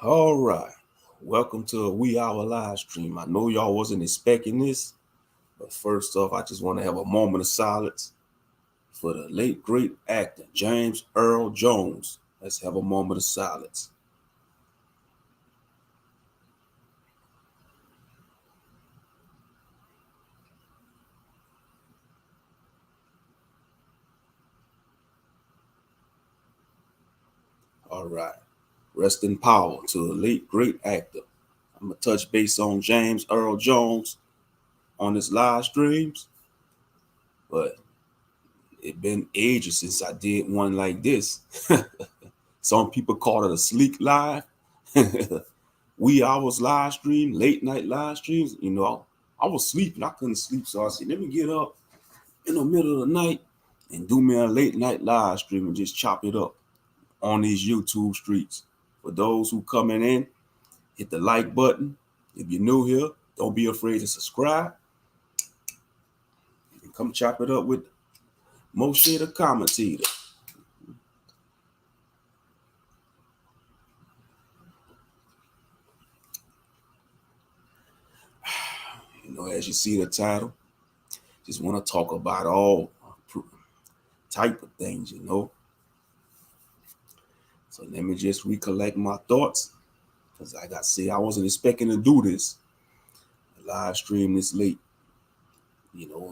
All right. Welcome to a wee hour live stream. I know y'all wasn't expecting this, but first off, I just want to have a moment of silence for the late great actor James Earl Jones. Let's have a moment of silence. All right. Rest in power to the late great actor. I'm gonna touch base on James Earl Jones on his live streams, but it been ages since I did one like this. Some people call it a sleek live. Wee hours live stream, late night live streams. I was sleeping. I couldn't sleep. So I said, let me get up in the middle of the night and do me a late night live stream and just chop it up on these YouTube streets. For those who coming in, hit the like button. If you're new here, don't be afraid to subscribe. And come chop it up with Moshe the commentator. As you see the title, just want to talk about all type of things. So let me just recollect my thoughts, because like I said, I wasn't expecting to do this live stream this late.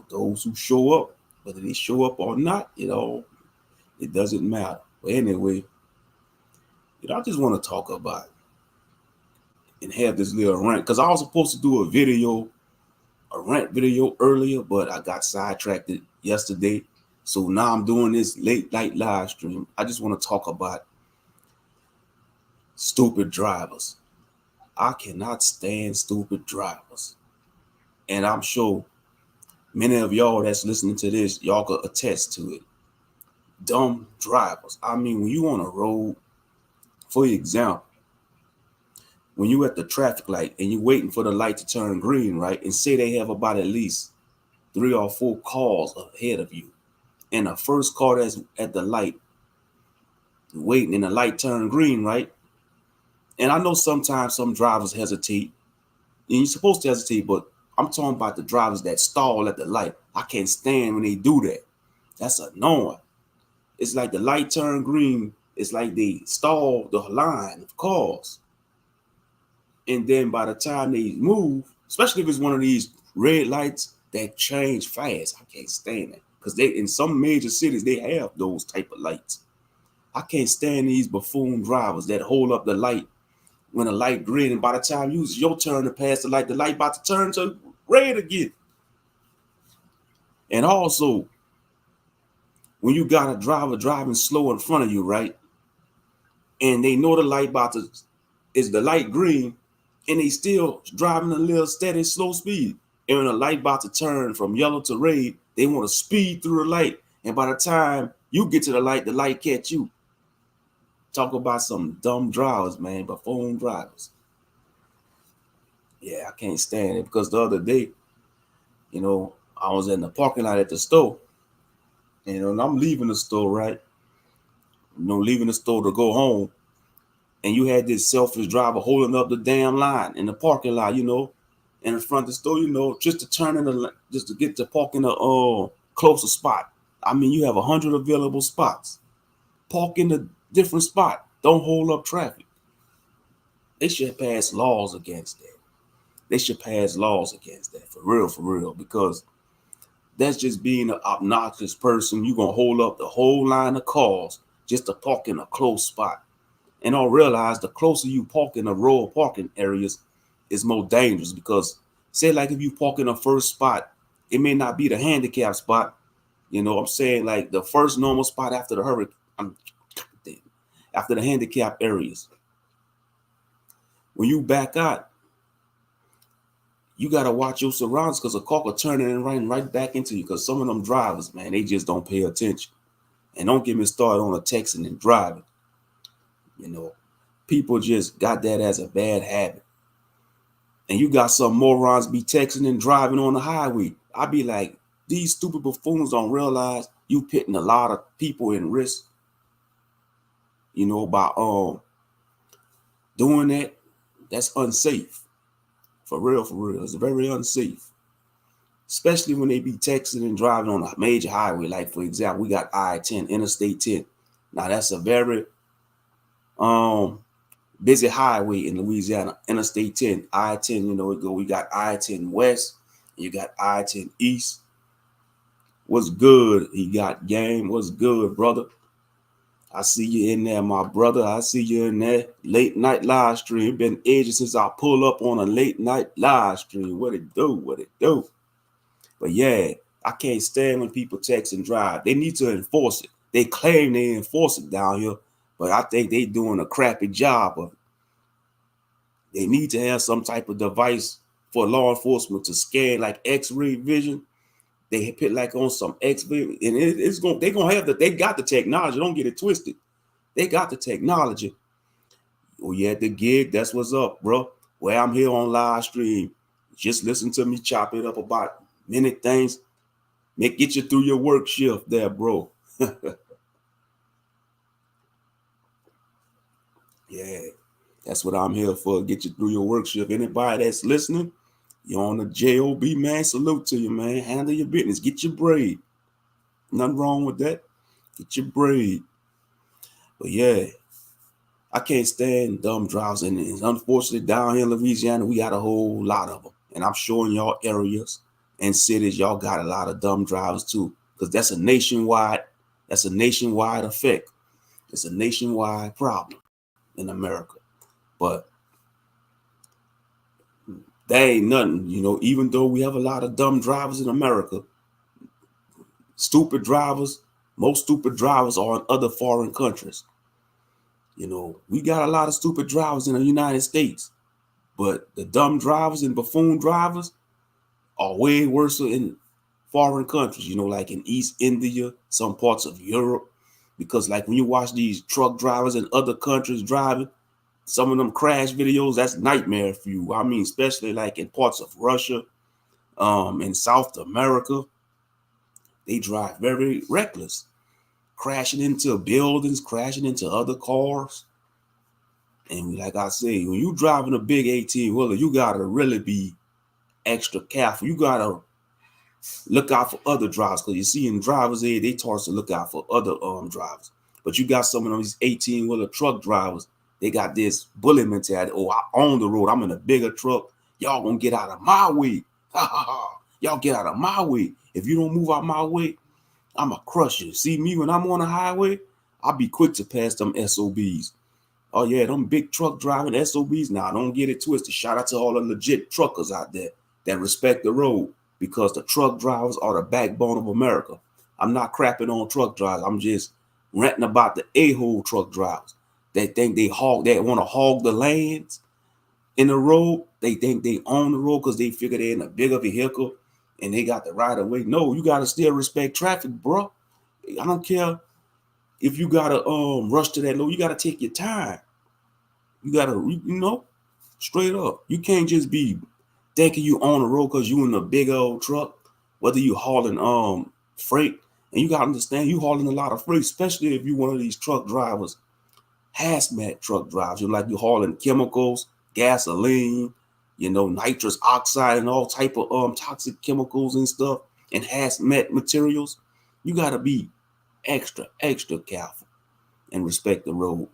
Those who show up, whether they show up or not, it doesn't matter. But anyway, I just want to talk about it and have this little rant, because I was supposed to do a rant video earlier, but I got sidetracked yesterday. So now I'm doing this late night live stream. I just want to talk about stupid drivers. I cannot stand stupid drivers. And I'm sure many of y'all that's listening to this, y'all could attest to it. Dumb drivers. I mean, when you on a road, for example, when you at the traffic light and you're waiting for the light to turn green, right? And say they have about at least 3 or 4 cars ahead of you. And the first car that's at the light, waiting and the light turn green, right? And I know sometimes some drivers hesitate. And you're supposed to hesitate, but I'm talking about the drivers that stall at the light. I can't stand when they do that. That's annoying. It's like the light turned green. It's like they stall the line of cars. And then by the time they move, especially if it's one of these red lights that change fast, I can't stand that. Because they in some major cities, they have those type of lights. I can't stand these buffoon drivers that hold up the light when the light green, and by the time it's your turn to pass the light about to turn to red again. And also, when you got a driver driving slow in front of you, right? And they know the light is the light green, and they still driving a little steady, slow speed. And when the light about to turn from yellow to red, they want to speed through the light. And by the time you get to the light catch you. Talk about some dumb drivers, man, buffoon drivers. Yeah, I can't stand it, because the other day, I was in the parking lot at the store, and I'm leaving the store, right? Leaving the store to go home, and you had this selfish driver holding up the damn line in the parking lot, in the front of the store, just to turn in just to get to park in a closer spot. I mean, you have 100 available spots. Park in a different spot. Don't hold up traffic. They should pass laws against that. They should pass laws against that, for real, because that's just being an obnoxious person. You're going to hold up the whole line of cars just to park in a close spot. And I'll realize the closer you park in the row of parking areas is more dangerous, because say like if you park in the first spot, it may not be the handicap spot. I'm saying like the first normal spot after the hurricane, after the handicap areas. When you back out, you got to watch your surroundings, because a car could turn and run right back into you, because some of them drivers, man, they just don't pay attention. And don't get me started on the texting and driving. People just got that as a bad habit. And you got some morons be texting and driving on the highway. I be like, these stupid buffoons don't realize you putting a lot of people in risk, by Doing that, that's unsafe. For real, for real. It's very unsafe. Especially when they be texting and driving on a major highway. Like, for example, we got I-10, Interstate 10. Now, that's a very um busy highway in Louisiana, Interstate 10, I-10, we got I-10 West, you got I-10 East. What's good? He got game. What's good, brother? I see you in there, my brother. I see you in there. Late night live stream. Been ages since I pull up on a late night live stream. What it do? What it do? But yeah, I can't stand when people text and drive. They need to enforce it. They claim they enforce it down here, but I think they doing a crappy job of it. They need to have some type of device for law enforcement to scan like X-ray vision. They put like on some X-ray, and it's going. They're gonna have they got the technology. Don't get it twisted. They got the technology. Oh yeah, the gig. That's what's up, bro. Well, I'm here on live stream. Just listen to me chop it up about minute things. Get you through your work shift there, bro. Yeah, that's what I'm here for. Get you through your work shift. Anybody that's listening, you're on the JOB, man. Salute to you, man. Handle your business. Get your braid. Nothing wrong with that. Get your braid. But yeah, I can't stand dumb drivers. And unfortunately, down here in Louisiana, we got a whole lot of them. And I'm sure in y'all areas and cities, y'all got a lot of dumb drivers too. Because that's a nationwide effect. It's a nationwide problem in America. But that ain't nothing, even though we have a lot of dumb drivers in America, stupid drivers, most stupid drivers are in other foreign countries. We got a lot of stupid drivers in the United States, but the dumb drivers and buffoon drivers are way worse in foreign countries, like in East India, some parts of Europe. Because like when you watch these truck drivers in other countries driving, some of them crash videos, that's nightmare for you. I mean, especially like in parts of Russia, in South America, they drive very reckless, crashing into buildings, crashing into other cars. And like I say, when you driving a big 18-wheeler, you gotta really be extra careful. You gotta look out for other drivers, because you see in drivers ed, they taught us to look out for other drivers. But you got some of these 18-wheeler truck drivers, they got this bully mentality. Oh, I own the road. I'm in a bigger truck. Y'all gonna get out of my way. Y'all get out of my way. If you don't move out my way, I'ma crush you. See me when I'm on the highway, I'll be quick to pass them SOBs. Oh yeah, them big truck driving SOBs. Now, don't get it twisted. Shout out to all the legit truckers out there that respect the road, because the truck drivers are the backbone of America. I'm not crapping on truck drivers. I'm just ranting about the a-hole truck drivers. They think they want to hog the lanes in the road. They think they own the road because they figure they're in a bigger vehicle and they got the right of way. No, you gotta still respect traffic, bro. I don't care if you gotta rush to that low. You gotta take your time. You gotta, straight up. You can't just be thinking you on the road because you in a big old truck, whether you hauling freight. And you gotta understand, you hauling a lot of freight, especially if you one of these truck drivers, hazmat truck drivers. Like you hauling chemicals, gasoline, nitrous oxide and all type of toxic chemicals and stuff, and hazmat materials. You gotta be extra careful and respect the road.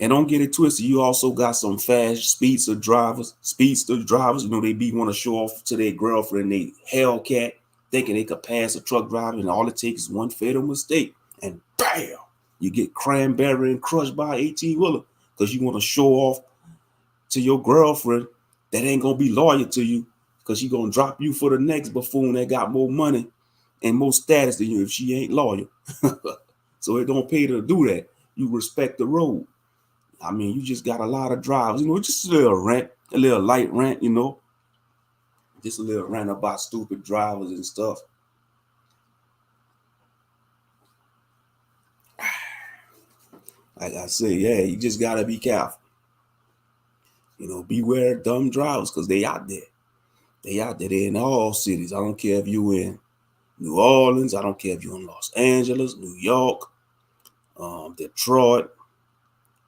And don't get it twisted. You also got some fast speedster drivers. They be want to show off to their girlfriend, they Hellcat, thinking they could pass a truck driver, and all it takes is one fatal mistake, and bam, you get cranberry and crushed by an 18-wheeler because you want to show off to your girlfriend that ain't gonna be loyal to you, because she gonna drop you for the next buffoon that got more money and more status than you if she ain't loyal. So it don't pay to do that. You respect the road. I mean, you just got a lot of drivers, just a little rant, a little light rant, just a little rant about stupid drivers and stuff. Like I say, yeah, you just got to be careful. Beware of dumb drivers, because they out there. They're in all cities. I don't care if you in New Orleans. I don't care if you're in Los Angeles, New York, Detroit,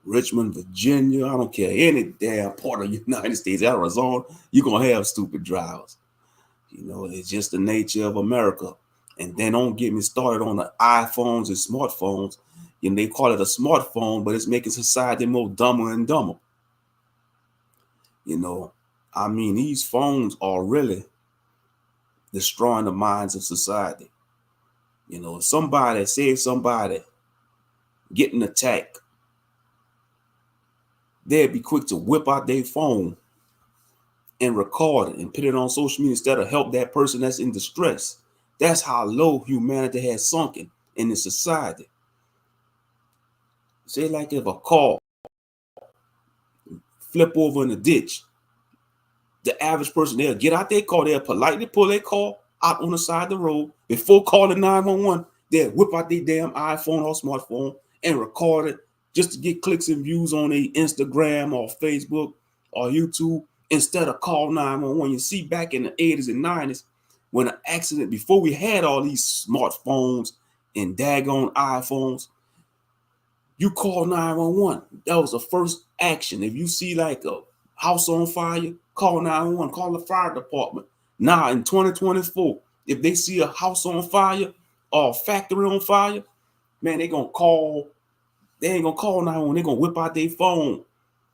Richmond, Virginia, I don't care, any damn part of the United States, Arizona, you're going to have stupid drivers. You know, it's just the nature of America. And then don't get me started on the iPhones and smartphones. You know, they call it a smartphone, but it's making society more dumber and dumber. You know, I mean, these phones are really destroying the minds of society. You know, somebody getting attacked, they'd be quick to whip out their phone and record it and put it on social media instead of help that person that's in distress. That's how low humanity has sunken in the society. Say like if a car flip over in a ditch, the average person, they'll get out their car, they'll politely pull their car out on the side of the road. Before calling 911, they'll whip out their damn iPhone or smartphone and record it just to get clicks and views on their Instagram or Facebook or YouTube instead of call 911. You see, back in the 80s and 90s, when an accident, before we had all these smartphones and daggone iPhones, you call 911. That was the first action. If you see like a house on fire, call 911, call the fire department. Now in 2024, if they see a house on fire or a factory on fire, man, they ain't gonna call 911, they're gonna whip out their phone.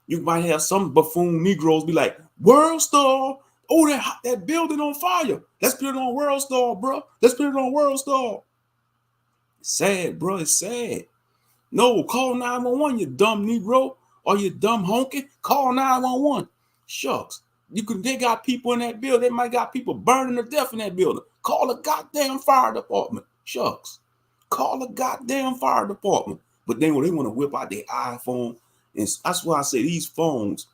You might have some buffoon Negroes be like, World Star, oh, that building on fire. Let's put it on World Star, bro. Let's put it on World Star. It's sad, bro. It's sad. No, call 911, you dumb Negro, or you dumb honky. Call 911. Shucks. They got people in that building. They might got people burning to death in that building. Call a goddamn fire department. Shucks. Call a goddamn fire department. But then when they want to whip out their iPhone, and that's why I say these phones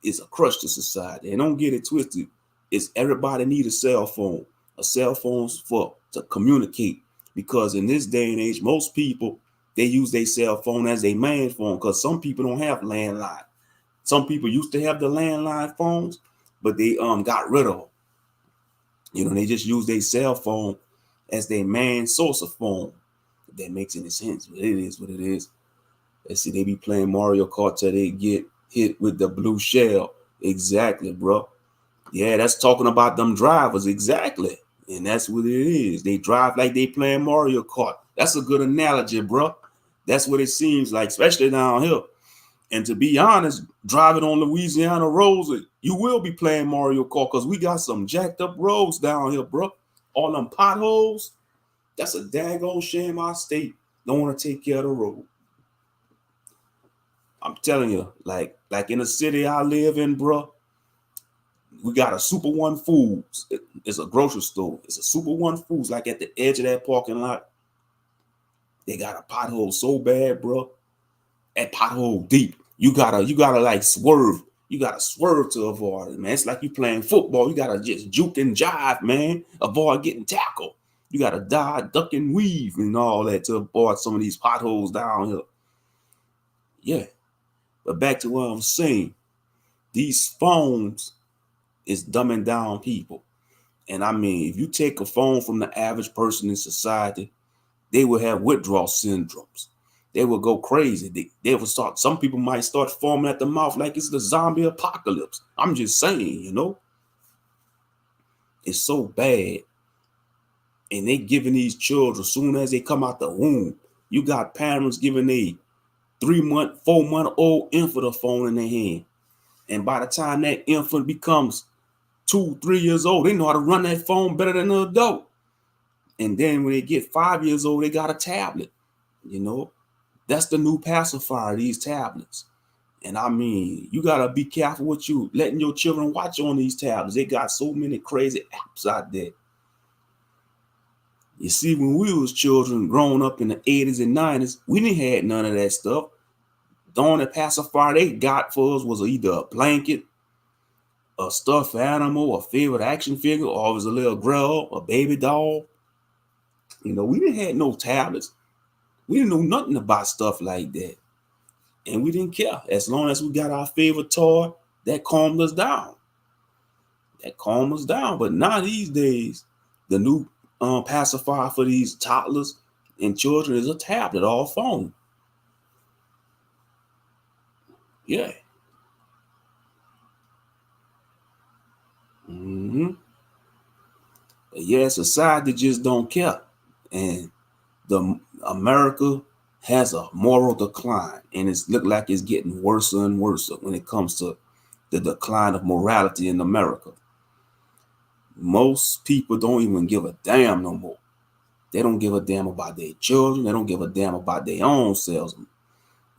is a crush to society. And don't get it twisted. It's everybody need a cell phone. A cell phone's for to communicate. Because in this day and age, most people, they use their cell phone as their main phone because some people don't have landline. Some people used to have the landline phones, but they got rid of them. You know, they just use their cell phone as their main source of phone. If that makes any sense, but it is what it is. Let's see, they be playing Mario Kart till they get hit with the blue shell. Exactly, bro. Yeah, that's talking about them drivers. Exactly. And that's what it is. They drive like they playing Mario Kart. That's a good analogy, bro. That's what it seems like, especially down here. And to be honest, driving on Louisiana roads, you will be playing Mario Kart because we got some jacked up roads down here, bro. All them potholes. That's a daggone shame our state don't want to take care of the road. I'm telling you, like in the city I live in, bro, we got a Super One Foods. It's a grocery store. It's a Super One Foods, like at the edge of that parking lot. They got a pothole so bad, bro. That pothole deep. You gotta like swerve. You gotta swerve to avoid it, man. It's like you playing football. You gotta just juke and jive, man. Avoid getting tackled. You gotta dive, duck, and weave and all that to avoid some of these potholes down here. Yeah. But back to what I'm saying. These phones is dumbing down people. And I mean, if you take a phone from the average person in society, they will have withdrawal syndromes. They will go crazy. They will start, some people might start foaming at the mouth like it's the zombie apocalypse. I'm just saying, you know, it's so bad. And they giving these children, as soon as they come out the womb, you got parents giving a 3-month, 4-month-old infant a phone in their hand. And by the time that infant becomes 2, 3 years old, they know how to run that phone better than an adult. And then when they get 5 years old, they got a tablet. You know, that's the new pacifier, these tablets. And I mean, you got to be careful what you letting your children watch on these tablets. They got so many crazy apps out there. You see, when we was children growing up in the 80s and 90s, we didn't have none of that stuff. The only pacifier they got for us was either a blanket, a stuffed animal, a favorite action figure, or it was a little girl, a baby doll. You know, we didn't have no tablets. We didn't know nothing about stuff like that. And we didn't care. As long as we got our favorite toy, that calmed us down. That calmed us down. But now these days, the new pacifier for these toddlers and children is a tablet or a phone. Yeah. Mm-hmm. Yeah, society just don't care. And the America has a moral decline, and it's look like it's getting worse and worse when it comes to the decline of morality in America. Most people don't even give a damn no more. They don't give a damn about their children. They don't give a damn about their own selves.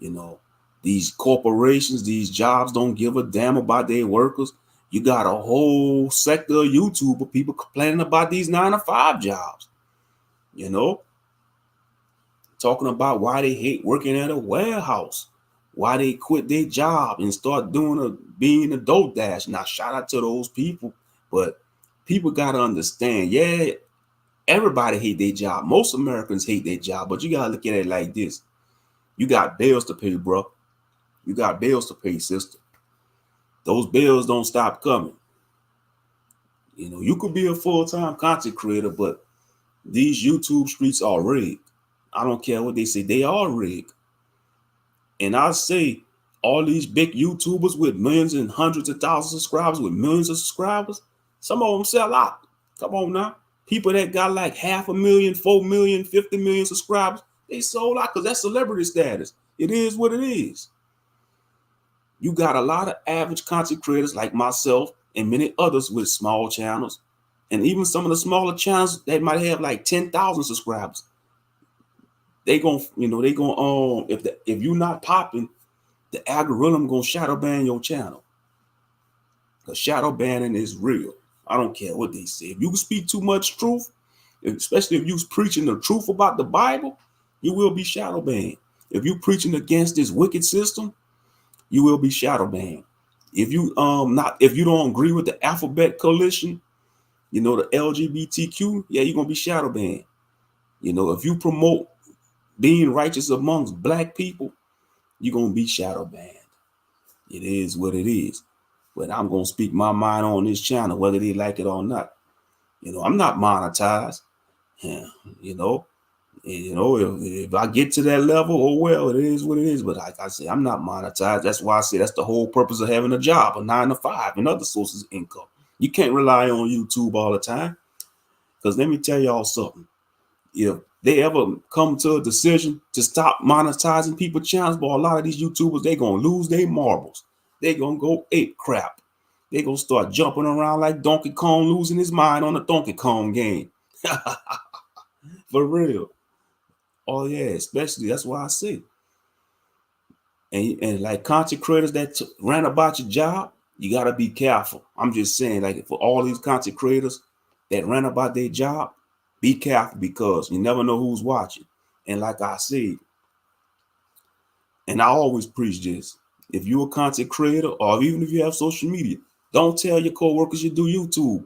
You know, these corporations, these jobs don't give a damn about their workers. You got a whole sector of YouTuber people complaining about these 9 to 5 jobs. You know, talking about why they hate working at a warehouse, why they quit their job and start being a dope dash. Now, shout out to those people, but people gotta understand, yeah, everybody hate their job. Most Americans hate their job, but you gotta look at it like this: you got bills to pay, bro. You got bills to pay, sister. Those bills don't stop coming. You know, you could be a full-time content creator, but these YouTube streets are rigged. I don't care what they say, they are rigged. And I say all these big YouTubers with millions and hundreds of thousands of subscribers, with millions of subscribers, some of them sell out. Come on now. People that got like 500,000, 4 million, 50 million subscribers, they sold out because that's celebrity status. It is what it is. You got a lot of average content creators like myself and many others with small channels. And even some of the smaller channels that might have like 10,000 subscribers. They gonna, if you're not popping, the algorithm gonna shadow ban your channel. Because shadow banning is real. I don't care what they say. If you speak too much truth, especially if you're preaching the truth about the Bible, you will be shadow banned. If you're preaching against this wicked system, you will be shadow banned. If you don't agree with the Alphabet Coalition, the LGBTQ, yeah, you're gonna be shadow banned. If you promote being righteous amongst black people, you're gonna be shadow banned. It is what it is. But I'm gonna speak my mind on this channel, whether they like it or not. I'm not monetized. Yeah, if I get to that level, oh well, it is what it is. But like I say, I'm not monetized. That's why I say that's the whole purpose of having a job, a 9 to 5, and other sources of income. You can't rely on YouTube all the time. Because let me tell y'all something. If they ever come to a decision to stop monetizing people's channels, but a lot of these YouTubers, they gonna lose their marbles. They gonna go ape crap. They gonna start jumping around like Donkey Kong, losing his mind on the Donkey Kong game. For real. Oh yeah, especially that's why I say. And like content creators that ran about your job, you gotta be careful. I'm just saying, like for all these content creators that ran about their job, be careful because you never know who's watching. And like I said, and I always preach this: if you're a content creator, or even if you have social media, don't tell your coworkers you do YouTube.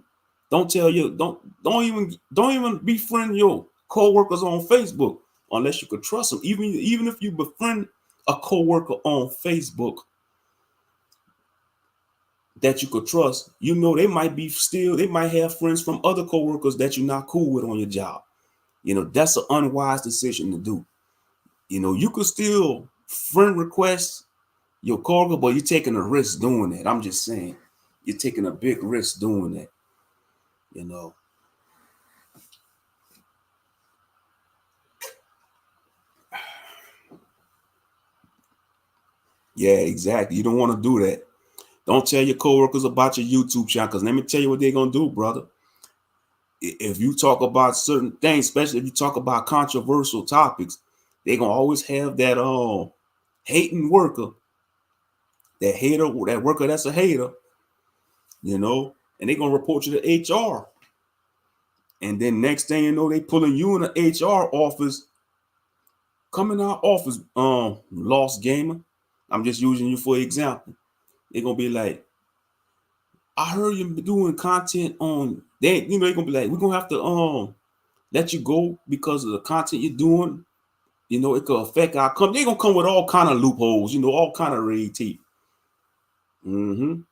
Don't tell you don't even befriend your coworkers on Facebook unless you could trust them. Even if you befriend a coworker on Facebook that you could trust, they might have friends from other coworkers that you're not cool with on your job. That's an unwise decision to do. You could still friend request your coworker, but you're taking a risk doing that. I'm just saying, you're taking a big risk doing that. You know. Yeah, exactly. You don't want to do that. Don't tell your coworkers about your YouTube channel, because let me tell you what they're gonna do, brother. If you talk about certain things, especially if you talk about controversial topics, they're gonna always have that hating worker, that worker that's a hater, and they're gonna report you to HR. And then next thing you know, they pulling you in the HR office. Come in our office, lost gamer. I'm just using you for example. They're gonna be like, I heard you doing content on that. They're gonna be like, we're gonna have to let you go because of the content you're doing. It could affect our company. They're gonna come with all kind of loopholes, all kind of red tape. Mm-hmm.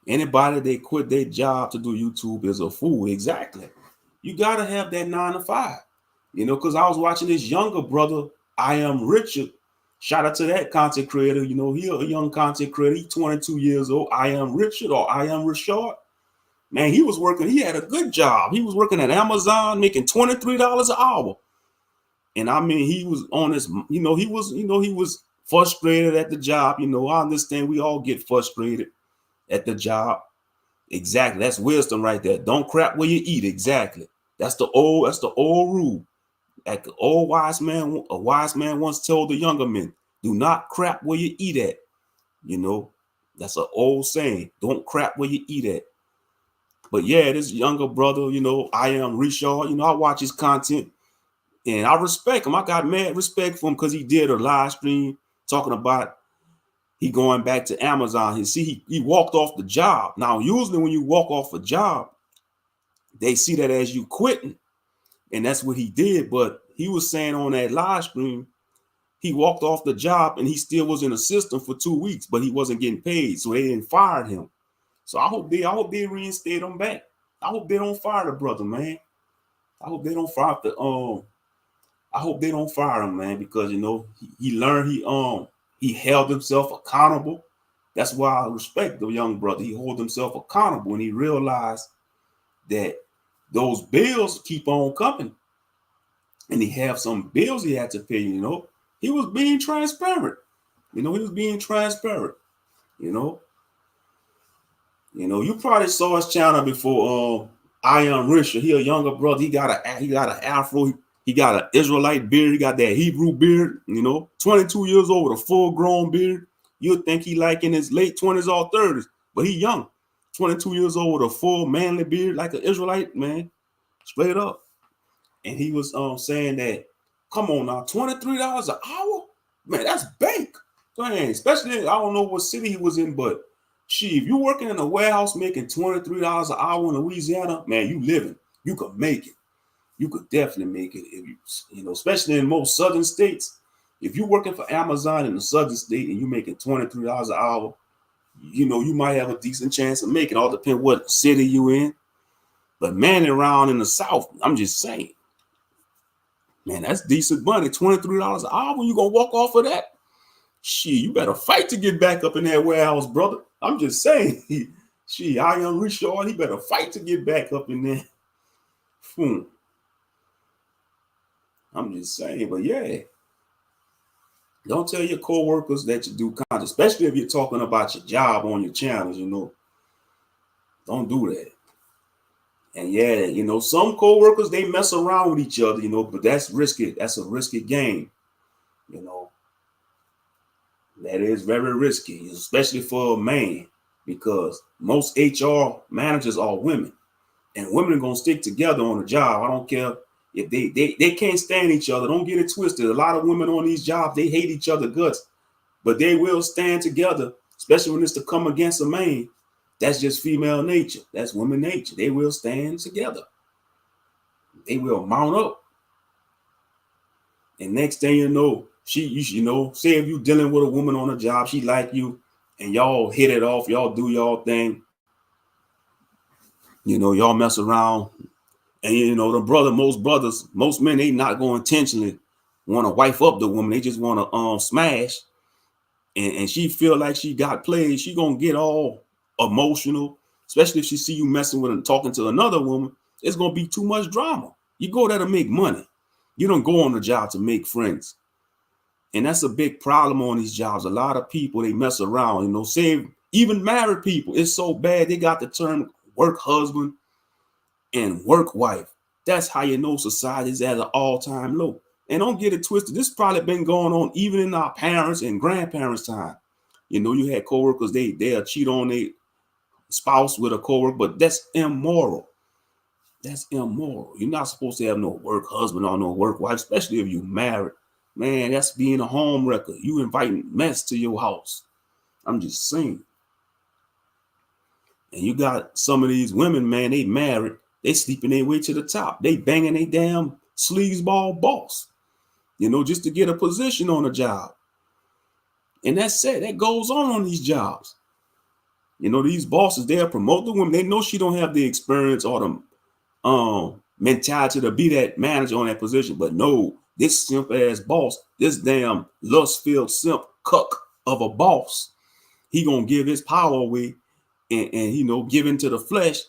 Anybody that quit their job to do YouTube is a fool. Exactly. You gotta have that 9 to 5. Because I was watching this younger brother, I Am Richard. Shout out to that content creator. You know, he a young content creator. He 22 years old. I am Richard or I am Rashard. Man, he was working. He had a good job. He was working at Amazon, making $23 an hour. And I mean, he was on his. He was frustrated at the job. You know, I understand we all get frustrated at the job. Exactly. That's wisdom right there. Don't crap where you eat. Exactly. That's the old rule. Like the old wise man, a wise man once told the younger men, do not crap where you eat at. You know, that's an old saying. Don't crap where you eat at. But yeah, this younger brother, you know, I am Richard, you know, I watch his content and I respect him. I got mad respect for him because he did a live stream talking about he going back to Amazon. He walked off the job. Now, usually when you walk off a job, they see that as you quitting. And that's what he did. But he was saying on that live stream, he walked off the job and he still was in the system for 2 weeks, but he wasn't getting paid. So they didn't fire him. So I hope they reinstate him back. I hope they don't fire the brother, man. I hope they don't fire I hope they don't fire him, man, because you know he learned he held himself accountable. That's why I respect the young brother. He held himself accountable and he realized that those bills keep on coming. And he have some bills he had to pay, you know. He was being transparent. You know, he was being transparent, you know. You know, you probably saw his channel before. I am Richard. He a younger brother. He got an afro. He got an Israelite beard. He got that Hebrew beard. You know, 22 years old with a full grown beard. You'd think he like in his late 20s or 30s, but he young. 22 years old with a full manly beard like an Israelite man, straight up. And he was saying that, come on now, $23 an hour, man, that's bank. Man, especially I don't know what city he was in, but if you working in a warehouse making $23 an hour in Louisiana, man, you living. You could make it. You could definitely make it. If you know, especially in most southern states. If you're working for Amazon in the southern state and you're making $23 an hour, you know, you might have a decent chance of making it. All depends what city you in. But man, around in the South, I'm just saying, man, that's decent money. $23 an hour. You gonna walk off of that? Shit, you better fight to get back up in that warehouse, brother. I'm just saying. Shit, I am Richard. He better fight to get back up in there. I'm just saying, but yeah. Don't tell your co-workers that you do content, especially if you're talking about your job on your channels, you know. Don't do that. And yeah, you know, some co-workers, they mess around with each other, you know, but that's risky. That's a risky game, you know. That is very risky, especially for a man, because most HR managers are women, and women are gonna stick together on a job. I don't care if they can't stand each other. Don't get it twisted. A lot of women on these jobs, they hate each other guts, but they will stand together, especially when it's to come against a man. That's just female nature. That's women nature. They will stand together. They will mount up. And next thing you know, you know, say if you're dealing with a woman on a job, she like you, and y'all hit it off, y'all do y'all thing. You know, y'all mess around. And you know, most men, they not going to intentionally want to wife up the woman. They just want to smash. And she feel like she got played. She gonna get all emotional, especially if she see you messing with and talking to another woman. It's gonna be too much drama. You go there to make money. You don't go on the job to make friends. And that's a big problem on these jobs. A lot of people, they mess around, you know, say even married people, it's so bad they got the term work husband and work wife. That's how you know society's at an all-time low. And don't get it twisted. This probably been going on even in our parents' and grandparents' time. You know, you had coworkers, they'll cheat on their spouse with a coworker, but that's immoral. That's immoral. You're not supposed to have no work husband or no work wife, especially if you're married. Man, that's being a home wrecker. You inviting mess to your house. I'm just saying. And you got some of these women, man, they married. They sleeping their way to the top. They banging their damn sleazeball boss, you know, just to get a position on a job. And that's it. That goes on these jobs. You know, these bosses, they'll promote the women. They know she don't have the experience or the mentality to be that manager on that position. But no, This simp ass boss, this damn lust-filled simp cuck of a boss, he gonna give his power away and give into the flesh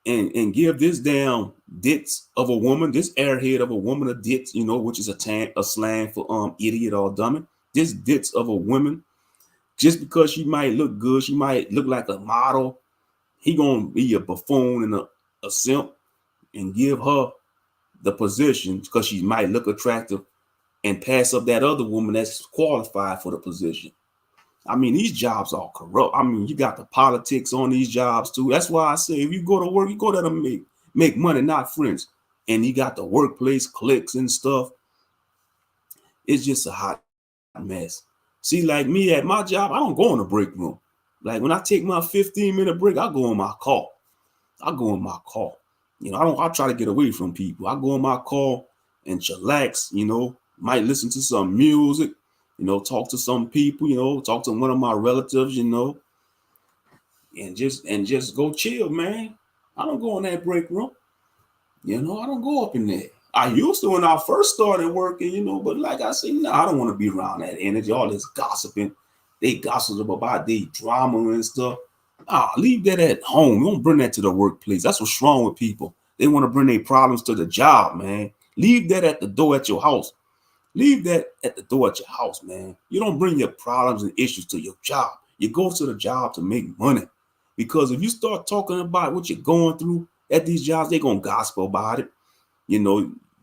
and give this damn ditz of a woman, this airhead of a woman, a ditz, which is a slang for idiot or dummy. This ditz of a woman, just because she might look good, she might look like a model, he gonna be a buffoon and a simp and give her the position because she might look attractive and pass up that other woman that's qualified for the position. I mean, these jobs are corrupt. I mean, you got the politics on these jobs too. That's why I say if you go to work, you go there to make money, not friends. And you got the workplace cliques and stuff. It's just a hot mess. See, like me at my job, I don't go in the break room. Like when I take my 15-minute break, I go in my car. I try to get away from people. I go in my car and chillax, might listen to some music, talk to some people, talk to one of my relatives, and just go chill, man. I don't go in that break room. I don't go up in there. I used to when I first started working, but like I said, I don't want to be around that energy, all this gossiping. They gossip about their drama and stuff. Leave that at home. You don't bring that to the workplace. That's what's wrong with people. They want to bring their problems to the job, man. Leave that at the door at your house. Leave that at the door at your house, man. You don't bring your problems and issues to your job. You go to the job to make money. Because if you start talking about what you're going through at these jobs, they're going to gossip about it.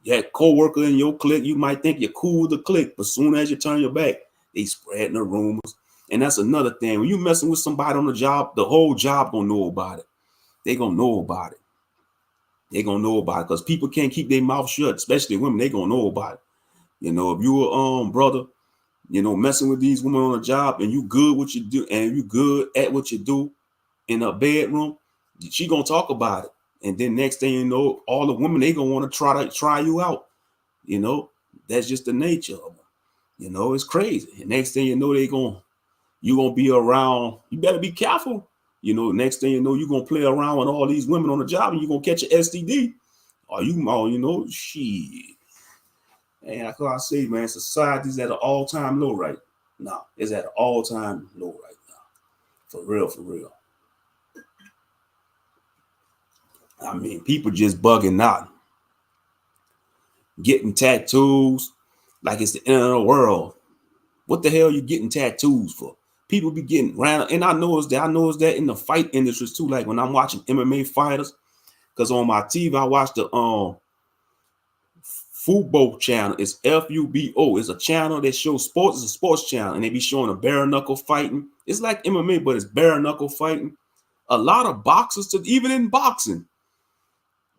That co-worker in your clique, you might think you're cool with the clique, but soon as you turn your back, they spreading the rumors. And that's another thing. When you messing with somebody on the job, the whole job gonna know about it. They gonna know about it. Because people can't keep their mouth shut, especially women. They gonna know about it. If you a brother, messing with these women on the job and you good what you do and you good at what you do in a bedroom, she gonna talk about it. And then next thing you know, all the women, they gonna want to try you out. That's just the nature of them. It's crazy. And next thing you know, you gonna be around. You better be careful. Next thing you know, you're gonna play around with all these women on the job and you're gonna catch an STD. Or shit. And that's what I say, man, society's at an all-time low right now. It's at an all-time low right now. For real. I mean, people just bugging out. Getting tattoos like it's the end of the world. What the hell are you getting tattoos for? People be getting around, and I noticed that in the fight industries too. Like when I'm watching MMA fighters, because on my TV I watch the Fubo channel. It's FUBO. It's a channel that shows sports. It's a sports channel, and they be showing a bare knuckle fighting. It's like MMA, but it's bare knuckle fighting. A lot of boxers, even in boxing,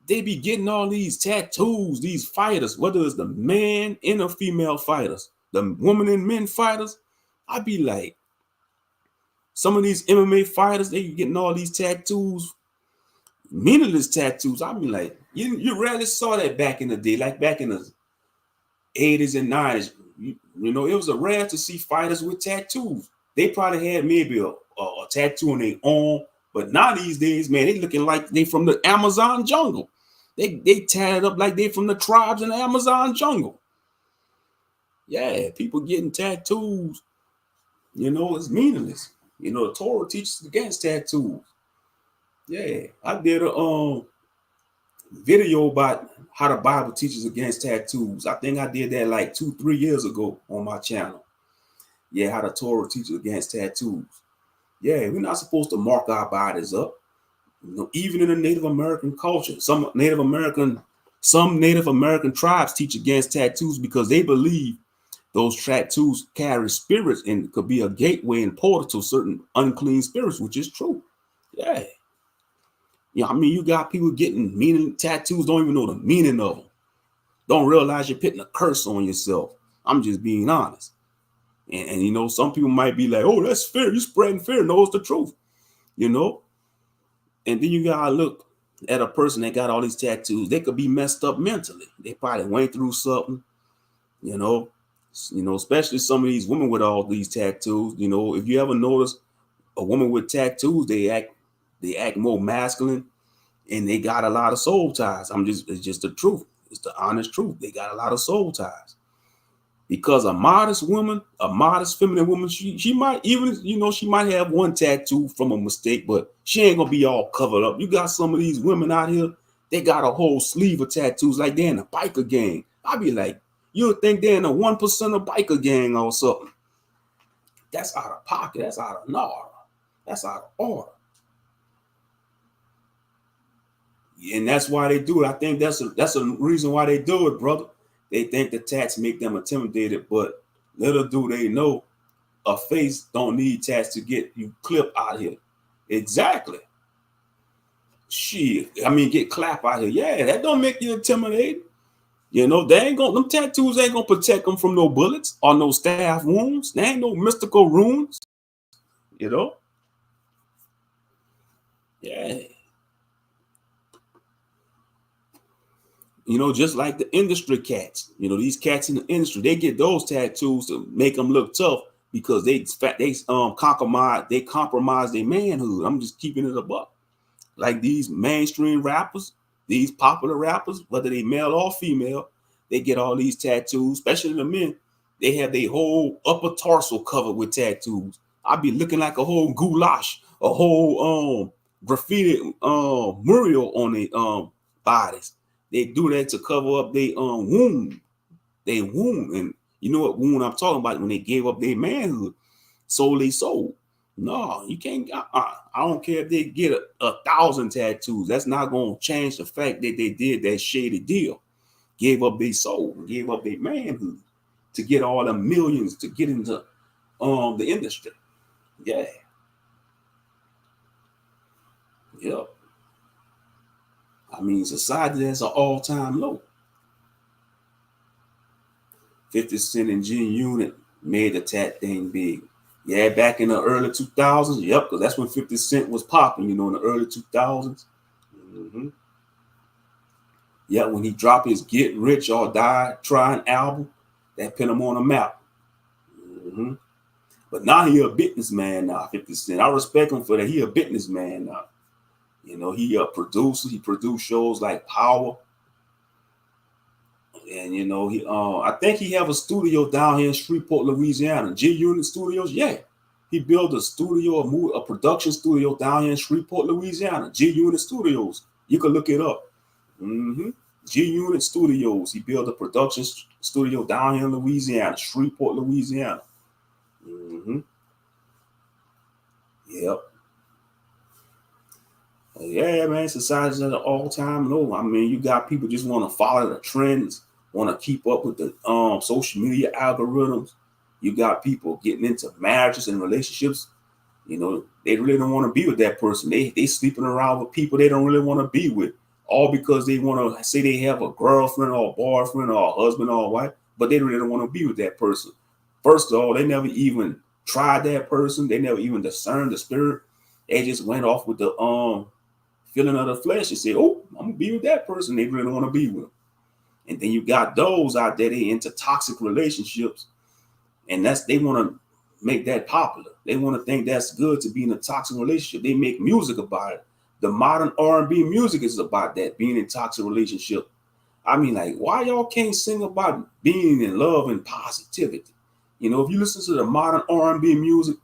they be getting all these tattoos. These fighters, whether it's the man and the female fighters, the woman and men fighters, I be like, some of these MMA fighters, they getting all these tattoos, meaningless tattoos. I mean, like, you rarely saw that back in the day, like back in the 80s and 90s. It was a rare to see fighters with tattoos. They probably had maybe a tattoo on their arm, but now these days, man, they looking like they from the Amazon jungle. They tatted up like they from the tribes in the Amazon jungle. Yeah, people getting tattoos, it's meaningless. The Torah teaches against tattoos. Yeah, I did a video about how the Bible teaches against tattoos. I think I did that like 2-3 years ago on my channel. Yeah, how the Torah teaches against tattoos. Yeah, we're not supposed to mark our bodies up. Even in the Native American culture, some Native American tribes teach against tattoos because they believe those tattoos carry spirits and could be a gateway and portal to certain unclean spirits, which is true. Yeah. I mean, you got people getting meaning tattoos, don't even know the meaning of them. Don't realize you're putting a curse on yourself. I'm just being honest. And some people might be like, oh, that's fear. You're spreading fear. No, it's the truth. And then you gotta look at a person that got all these tattoos. They could be messed up mentally. They probably went through something, especially some of these women with all these tattoos. If you ever notice a woman with tattoos, they act more masculine and they got a lot of soul ties. It's just the truth. It's the honest truth. They got a lot of soul ties. Because a modest woman, a modest feminine woman, she might even, she might have one tattoo from a mistake, but she ain't gonna be all covered up. You got some of these women out here, they got a whole sleeve of tattoos like they're in a biker gang. I be like, you would think they're in a 1% of biker gang or something. That's out of pocket. That's out of order. That's out of order. And that's why they do it. I think that's a reason why they do it, brother. They think the tats make them intimidated, but little do they know, a face don't need tats to get you clipped out here. Exactly. Shit. I mean, get clapped out here. Yeah, that don't make you intimidated. They ain't gonna, them tattoos ain't gonna protect them from no bullets or no stab wounds. There ain't no mystical runes. Yeah. Just like the industry cats. These cats in the industry, they get those tattoos to make them look tough because they compromise their manhood. I'm just keeping it a buck. Like these mainstream rappers, these popular rappers, whether they male or female, they get all these tattoos, especially the men. They have their whole upper torso covered with tattoos. I be looking like a whole goulash, a whole graffiti mural on their bodies. They do that to cover up their wound. They wound. And you know what wound I'm talking about when they gave up their manhood. Sold their soul. No, you can't. I don't care if they get 1,000 tattoos. That's not going to change the fact that they did that shady deal. Gave up their soul. Gave up their manhood to get all the millions to get into the industry. Yeah. Yep. I mean, society has an all-time low. 50 Cent and G Unit made the tat thing big. Yeah, back in the early 2000s. Yep, because that's when 50 Cent was popping, in the early 2000s. Mm-hmm. Yeah, when he dropped his Get Rich or Die Trying album, that put him on a map. Mm-hmm. But now he a businessman now, 50 Cent. I respect him for that. He a businessman now. He a producer. He produced shows like Power. And I think he have a studio down here in Shreveport, Louisiana. G Unit Studios, yeah. He built a studio, a production studio down here in Shreveport, Louisiana. G Unit Studios. You can look it up. Mm-hmm. G Unit Studios. He built a production studio down here in Louisiana, Shreveport, Louisiana. Mm-hmm. Yep. Yeah, man. Society's at an all-time low. I mean, you got people just want to follow the trends, want to keep up with the social media algorithms. You got people getting into marriages and relationships. They really don't want to be with that person. They sleeping around with people they don't really want to be with, all because they want to say they have a girlfriend or a boyfriend or a husband or a wife, but they really don't want to be with that person. First of all, they never even tried that person. They never even discerned the spirit. They just went off with the feeling of the flesh and say, "Oh, I'm gonna be with that person." They really want to be with them. And then you got those out there, they into toxic relationships, and they want to make that popular. They want to think that's good to be in a toxic relationship. They make music about it. The modern R&B music is about that, being in toxic relationship. I mean, like, why y'all can't sing about being in love and positivity? If you listen to the modern R&B music,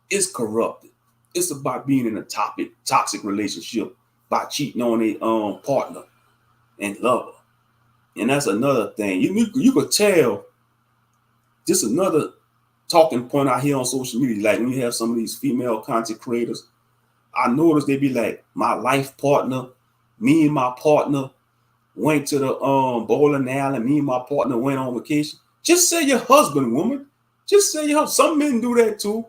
it's corrupted. It's about being in a toxic relationship, by cheating on a partner and lover. And that's another thing. You could tell, just another talking point out here on social media, like when you have some of these female content creators, I noticed they be like, my life partner, me and my partner went to the bowling alley, me and my partner went on vacation. Just say your husband, woman. Just say your husband. Some men do that too.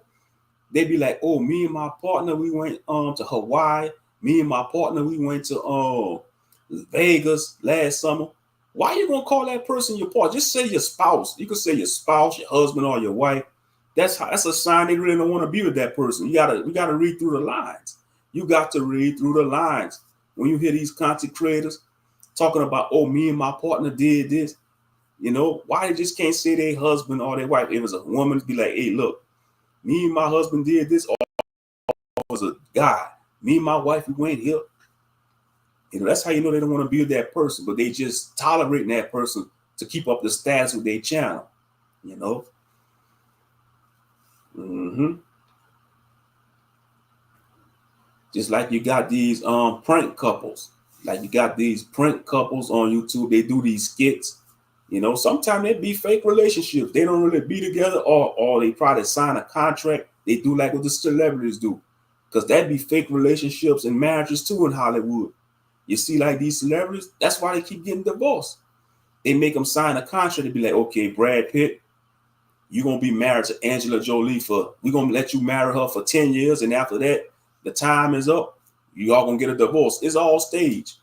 They be like, oh, me and my partner, we went to Hawaii. Me and my partner, we went to Vegas last summer. Why you gonna call that person your partner? Just say your spouse. You could say your spouse, your husband, or your wife. That's a sign they really don't want to be with that person. We gotta read through the lines. You got to read through the lines. When you hear these content creators talking about, oh, me and my partner did this, why they just can't say their husband or their wife? If it was a woman, be like, hey, look, me and my husband did this, or it was a guy. Me and my wife, we went here. That's how you know they don't want to be with that person, but they just tolerating that person to keep up the status with their channel. You know. Mm-hmm. Just like you got these prank couples. Like you got these prank couples on YouTube. They do these skits. Sometimes they be fake relationships. They don't really be together, or they probably sign a contract. They do like what the celebrities do. Because that'd be fake relationships and marriages too in Hollywood. You see, like these celebrities, that's why they keep getting divorced. They make them sign a contract to be like, okay, Brad Pitt, you're going to be married to Angela Jolie we're going to let you marry her for 10 years. And after that, the time is up. You all going to get a divorce. It's all stage.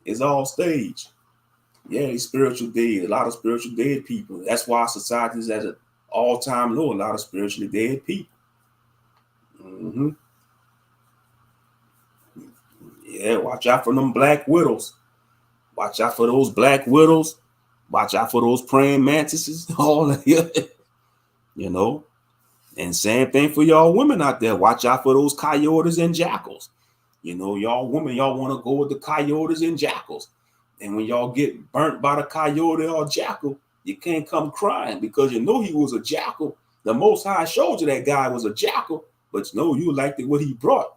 It's all stage. Yeah, these spiritual dead. A lot of spiritual dead people. That's why society is at an all-time low. A lot of spiritually dead people. Mm-hmm. Yeah, watch out for them black widows. Watch out for those black widows. Watch out for those praying mantises. All of it. And same thing for y'all women out there. Watch out for those coyotes and jackals. Y'all women, y'all want to go with the coyotes and jackals. And when y'all get burnt by the coyote or jackal, you can't come crying because he was a jackal. The Most High showed you that guy was a jackal, but you liked it what he brought.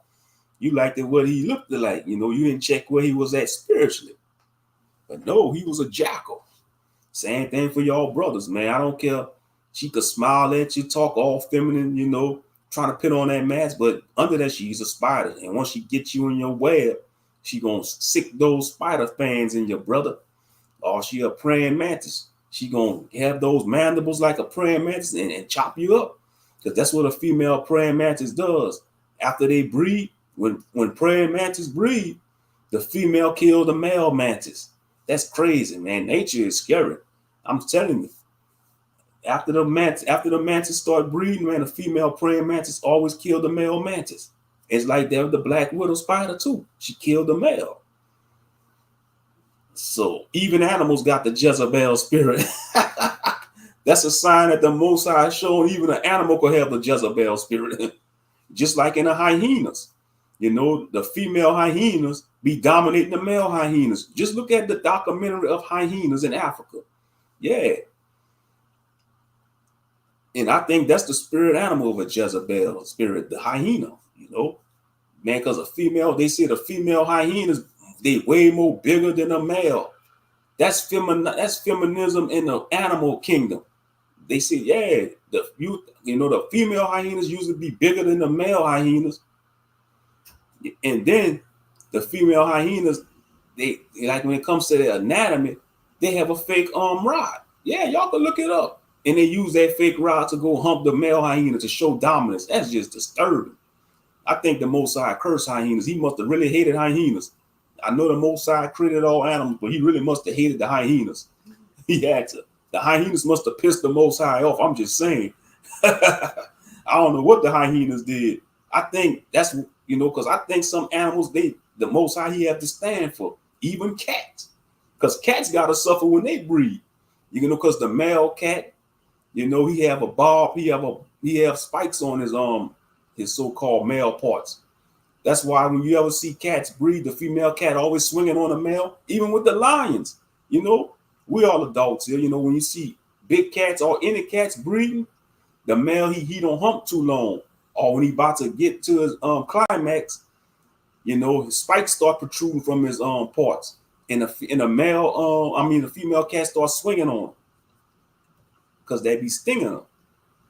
You liked it what he looked like. You didn't check where he was at spiritually. But no, he was a jackal. Same thing for y'all brothers, man. I don't care. She could smile at you, talk all feminine, trying to put on that mask, but under that, she's a spider. And once she gets you in your web, she gonna sick those spider fans in your brother. Or she a praying mantis. She gonna have those mandibles like a praying mantis and chop you up. Because that's what a female praying mantis does. After they breed, when praying mantis breed, the female kill the male mantis. That's crazy, man. Nature is scary. I'm telling you. After the mantis start breeding, man, the female praying mantis always kill the male mantis. It's like that with the black widow spider too. She killed the male. So even animals got the Jezebel spirit. That's a sign that the Most High showing even an animal could have the Jezebel spirit. Just like in the hyenas. The female hyenas be dominating the male hyenas. Just look at the documentary of hyenas in Africa. Yeah. And I think that's the spirit animal of a Jezebel spirit, the hyena, man, because they say the female hyenas, they way more bigger than a male. That's feminism in the animal kingdom. They say, yeah, the female hyenas usually be bigger than the male hyenas. And then the female hyenas, they like when it comes to their anatomy, they have a fake rod. Yeah, y'all can look it up. And they use that fake rod to go hump the male hyena to show dominance. That's just disturbing. I think the Most High cursed hyenas. He must have really hated hyenas. I know the Most High created all animals, but he really must have hated the hyenas. He had to. The hyenas must have pissed the Most High off. I'm just saying. I don't know what the hyenas did. I think that's, because I think some animals, the Most High he have to stand for. Even cats. Because cats got to suffer when they breed. Because the male cat, he have a bob, he have spikes on his so-called male parts. That's why when you ever see cats breed, the female cat always swinging on the male, even with the lions. We all adults here. When you see big cats or any cats breeding, the male he don't hump too long, or when he about to get to his climax, his spikes start protruding from his parts, and the female cat starts swinging on him because they be stinging them.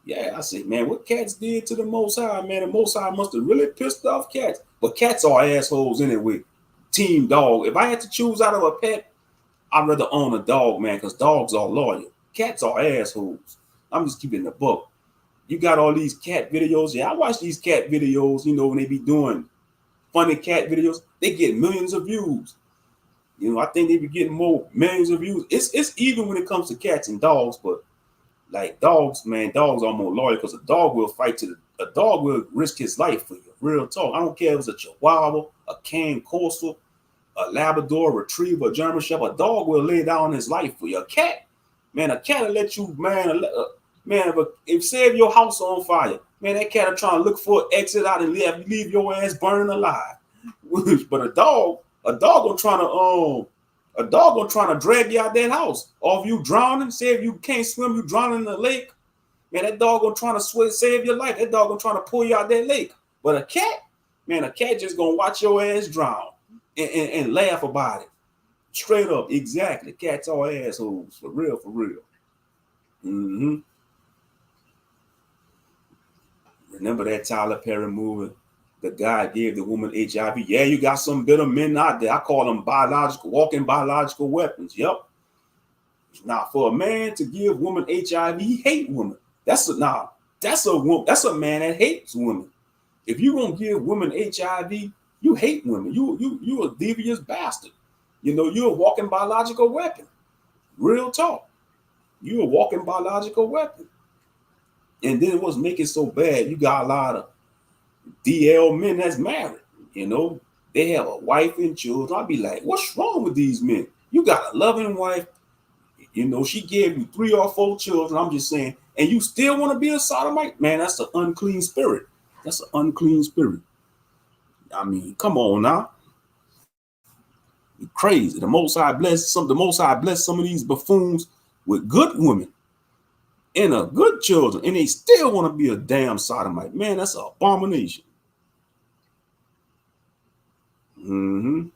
Yeah, I say, man, what cats did to the Most High, man? The Most High must have really pissed off cats. But cats are assholes anyway. Team dog. If I had to choose out of a pet, I'd rather own a dog, man, because dogs are loyal. Cats are assholes. I'm just keeping the book. You got all these cat videos. Yeah, I watch these cat videos, when they be doing funny cat videos. They get millions of views. I think they be getting more millions of views. It's even when it comes to cats and dogs, but like dogs, man, dogs are more loyal because a dog will fight a dog will risk his life for you. Real talk. I don't care if it's a Chihuahua, a Cane Corso, a Labrador, a Retriever, a German Shepherd. A dog will lay down his life for you. A cat will let you, man, if say your house on fire, man, that cat will try to look for an exit out and leave your ass burning alive. But a dog A dog gonna trying to drag you out that house. Or if you drowning, say if you can't swim, you drowning in the lake. Man, that dog gonna trying to save your life. That dog gonna trying to pull you out that lake. But a cat, man, a cat just gonna watch your ass drown and laugh about it. Straight up, exactly. Cats are assholes, for real, for real. Mm-hmm. Remember that Tyler Perry movie? The guy gave the woman HIV. Yeah, you got some bitter men out there. I call them walking biological weapons. Yep. Now, for a man to give woman HIV, he hate women. That's a man that hates women. If you gonna give women HIV, you hate women. You a devious bastard. You're a walking biological weapon. Real talk. You're a walking biological weapon. And then what's making it so bad? You got a lot of DL men that's married. They have a wife and children. I'll be like, what's wrong with these men? You got a loving wife. She gave you 3 or 4 children. I'm just saying, and you still want to be a sodomite? Man, that's an unclean spirit. That's an unclean spirit. I mean, come on now. You're crazy. The Most High blessed some of these buffoons with good women and good children, and they still want to be a damn sodomite. Man, that's an abomination. Mm-hmm.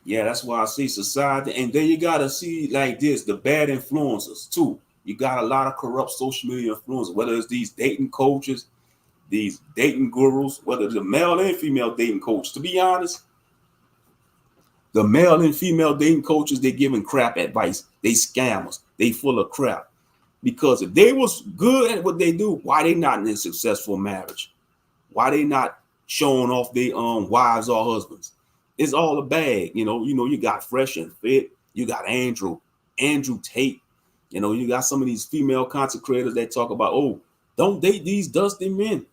Yeah, that's why I see society. And then you got to see like this, the bad influencers too. You got a lot of corrupt social media influencers, whether it's these dating coaches, these dating gurus, whether it's the male and female dating coach. To be honest, the male and female dating coaches, they giving crap advice. They scammers. They full of crap. Because if they was good at what they do, why they not in a successful marriage? Why they not showing off their wives or husbands? It's all a bag. You got Fresh and Fit. You got Andrew Tate. You got some of these female content creators that talk about, oh, don't date these dusty men.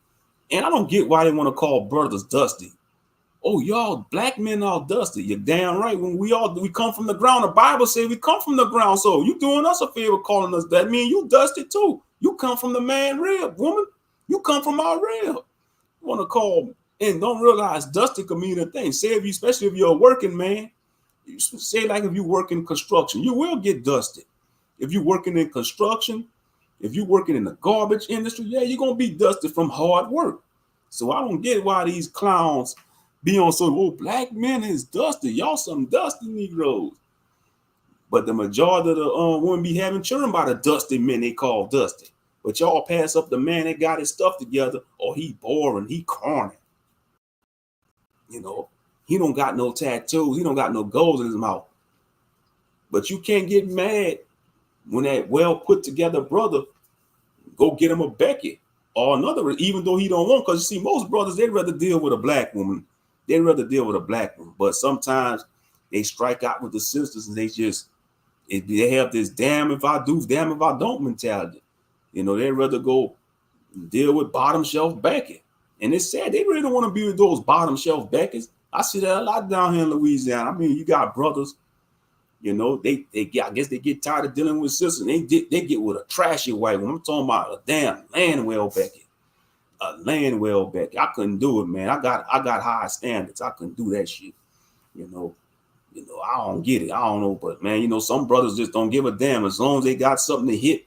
And I don't get why they want to call brothers dusty. Oh, y'all black men all dusty. You're damn right. When we come from the ground. The Bible says we come from the ground. So you doing us a favor calling us that. Mean you dusty too. You come from the man rib, woman. You come from our rib. You want to call and don't realize dusty can mean a thing. Especially if you're a working man. You say like if you work in construction, you will get dusty. If you're working in construction, if you're working in the garbage industry, yeah, you're gonna be dusty from hard work. So I don't get why these clowns be on black men is dusty. Y'all some dusty Negroes. But the majority of the women be having children by the dusty men they call dusty. But y'all pass up the man that got his stuff together, or he boring, he corny. He don't got no tattoos, he don't got no goals in his mouth. But you can't get mad when that well put together brother go get him a Becky or another, even though he don't want, because you see, most brothers, they'd rather deal with a black woman. They'd rather deal with a black woman. But sometimes they strike out with the sisters and they have this damn if I do, damn if I don't mentality. They'd rather go deal with bottom shelf Becky. And it's sad, they really don't want to be with those bottom shelf Beckys. I see that a lot down here in Louisiana. I mean, you got brothers, they get tired of dealing with sisters. They get with a trashy white woman. I'm talking about a damn Landwell Becky. A Landwell Becky. I couldn't do it, man. I got high standards. I couldn't do that shit. I don't get it. I don't know, but man, some brothers just don't give a damn as long as they got something to hit.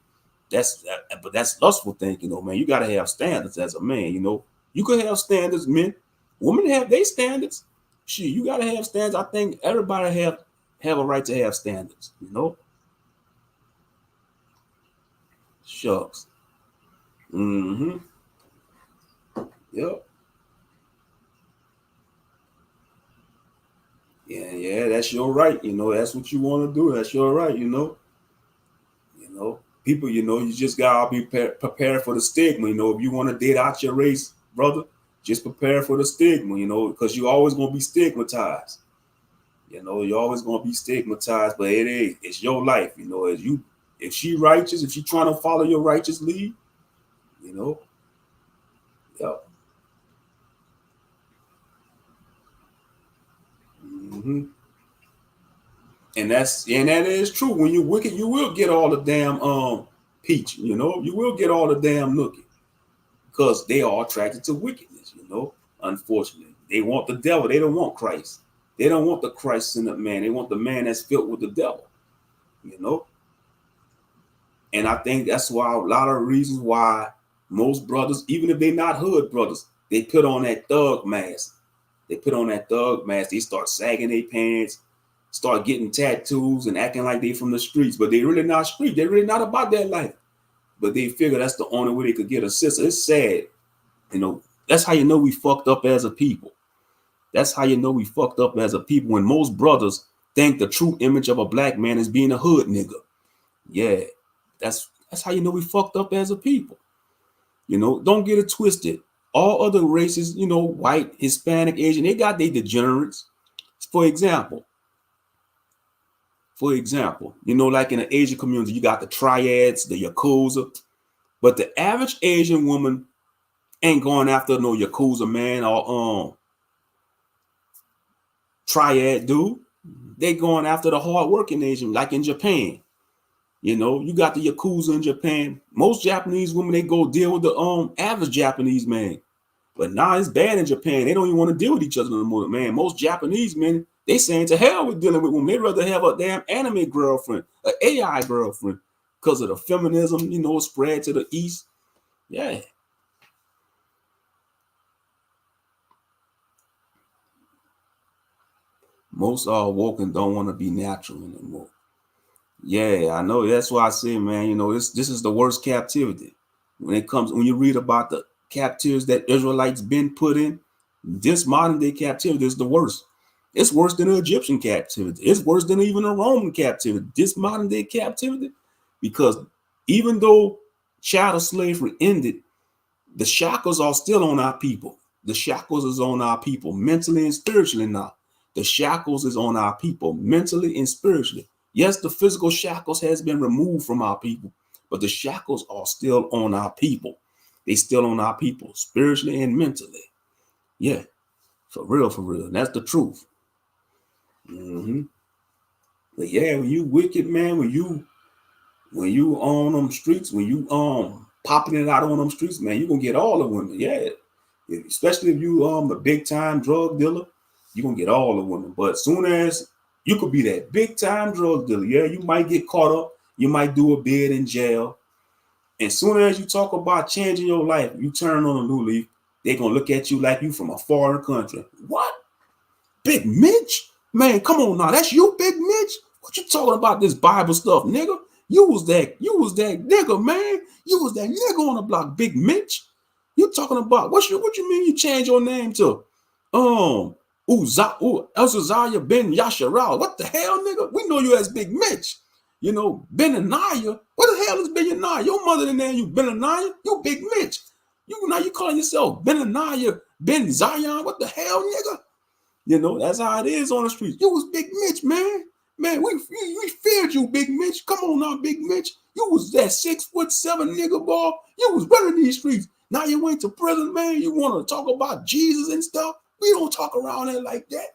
But that's lustful thinking, man. You gotta have standards as a man. You could have standards, men. Women have their standards. Shit, you gotta have standards. I think everybody have a right to have standards. Shucks. Mm-hmm. Yep. Yeah, that's your right. That's what you want to do. That's your right. People, you just gotta be prepared for the stigma. If you want to date out your race, brother, just prepare for the stigma. Because you're always gonna be stigmatized. You're always gonna be stigmatized. But it's your life. If she righteous, if she trying to follow your righteous lead, Yep. Mm-hmm. And that is true. When you're wicked, you will get all the damn peach. You will get all the damn nookie because they are attracted to wickedness. Unfortunately, they want the devil. They don't want Christ. They don't want the Christ-centered man. They want the man that's filled with the devil, you know? And I think that's why a lot of reasons why most brothers, even if they're not hood brothers, they put on that thug mask. They put on that thug mask. They start sagging their pants, start getting tattoos and acting like they from the streets, but they really not street. They're really not about that life. But they figure that's the only way they could get a sister. It's sad, you know. That's how you know we fucked up as a people. That's how you know we fucked up as a people when most brothers think the true image of a black man is being a hood nigga. Yeah, that's how you know we fucked up as a people. You know, don't get it twisted. All other races, you know, white, Hispanic, Asian, they got their degenerates. For example, you know, like in the Asian community, you got the triads, the Yakuza, but the average Asian woman ain't going after no Yakuza man or triad dude. They going after the hardworking Asian, like in Japan. You know, you got the Yakuza in Japan. Most Japanese women, they go deal with the average Japanese man. But now it's bad in Japan. They don't even want to deal with each other no more, man. Most Japanese men, they saying to hell with dealing with women. They'd rather have a damn anime girlfriend, an AI girlfriend, because of the feminism, you know, spread to the east. Yeah. Most are woke and don't want to be natural anymore. Yeah, I know. That's why I say, man, you know, this is the worst captivity. When you read about the captives that Israelites been put in, this modern day captivity is the worst. It's worse than the Egyptian captivity. It's worse than even the Roman captivity. This modern day captivity, because even though chattel slavery ended, the shackles are still on our people. The shackles is on our people mentally and spiritually now. The shackles is on our people mentally and spiritually. Yes, the physical shackles has been removed from our people, but the shackles are still on our people. They still on our people spiritually and mentally. Yeah, for real, for real. And that's the truth. Mm-hmm. But yeah, when you wicked man, when you on them streets, when you popping it out on them streets, man, you gonna get all the women. Yeah, especially if you a big time drug dealer, you gonna get all the women. But soon as you could be that big time drug dealer, yeah, you might get caught up. You might do a bid in jail. And soon as you talk about changing your life, you turn on a new leaf. They gonna look at you like you from a foreign country. What? Big Mitch? Man, come on now. That's you, Big Mitch? What you talking about this Bible stuff, nigga? You was that nigga, man. You was that nigga on the block, Big Mitch. You talking about what you mean you change your name to? Uzziah Ben Yasharal. What the hell, nigga? We know you as Big Mitch. You know, Benaniah. What the hell is Benaniah? Your mother didn't name you Benaniah. You Big Mitch. You calling yourself Benaniah Ben Zion. What the hell, nigga? You know, that's how it is on the streets. You was Big Mitch, man. Man, we feared you, Big Mitch. Come on now, Big Mitch. You was that 6'7" nigga, boy. You was running these streets. Now you went to prison, man. You want to talk about Jesus and stuff? We don't talk around there like that.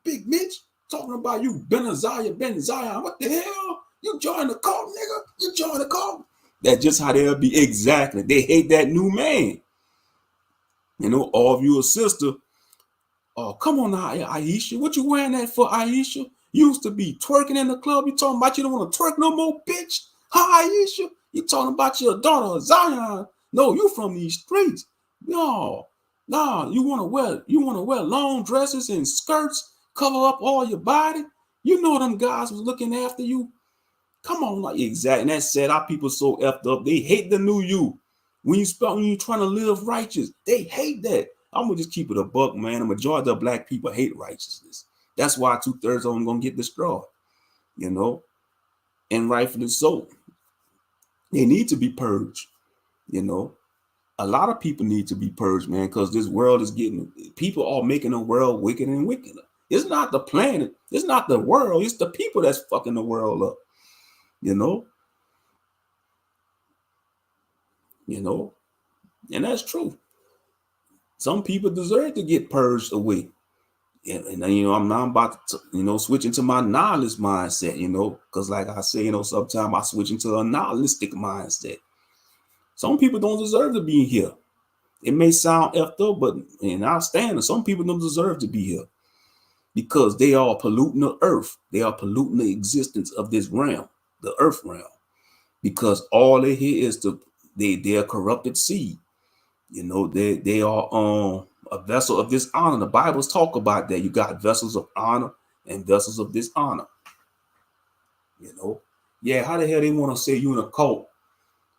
Big Mitch, talking about you, Ben Zion. What the hell? You joined the cult, nigga. You joined the cult. That's just how they'll be. Exactly. They hate that new man. You know, all of you a sister. Oh, come on now, Aisha. What you wearing that for, Aisha? You used to be twerking in the club. You talking about you don't want to twerk no more, bitch? Hi, Aisha. You talking about your daughter, Zion. No, you from these streets. No, no, you want to wear long dresses and skirts, cover up all your body. You know them guys was looking after you. Come on, like exactly. And that said, our people so effed up. They hate the new you. When you trying to live righteous, they hate that. I'm gonna just keep it a buck, man. The majority of black people hate righteousness. That's why 2/3 of them gonna get destroyed, you know, and rightfully so. They need to be purged, you know. A lot of people need to be purged, man, because this world is getting people are making the world wicked and wickeder. It's not the planet, it's not the world, it's the people that's fucking the world up, you know. You know, and that's true. Some people deserve to get purged away. And then, I'm about to, switch into my nihilist mindset, because like I say, sometimes I switch into a nihilistic mindset. Some people don't deserve to be here. It may sound effed up, but and I stand. Some people don't deserve to be here. because they are polluting the earth. They are polluting the existence of this realm, the earth realm, because all they hear is they are corrupted seed. They are a vessel of dishonor. The Bibles talk about that. You got vessels of honor and vessels of dishonor. Yeah, how the hell they want to say you in a cult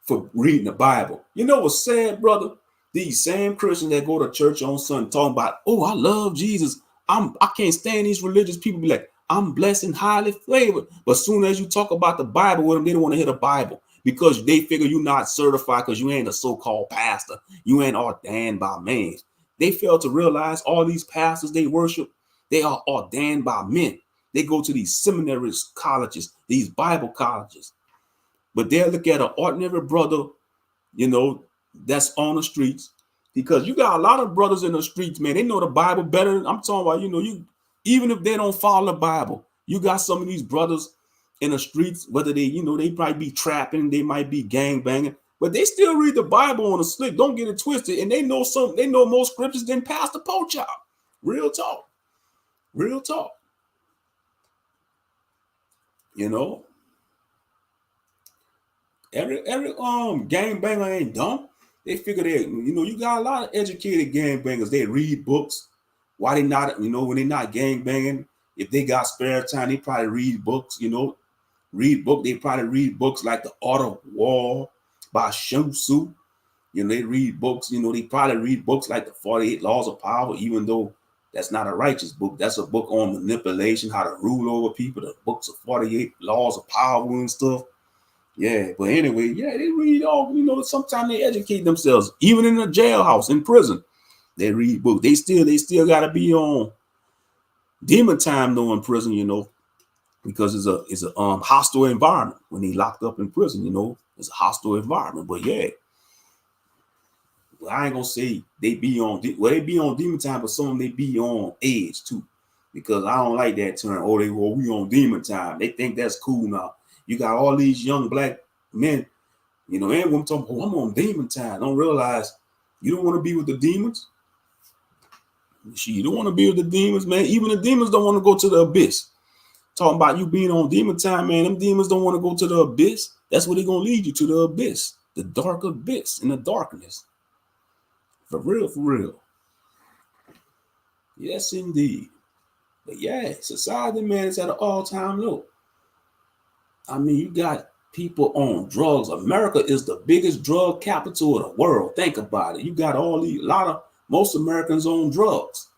for reading the Bible? You know what's sad, brother? These same Christians that go to church on Sunday talking about, oh, I love Jesus. I can't stand these religious people be like, I'm blessed and highly favored. But as soon as you talk about the Bible with them, they don't want to hear the Bible because they figure you're not certified because you ain't a so-called pastor. You ain't ordained by man. They fail to realize all these pastors they worship, they are ordained by men. They go to these seminaries, colleges, these Bible colleges. But they'll look at an ordinary brother, that's on the streets, because you got a lot of brothers in the streets, man. They know the Bible better. I'm talking about, even if they don't follow the Bible, you got some of these brothers in the streets, whether they probably be trapping, they might be gang banging, but they still read the Bible on the slick. Don't get it twisted. And they know more scriptures than Pastor Pochop. Real talk. Real talk. Every gang banger ain't dumb. They figure you got a lot of educated gang bangers. They read books. Why they not, when they not gang banging, if they got spare time, they probably read books, They probably read books like The Art of War by Sun Tzu. They read books, they probably read books like The 48 Laws of Power, even though that's not a righteous book. That's a book on manipulation, how to rule over people. The books of 48 Laws of Power and stuff. Yeah, but anyway, yeah, they read all, sometimes they educate themselves, even in a jailhouse, in prison. They read books. They still gotta be on demon time though in prison, because it's a hostile environment when they locked up in prison, it's a hostile environment. But yeah, I ain't gonna say they be on demon time, but some of them they be on edge too. Because I don't like that term. We on demon time. They think that's cool now. You got all these young black men, and women talking, I'm on demon time. Don't realize you don't want to be with the demons. You don't want to be with the demons, man. Even the demons don't want to go to the abyss. Talking about you being on demon time, man. Them demons don't want to go to the abyss. That's where they're going to lead you, to the abyss. The dark abyss, in the darkness. For real, for real. Yes, indeed. But yeah, society, man, is at an all-time low. I mean, you got people on drugs. America is the biggest drug capital of the world. Think about it. You got most Americans on drugs.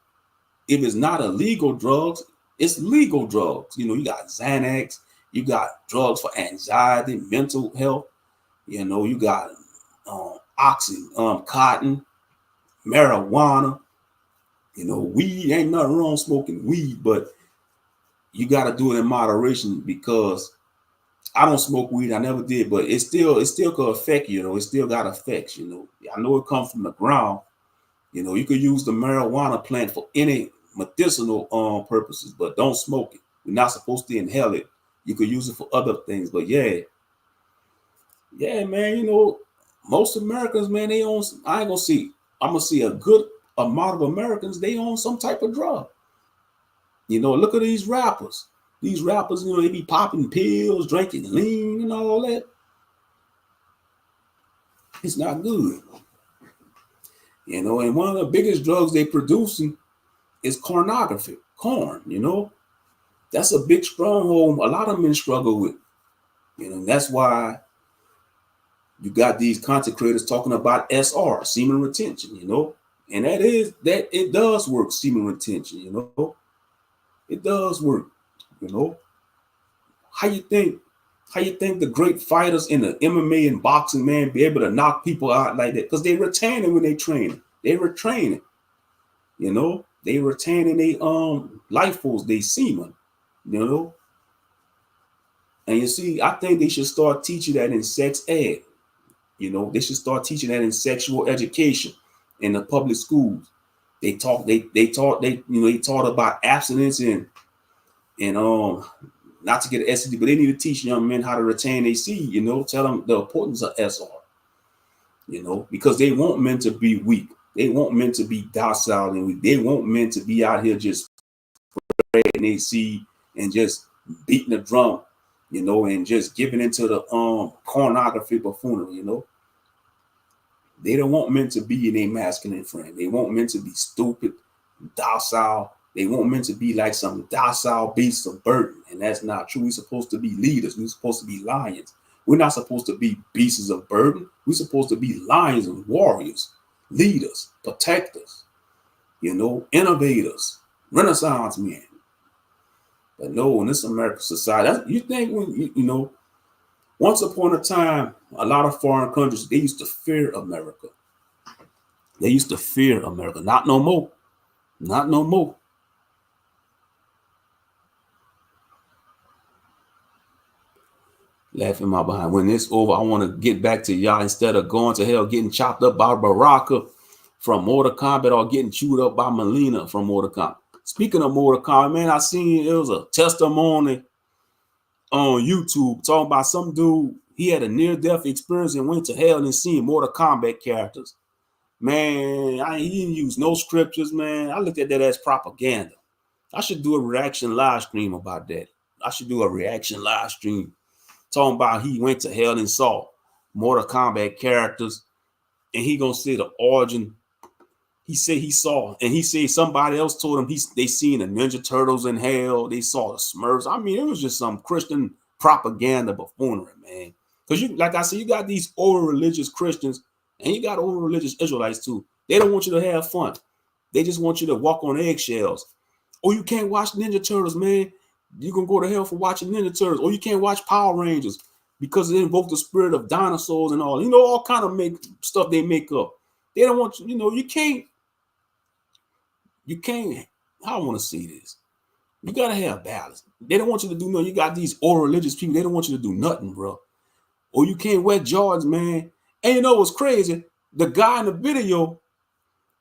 If it's not illegal drugs, it's legal drugs. You got Xanax, you got drugs for anxiety, mental health. You got cotton, marijuana. Weed, ain't nothing wrong smoking weed, but you got to do it in moderation, because I don't smoke weed. I never did, but it still could affect you. It still got effects. I know it comes from the ground. You could use the marijuana plant for any medicinal purposes, but don't smoke it. You're not supposed to inhale it. You could use it for other things, but yeah, man. Most Americans, man, they own. I'm gonna see a good amount of Americans. They own some type of drug. Look at these rappers. These rappers, they be popping pills, drinking lean, and all that. It's not good. And one of the biggest drugs they producing is pornography, corn. That's a big stronghold. A lot of men struggle with. That's why you got these content creators talking about SR, semen retention. And that it does work, semen retention. It does work. How you think the great fighters in the MMA and boxing, man, be able to knock people out like that? Because they retaining when they training. They retraining. They retaining their life force, they semen. And you see, I think they should start teaching that in sex ed. They should start teaching that in sexual education in the public schools. They taught about abstinence and not to get an STD, but they need to teach young men how to retain their seed. Tell them the importance of SR. Because they want men to be weak. They want men to be docile and weak. They want men to be out here just their seed and just beating the drum, and just giving into the pornography buffoonery. They don't want men to be in a masculine frame. They want men to be stupid, docile. They want men to be like some docile beasts of burden. And that's not true. We're supposed to be leaders. We're supposed to be lions. We're not supposed to be beasts of burden. We're supposed to be lions and warriors, leaders, protectors, innovators, Renaissance men. But no, in this American society, you think when, once upon a time, a lot of foreign countries, they used to fear America. They used to fear America. Not no more. Not no more. Laughing my behind. When it's over, I want to get back to y'all instead of going to hell, getting chopped up by Baraka from Mortal Kombat or getting chewed up by Melina from Mortal Kombat. Speaking of Mortal Kombat, man, I seen it was a testimony on YouTube talking about some dude. He had a near-death experience and went to hell and seen Mortal Kombat characters. Man, he didn't use no scriptures, man. I looked at that as propaganda. I should do a reaction live stream about that. I should do a reaction live stream talking about he went to hell and saw Mortal Kombat characters, and he gonna see the origin. He said he saw, and he said somebody else told him they seen the Ninja Turtles in hell. They saw the Smurfs. I mean, it was just some Christian propaganda buffoonery, man. Because like I said, you got these over religious Christians, and you got over religious Israelites too. They don't want you to have fun. They just want you to walk on eggshells. Oh, you can't watch Ninja Turtles, man. You're going to go to hell for watching Ninja Turtles. Or you can't watch Power Rangers because it invokes the spirit of dinosaurs and all. All kind of stuff they make up. They don't want you, you can't, I want to see this. You got to have balance. They don't want you to do nothing. You got these all religious people. They don't want you to do nothing, bro. Or you can't wear Jordans, man. And you know what's crazy? The guy in the video,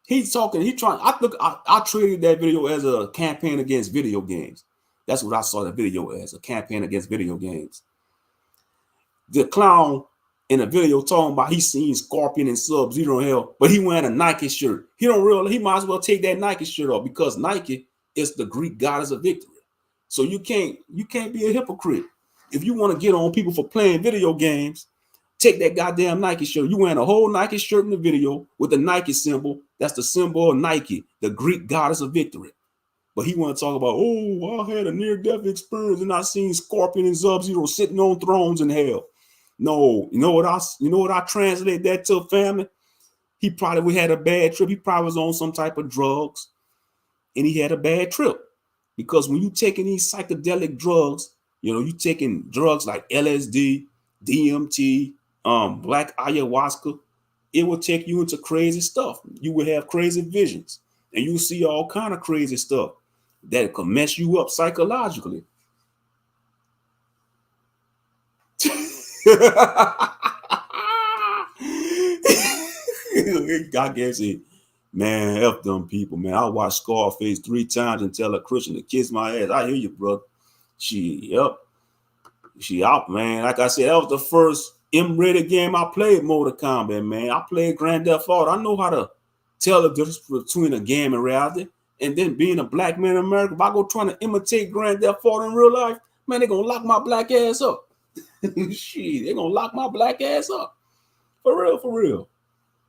he's talking, I treated that video as a campaign against video games. That's what I saw the video as, a campaign against video games. The clown in the video talking about he seen Scorpion and Sub-Zero in hell, but he wearing a Nike shirt. He might as well take that Nike shirt off because Nike is the Greek goddess of victory. So you can't be a hypocrite. If you want to get on people for playing video games, take that goddamn Nike shirt. You wearing a whole Nike shirt in the video with the Nike symbol. That's the symbol of Nike, the Greek goddess of victory. But he want to talk about, oh, I had a near-death experience and I seen Scorpion and Sub-Zero sitting on thrones in hell. No, you know what I translate that to, family? He probably had a bad trip. He probably was on some type of drugs and he had a bad trip. Because when you taking these psychedelic drugs, you taking drugs like LSD, DMT, black ayahuasca, it will take you into crazy stuff. You will have crazy visions and you see all kind of crazy stuff that could mess you up psychologically. I guess it, man, F them people, man. I watched Scarface 3 times and tell a Christian to kiss my ass. I hear you, brother. She out, man. Like I said, that was the first M-rated game I played, Mortal Kombat, man. I played Grand Theft Auto. I know how to tell the difference between a game and reality. And then being a black man in America, if I go trying to imitate Grand Theft Auto in real life, man, they're going to lock my black ass up. Shit, they're going to lock my black ass up. For real, for real.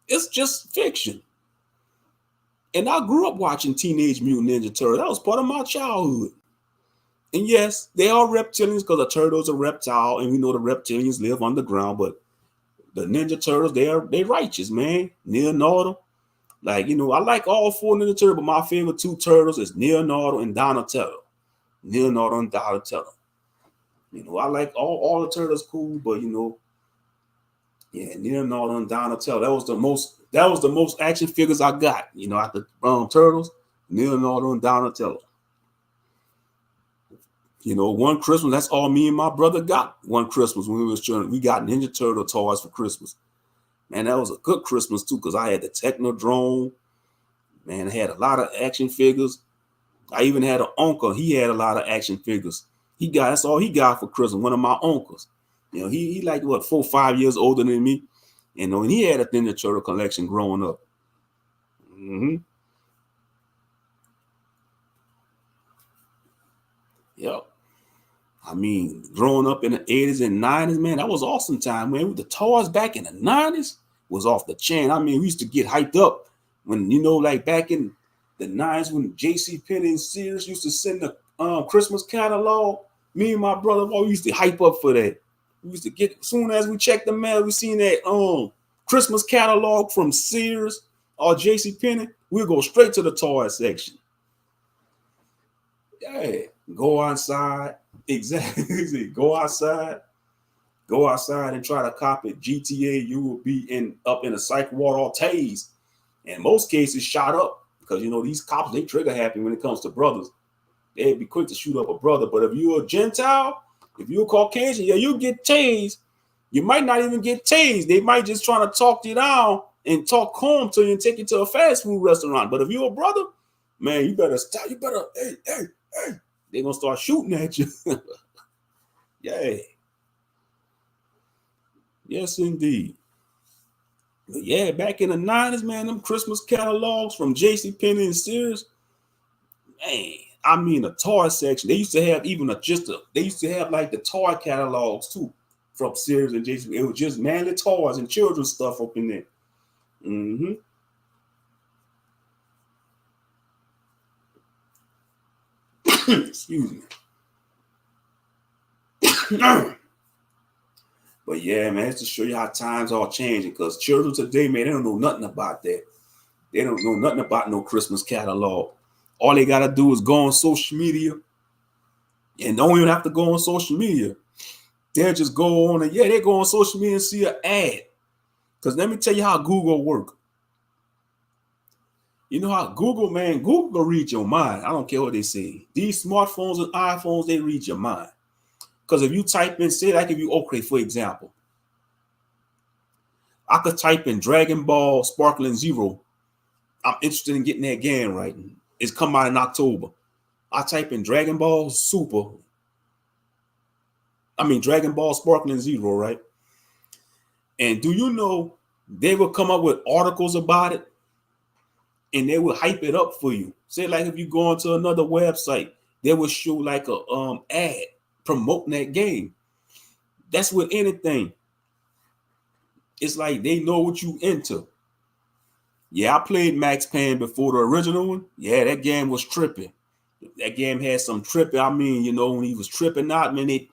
It's just fiction. And I grew up watching Teenage Mutant Ninja Turtles. That was part of my childhood. And yes, they are reptilians because the turtles are reptile, and we know the reptilians live underground. But the Ninja Turtles, they righteous, man. Leonardo. Like, I like all 4 Ninja Turtles, but my favorite 2 turtles is Leonardo and Donatello. Leonardo and Donatello. I like all the turtles cool, but yeah, Leonardo and Donatello. That was the most action figures I got. After turtles, Leonardo and Donatello. One Christmas, that's all me and my brother got. One Christmas when we was children, we got Ninja Turtle toys for Christmas. Man, that was a good Christmas too, because I had the Technodrome. Man, I had a lot of action figures. I even had an uncle. He had a lot of action figures. That's all he got for Christmas. One of my uncles. He like 4 or 5 years older than me. And he had a Ninja Turtle collection growing up. Mm-hmm. Yep. I mean, growing up in the 80s and 90s, man, that was awesome time, man. The toys back in the 90s was off the chain. I mean, we used to get hyped up when, like back in the 90s when J.C. Penney and Sears used to send the Christmas catalog. Me and my brother, we used to hype up for that. We used to get, as soon as we checked the mail, we seen that Christmas catalog from Sears or J.C. Penney, we'll go straight to the toy section. Yeah, go outside. Exactly. Go outside and try to copy GTA. You will be up in a psych ward or tased. In most cases, shot up because these cops, they trigger happy when it comes to brothers. They'd be quick to shoot up a brother. But if you're a Gentile, if you're a Caucasian, yeah, you'll get tased. You might not even get tased. They might just try to talk you down and talk calm to you and take you to a fast food restaurant. But if you're a brother, man, you better stop. You better, hey. They're going to start shooting at you. Yeah. Yes, indeed. But yeah, back in the 90s, man, them Christmas catalogs from J.C. Penney and Sears, man, I mean, the toy section, they used to have they used to have like the toy catalogs too from Sears and J.C. It was just manly toys and children's stuff up in there. Mm-hmm. Excuse me. But yeah, man, it's to show you how times are changing because children today, man, they don't know nothing about that. They don't know nothing about no Christmas catalog. All they got to do is go on social media and don't even have to go on social media. They'll just go on they go on social media and see an ad. Because let me tell you how Google works. You know how Google will read your mind. I don't care what they say. These smartphones and iPhones, they read your mind. Because if you type in, for example, I could type in Dragon Ball Sparkling Zero. I'm interested in getting that game right. It's come out in October. I type in Dragon Ball Dragon Ball Sparkling Zero, right? And do you know they will come up with articles about it and they will hype it up for you. Say like if you go onto another website, they will show like a ad promoting that game. That's with anything. It's like they know what you into. Yeah, I played Max Payne before the original one. Yeah, that game was tripping. That game had some tripping. I mean, when he was tripping out, man, they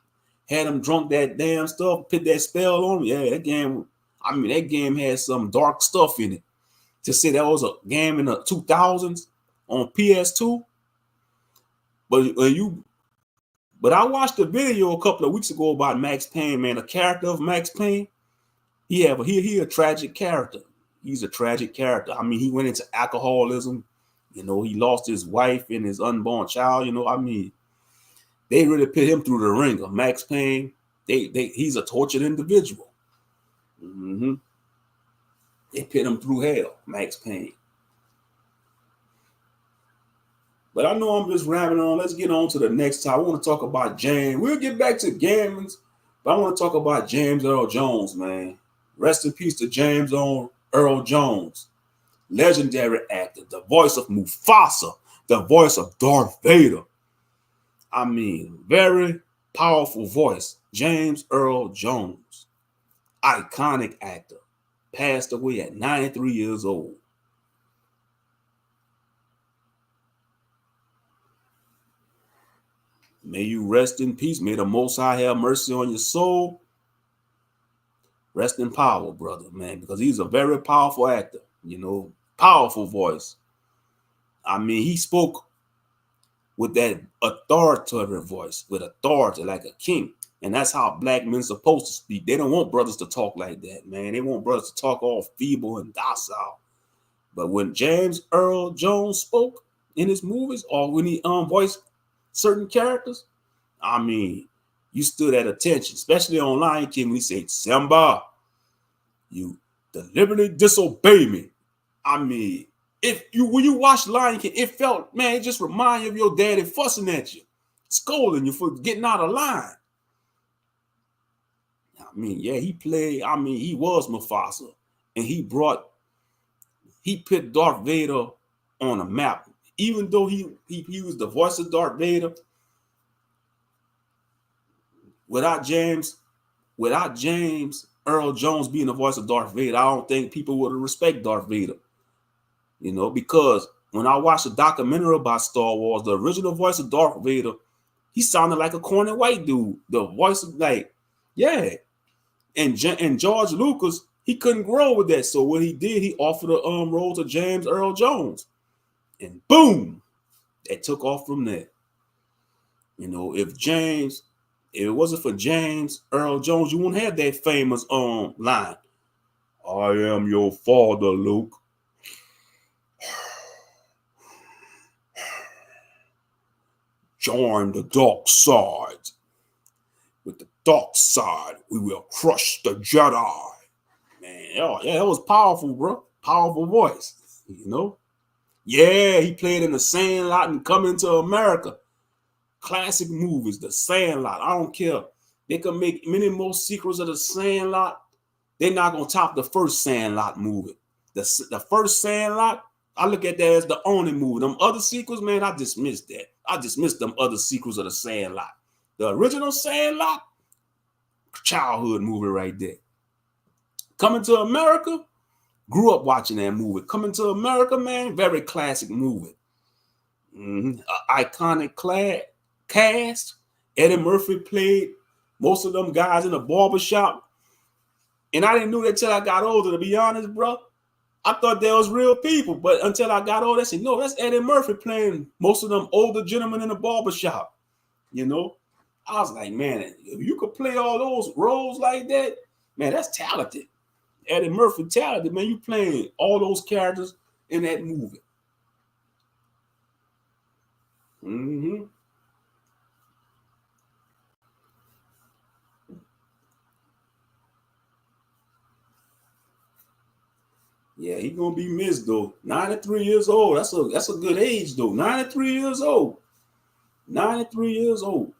had him drunk that damn stuff, put that spell on him. Yeah, that game had some dark stuff in it. To say that was a game in the 2000s on PS2. But I watched a video a couple of weeks ago about Max Payne, man. The character of Max Payne, he a tragic character. He's a tragic character. I mean, he went into alcoholism. He lost his wife and his unborn child. They really put him through the ringer. Max Payne, he's a tortured individual. Mm-hmm. They put him through hell, Max Payne. But I know I'm just rambling on. Let's get on to the next time. I want to talk about James. We'll get back to Gammons, but I want to talk about James Earl Jones, man. Rest in peace to James Earl Jones. Legendary actor, the voice of Mufasa, the voice of Darth Vader. I mean, very powerful voice. James Earl Jones, iconic actor, passed away at 93 years old. May you rest in peace. May the Most High have mercy on your soul. Rest in power, brother, man, because he's a very powerful actor, powerful voice. I mean, he spoke with that authoritative voice, with authority like a king. And that's how black men are supposed to speak. They don't want brothers to talk like that, man. They want brothers to talk all feeble and docile. But when James Earl Jones spoke in his movies or when he voiced certain characters, I mean, you stood at attention, especially on Lion King when he said, Simba, you deliberately disobey me. I mean, when you watch Lion King, it felt, man, it just reminded you of your daddy fussing at you, scolding you for getting out of line. I mean, yeah, he was Mufasa, and he put Darth Vader on a map. Even though he was the voice of Darth Vader, Without James, without James Earl Jones being the voice of Darth Vader, I don't think people would respect Darth Vader. Because when I watched the documentary about Star Wars, the original voice of Darth Vader, he sounded like a corny white dude. The voice of yeah. And George Lucas, he couldn't grow with that. So what he did, he offered a role to James Earl Jones. And boom, that took off from there. If it wasn't for James Earl Jones, you wouldn't have that famous line. I am your father, Luke. Join the dark side. With the dark side, we will crush the Jedi. Man, yeah, that was powerful, bro. Powerful voice, Yeah, he played in The Sandlot and Coming to America. Classic movies, The Sandlot. I don't care. They can make many more sequels of The Sandlot. They're not going to top the first Sandlot movie. The first Sandlot, I look at that as the only movie. Them other sequels, man, I dismissed that. I dismissed them other sequels of The Sandlot. The original Sandlot, childhood movie right there. Coming to America, grew up watching that movie. Coming to America, man, very classic movie. Iconic cast. Eddie Murphy played most of them guys in the barbershop. And I didn't know that till I got older, to be honest, bro. I thought that was real people, but until I got older, I said, no, that's Eddie Murphy playing most of them older gentlemen in the barbershop. I was like, man, if you could play all those roles like that, man, that's talented. Eddie Murphy talented, man. You playing all those characters in that movie. Yeah, he gonna be missed though. 93 years old. That's a good age though. 93 years old. 93 years old.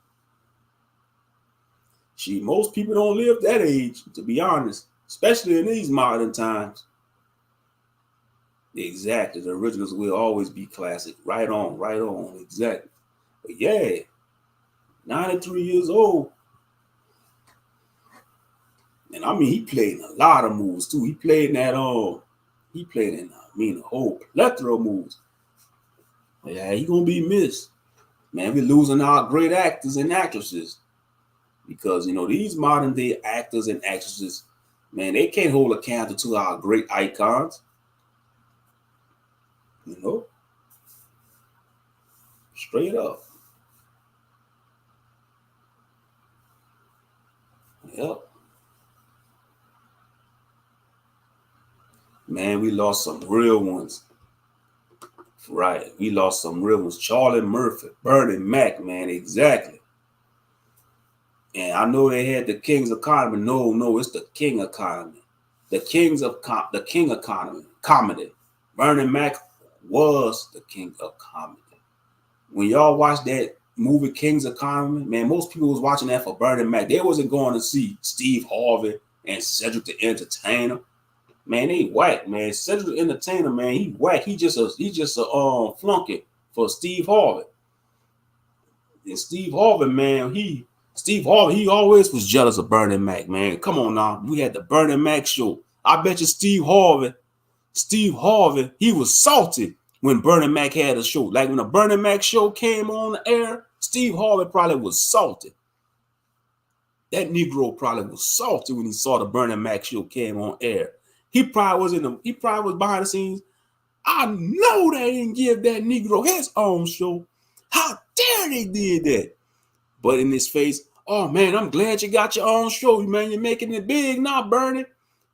Most people don't live that age, to be honest, especially in these modern times. Exactly. The originals will always be classic. Right on. Exactly. But yeah, 93 years old. And I mean, he played in a lot of movies too. He played in a whole plethora of movies. Yeah, he gonna be missed. Man, we're losing our great actors and actresses. Because, these modern day actors and actresses, man, they can't hold a candle to our great icons. Straight up. Yep. Man, we lost some real ones. Right. We lost some real ones. Charlie Murphy, Bernie Mac, man, exactly. And I know they had the King's Economy. No, it's the King Economy. The King Economy. Comedy. Bernie Mac was the King of Comedy. When y'all watch that movie King's Economy, man, most people was watching that for Bernie Mac. They wasn't going to see Steve Harvey and Cedric the Entertainer. Man, they whack, man. Cedric the Entertainer, man, he whack. He just a flunky for Steve Harvey. And Steve Harvey, man, he always was jealous of Bernie Mac, man. Come on now. We had the Bernie Mac show. I bet you Steve Harvey, he was salty when Bernie Mac had a show. Like when the Bernie Mac show came on the air, Steve Harvey probably was salty. That Negro probably was salty when he saw the Bernie Mac show came on air. He probably was behind the scenes. I know they didn't give that Negro his own show. How dare they did that? But in his face, oh man, I'm glad you got your own show, man. You're making it big now, Bernie.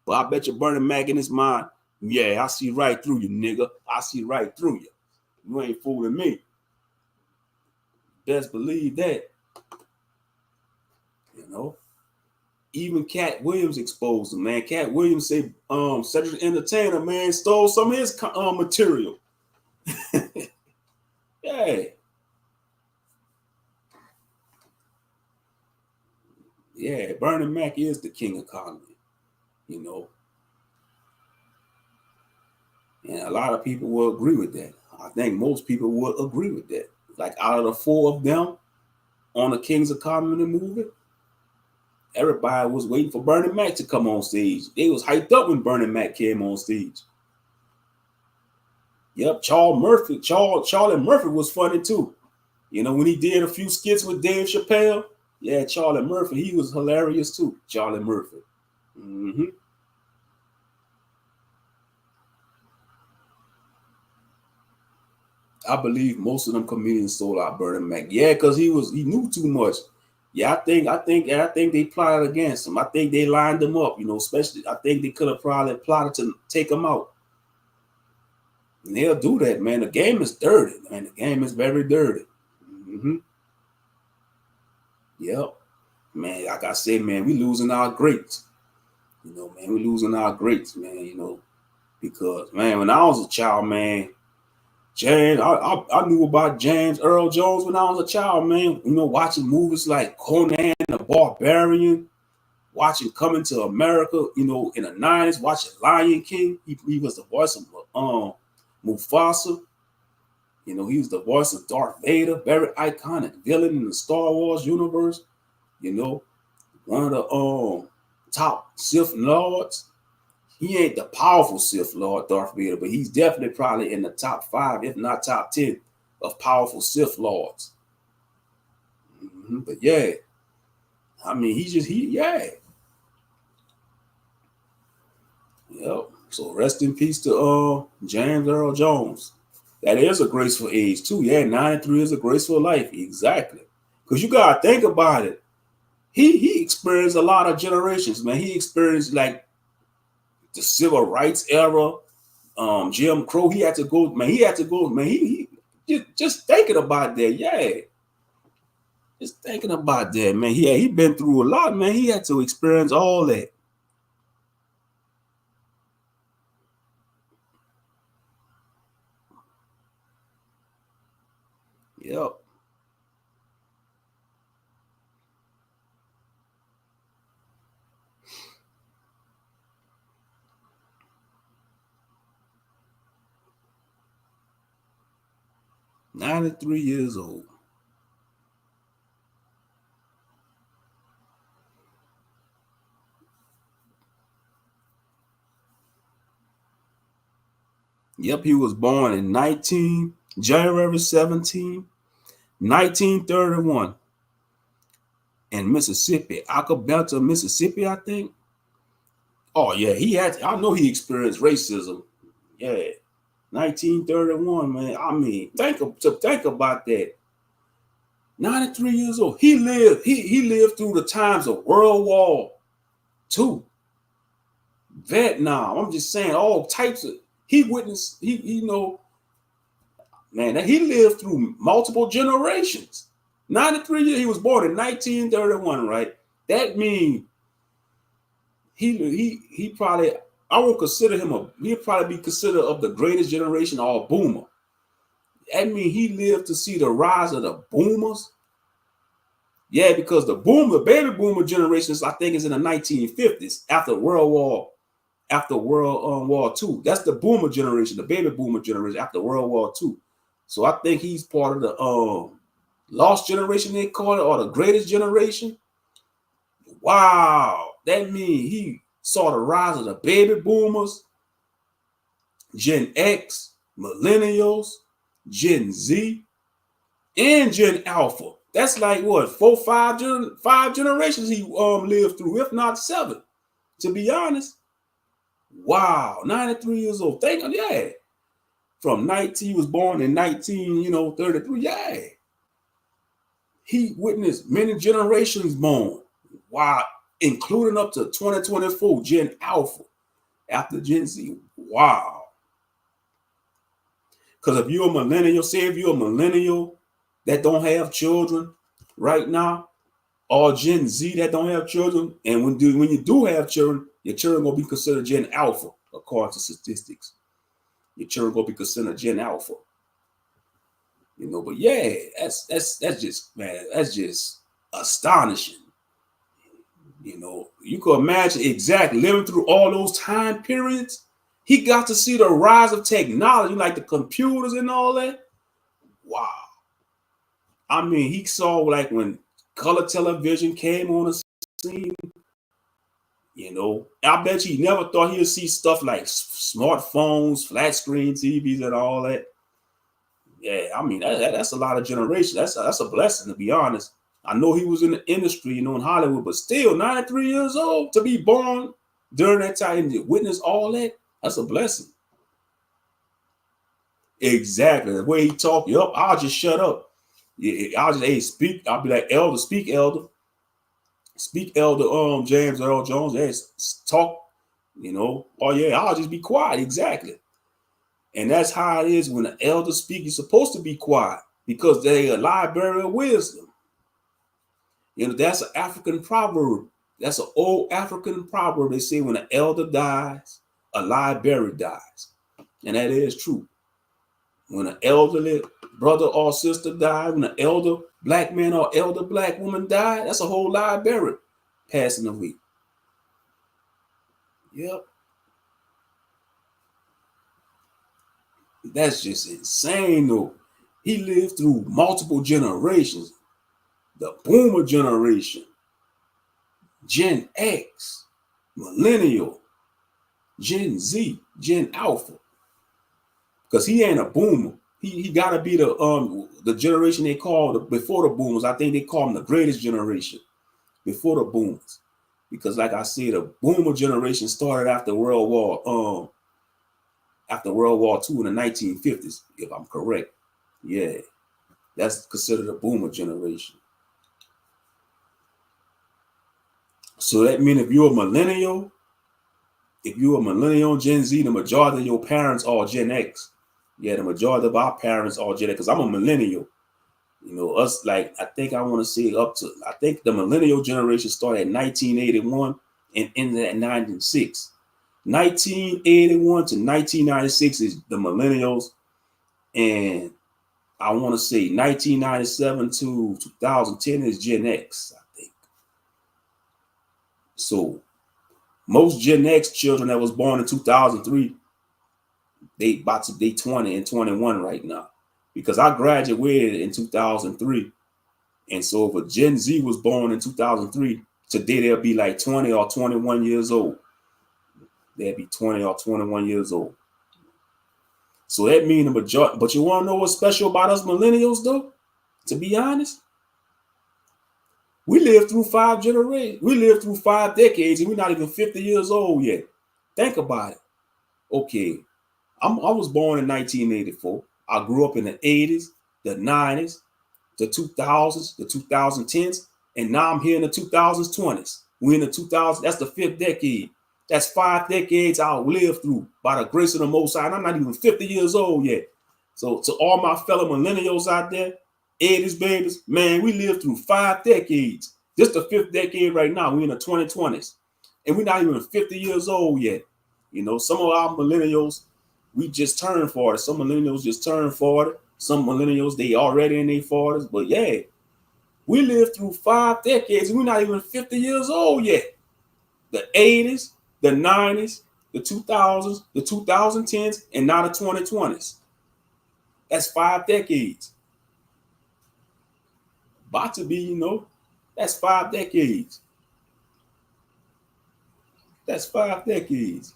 But I bet you Bernie Mac in his mind, yeah, I see right through you, nigga. I see right through you. You ain't fooling me. Best believe that. Even Cat Williams exposed him, man. Cat Williams said, Cedric the Entertainer, man, stole some of his material. Yeah. Yeah, Bernie Mac is the king of comedy, And a lot of people will agree with that. I think most people will agree with that. Like out of the four of them on the Kings of Comedy movie, Everybody was waiting for Bernie Mac to come on stage. They was hyped up when Bernie Mac came on stage. Yep, Charlie Murphy was funny too. You know, when he did a few skits with Dave Chappelle, yeah, Charlie Murphy, he was hilarious too. Charlie Murphy. Mm-hmm. I believe most of them comedians sold out Bernie Mac. Yeah, because he knew too much. Yeah, I think they plotted against him. I think they lined him up, you know, especially I think they could have probably plotted to take him out. And they'll do that, man. The game is dirty, man. The game is very dirty. Mm-hmm. Yep. Man, like I said, man, we losing our greats. You know, man, we losing our greats, man, you know, because man, when I was a child, man, I knew about James Earl Jones when I was a child, man. You know, watching movies like Conan the Barbarian, watching Coming to America, you know, in the 90s, watching Lion King. He was the voice of Mufasa. You know, he was the voice of Darth Vader, very iconic villain in the Star Wars universe. You know, one of the top Sith Lords. He ain't the powerful Sith Lord Darth Vader, but he's definitely probably in the top 5, if not top 10, of powerful Sith Lords. Mm-hmm. But yeah, I mean, yeah. Yep. So rest in peace to James Earl Jones. That is a graceful age too. Yeah, 93 is a graceful life. Exactly. Because you gotta think about it. He experienced a lot of generations, man. He experienced like the civil rights era, Jim Crow. He had to go, man. He just thinking about that, yeah. Just thinking about that, man. He been through a lot, man. He had to experience all that. Yep. 93 years old. Yep, he was born in January 17, 1931 in Mississippi, Acapulco, Mississippi, I think. Oh yeah, I know he experienced racism. Yeah, 1931, man. I mean, think about that. 93 years old. He lived through the times of World War II, Vietnam. I'm just saying all types of he witnessed, he you know, man, he lived through multiple generations. 93 years, he was born in 1931, right? That means he probably I won't consider him he'll probably be considered of the greatest generation or boomer. That means he lived to see the rise of the boomers. Yeah, because the baby boomer generations, I think, is in the 1950s after World War II. That's the boomer generation, the baby boomer generation after World War II. So I think he's part of the lost generation, they call it, or the greatest generation. Wow, that means he saw the rise of the baby boomers, Gen X, millennials, Gen Z, and Gen Alpha. That's like what 5 generations he lived through, if not 7. To be honest, wow, 93 years old. Thank you, yeah. From 19, he was born in 1933. Yeah, he witnessed many generations born. Wow, including up to 2024 Gen Alpha after Gen Z. Wow. Because if you're a millennial, say if you're a millennial that don't have children right now, or Gen Z that don't have children, and when you do have children, your children gonna be considered Gen Alpha according to statistics. Your children gonna be considered Gen Alpha. You know, but yeah, that's just man, that's just astonishing. You know, you could imagine exactly living through all those time periods. He got to see the rise of technology, like the computers and all that. Wow. I mean, he saw like when color television came on the seen, I bet you he never thought he'd see stuff like smartphones, flat screen TVs, and all that. Yeah, I mean, that's a lot of generation. That's a blessing, to be honest. I know he was in the industry, in Hollywood, but still 93 years old to be born during that time and to witness all that, that's a blessing. Exactly. The way he talk, yup, I'll just shut up. Yeah, I'll just, hey, speak. I'll be like, elder, speak, elder. Speak, elder, James Earl Jones. Hey, talk, Oh, yeah, I'll just be quiet. Exactly. And that's how it is when the elder speak. You're supposed to be quiet because they're a library of wisdom. That's an African proverb. That's an old African proverb. They say when an elder dies, a library dies. And that is true. When an elderly brother or sister died, when an elder black man or elder black woman died, that's a whole library passing away. Yep. That's just insane, though. He lived through multiple generations. The boomer generation, Gen X, millennial, Gen Z, Gen Alpha. Because he ain't a boomer. He got to be the generation they call before the boomers. I think they call them the greatest generation before the boomers. Because like I said, the boomer generation started after World War II in the 1950s, if I'm correct. Yeah, that's considered a boomer generation. So that means if you're a millennial, Gen Z, the majority of your parents are Gen X. Yeah, the majority of our parents are Gen X, because I'm a millennial. Us, like, I think the millennial generation started in 1981 and ended at 96. 1981 to 1996 is the millennials, and I want to say 1997 to 2010 is Gen X, I think. So most Gen X children that was born in 2003, they 20 and 21 right now, because I graduated in 2003. And so if a Gen Z was born in 2003, today they'll be like 20 or 21 years old. They'll be 20 or 21 years old. So that means the majority. But you want to know what's special about us millennials, though? To be honest, we lived through 5 generations. We lived through 5 decades, and we're not even 50 years old yet. Think about it. Okay, I was born in 1984. I grew up in the 80s, the 90s, the 2000s, the 2010s, and now I'm here in the 2020s. We're in the 2000s. That's the 5th decade. That's 5 decades I'll live through by the grace of the Most High. And I'm not even 50 years old yet. So to all my fellow millennials out there, 80s babies, man, we lived through 5 decades. This the 5th decade right now. We're in the 2020s. And we're not even 50 years old yet. Some of our millennials, we just turned 40. Some millennials just turned 40. Some millennials, they already in their 40s. But yeah, we lived through 5 decades and we're not even 50 years old yet. The 80s, the 90s, the 2000s, the 2010s, and now the 2020s. That's 5 decades. About to be, that's 5 decades. That's 5 decades.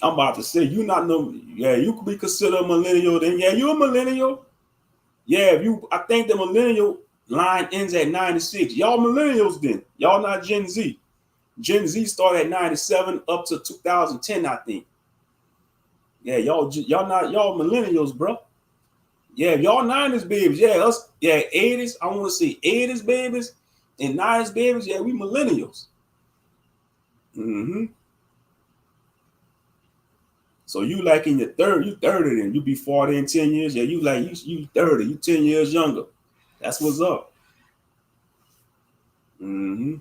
I'm about to say, you could be considered a millennial. Then yeah, you're a millennial. Yeah, I think the millennial line ends at 96. Y'all millennials then. Y'all not Gen Z. Gen Z started at 97 up to 2010, I think. Yeah, y'all millennials, bro. Yeah, y'all 90s babies. Yeah, us, 80s. I want to say 80s babies and 90s babies. Yeah, we millennials. Mm-hmm. So you like in your 30, you 30 then. You be 40 in 10 years. Yeah, you 30. You 10 years younger. That's what's up. Mm-hmm.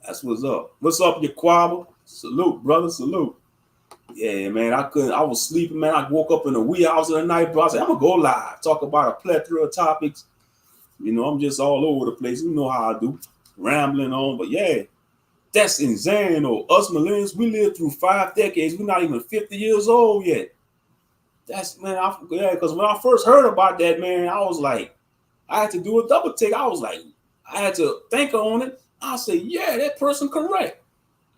That's what's up. What's up, Yaquaba? Salute, brother. Salute. Yeah, man. I was sleeping, man. I woke up in the wee hours of the night, bro. I said, I'm gonna go live, talk about a plethora of topics. I'm just all over the place. You know how I do. Rambling on, but yeah. That's insane, though. Us millennials, we lived through 5 decades. We're not even 50 years old yet. That's, man, because when I first heard about that, man, I was like, I had to do a double take. I was like, I had to think on it. I said, yeah, that person correct.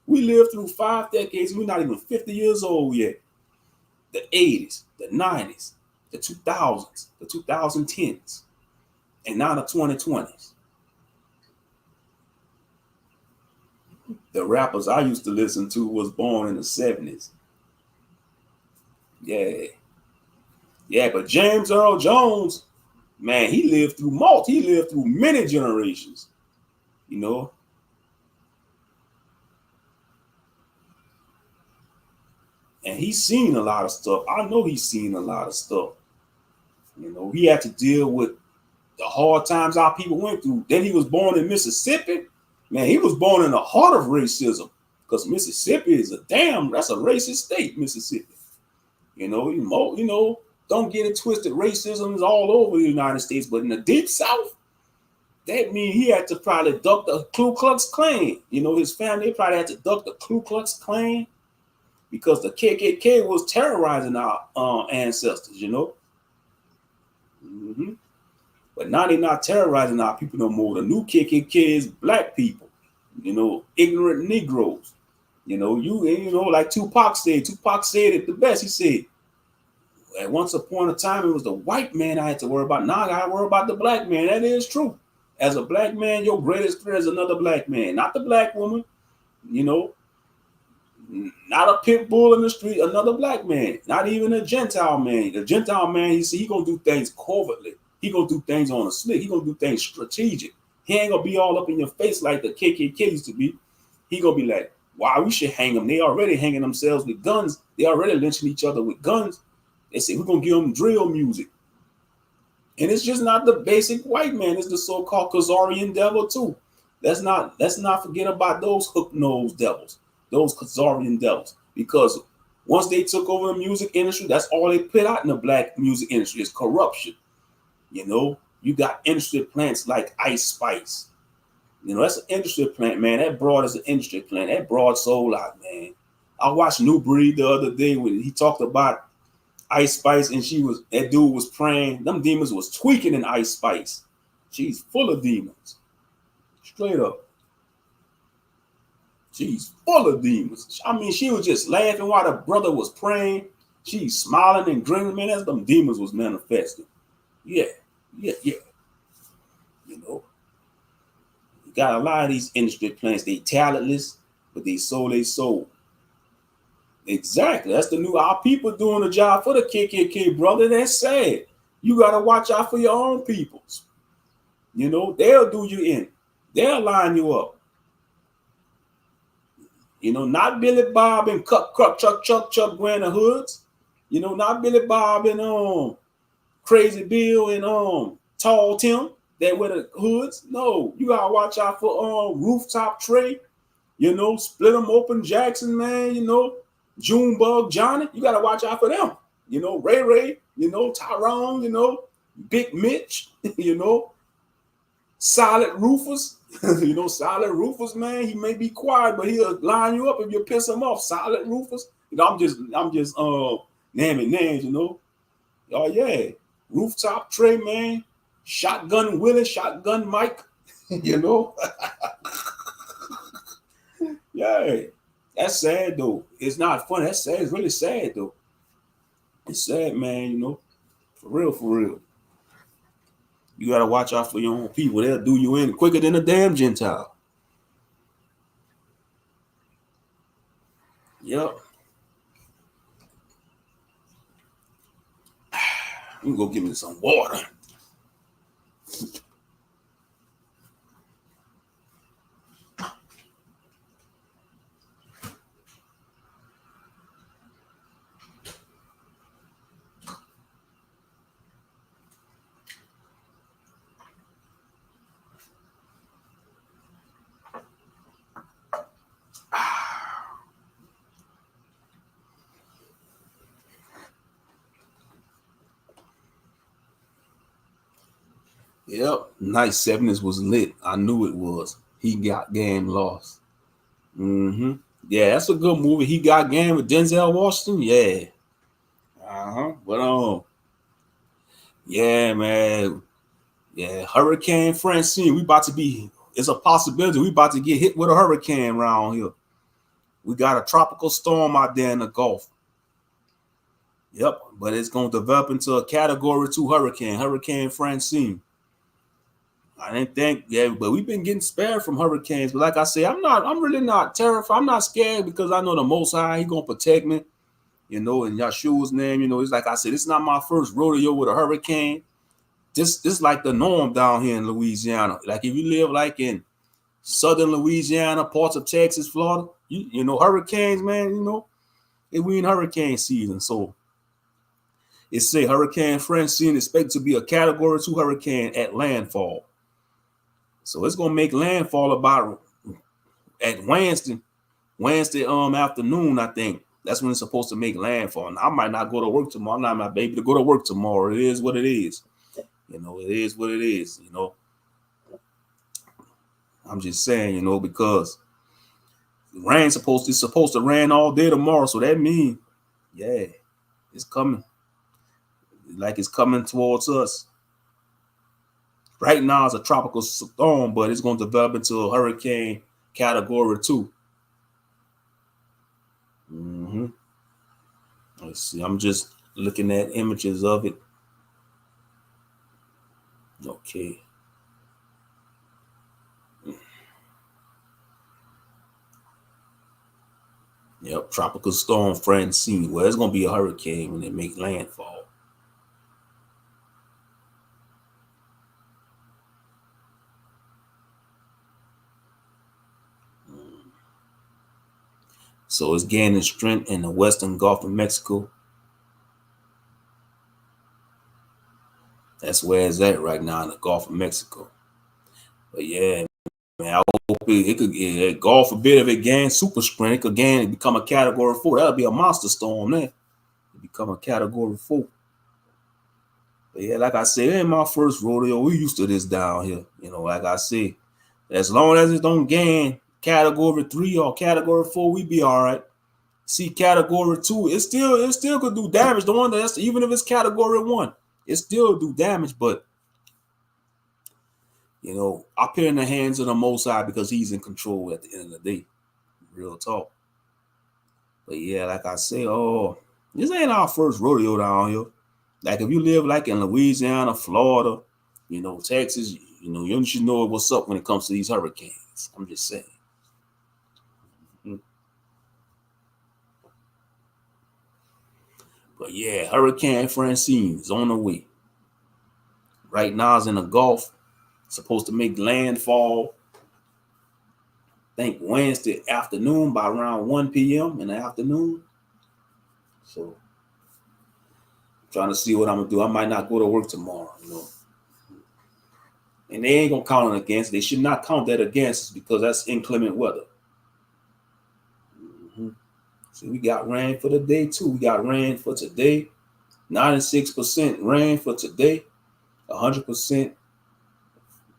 We lived through 5 decades. We're not even 50 years old yet. The 80s, the 90s, the 2000s, the 2010s, and now the 2020s. The rappers I used to listen to was born in the 70s. Yeah. Yeah, but James Earl Jones, man, he lived through many generations, you know. And he's seen a lot of stuff. I know he's seen a lot of stuff. You know, he had to deal with the hard times our people went through. Then he was born in Mississippi. Man, he was born in the heart of racism because Mississippi is that's a racist state, Mississippi. Don't get it twisted. Racism is all over the United States, but in the deep South, that means he had to probably duck the Ku Klux Klan. You know, his family probably had to duck the Ku Klux Klan because the KKK was terrorizing our ancestors, you know. Mm-hmm. But now they're not terrorizing our people no more. The new KKK is black people, you know, ignorant Negroes. You know, like Tupac said it the best. He said, at once upon a time, it was the white man I had to worry about. Now I got to worry about the black man. That is true. As a black man, your greatest threat is another black man, not the black woman, you know, not a pit bull in the street, another black man, not even a Gentile man. The Gentile man, he going to do things covertly. He going to do things on a slick. He going to do things strategic. He ain't going to be all up in your face like the KKK used to be. He going to be like, wow, we should hang them. They already hanging themselves with guns. They already lynching each other with guns. They say, we're going to give them drill music. And it's just not the basic white man. It's the so-called Khazarian devil too. Let's not forget about those hook-nosed devils, those Khazarian devils. Because once they took over the music industry, that's all they put out in the black music industry is corruption. You know, you got industry plants like Ice Spice. You know, that's an industry plant, man. That broad is an industry plant. That broad sold out, man. I watched New Breed the other day when he talked about Ice Spice, and that dude was praying. Them demons was tweaking in Ice Spice. She's full of demons. Straight up. She's full of demons. I mean, she was just laughing while the brother was praying. She's smiling and grinning. Man, that's them demons was manifesting. Yeah. You know. You got a lot of these industry plants. They talentless, but they sold their soul. Exactly. That's our people doing the job for the KKK, brother. That's sad. You got to watch out for your own peoples. You know, they'll do you in. They'll line you up. You know, not Billy Bob and Chuck wearing the hoods. You know, not Billy Bob and Crazy Bill and Tall Tim that wear the hoods. No, you got to watch out for Rooftop Trey. You know, Split 'em Open Jackson, man. You know, Junebug Johnny, you gotta watch out for them. You know, Ray, you know, Tyrone, you know, Big Mitch, you know, Solid Rufus, you know, Solid Rufus, man, he may be quiet, but he'll line you up if you piss him off. Solid Rufus, you know, I'm just naming names, you know. Oh yeah, Rooftop Trey, man, Shotgun Willie, Shotgun Mike, you know. Yeah. That's sad though. It's not funny. That's sad. It's really sad though. It's sad, man. You know, for real. You gotta watch out for your own people. They'll do you in quicker than a damn Gentile. Yep. You can go give me some water. Yep. Nice 70s was lit. I knew it was. He Got Game lost. Mm-hmm. Yeah, that's a good movie. He Got Game with Denzel Washington. Yeah. But yeah, man. Yeah, Hurricane Francine. We about to be. It's a possibility we about to get hit with a hurricane around here. We got a tropical storm out there in the Gulf. Yep, but it's gonna develop into a Category 2 hurricane, Hurricane Francine. I didn't think, yeah, but we've been getting spared from hurricanes. But like I say, I'm really not terrified. I'm not scared because I know the Most High, He gonna protect me. In Yeshua's name, it's like I said, it's not my first rodeo with a hurricane. This like the norm down here in Louisiana. Like if you live like in southern Louisiana, parts of Texas, Florida, hurricanes, man, we in hurricane season. So it say Hurricane Francine expected to be a Category 2 hurricane at landfall. So it's gonna make landfall about at Wednesday afternoon, I think. That's when it's supposed to make landfall. And I might not go to work tomorrow. I'm not my baby to go to work tomorrow. It is what it is. It is what it is. I'm just saying, because it's supposed to rain all day tomorrow. So that means, yeah, it's coming. Like it's coming towards us. Right now it's a tropical storm, but it's going to develop into a hurricane Category 2. Let's see. I'm just looking at images of it. Okay. Yep, tropical storm Francine. Well, it's gonna be a hurricane when it make landfall. So it's gaining strength in the western Gulf of Mexico. That's where it's at right now in the Gulf of Mexico. But yeah, man, I hope it could, God forbid if it gains super strength, it could become a Category 4. That'll be a monster storm then. It become a Category 4. But yeah, like I said, it ain't my first rodeo. We used to this down here. Like I said, as long as it don't gain Category 3 or Category 4, we be all right. See, Category 2, it still could do damage. The one that's even if it's Category 1, it still do damage. But I put it in the hands of the Most High because He's in control at the end of the day. Real talk. But yeah, like I say, this ain't our first rodeo down here. Like if you live like in Louisiana, Florida, Texas, you should know what's up when it comes to these hurricanes. I'm just saying. But yeah, Hurricane Francine is on the way. Right now it's in the Gulf. Supposed to make landfall, I think Wednesday afternoon by around 1 p.m. in the afternoon. So I'm trying to see what I'm gonna do. I might not go to work tomorrow, And they ain't gonna count it against. They should not count that against us because that's inclement weather. So we got rain for the day too. We got rain for today. 96% rain for today. 100%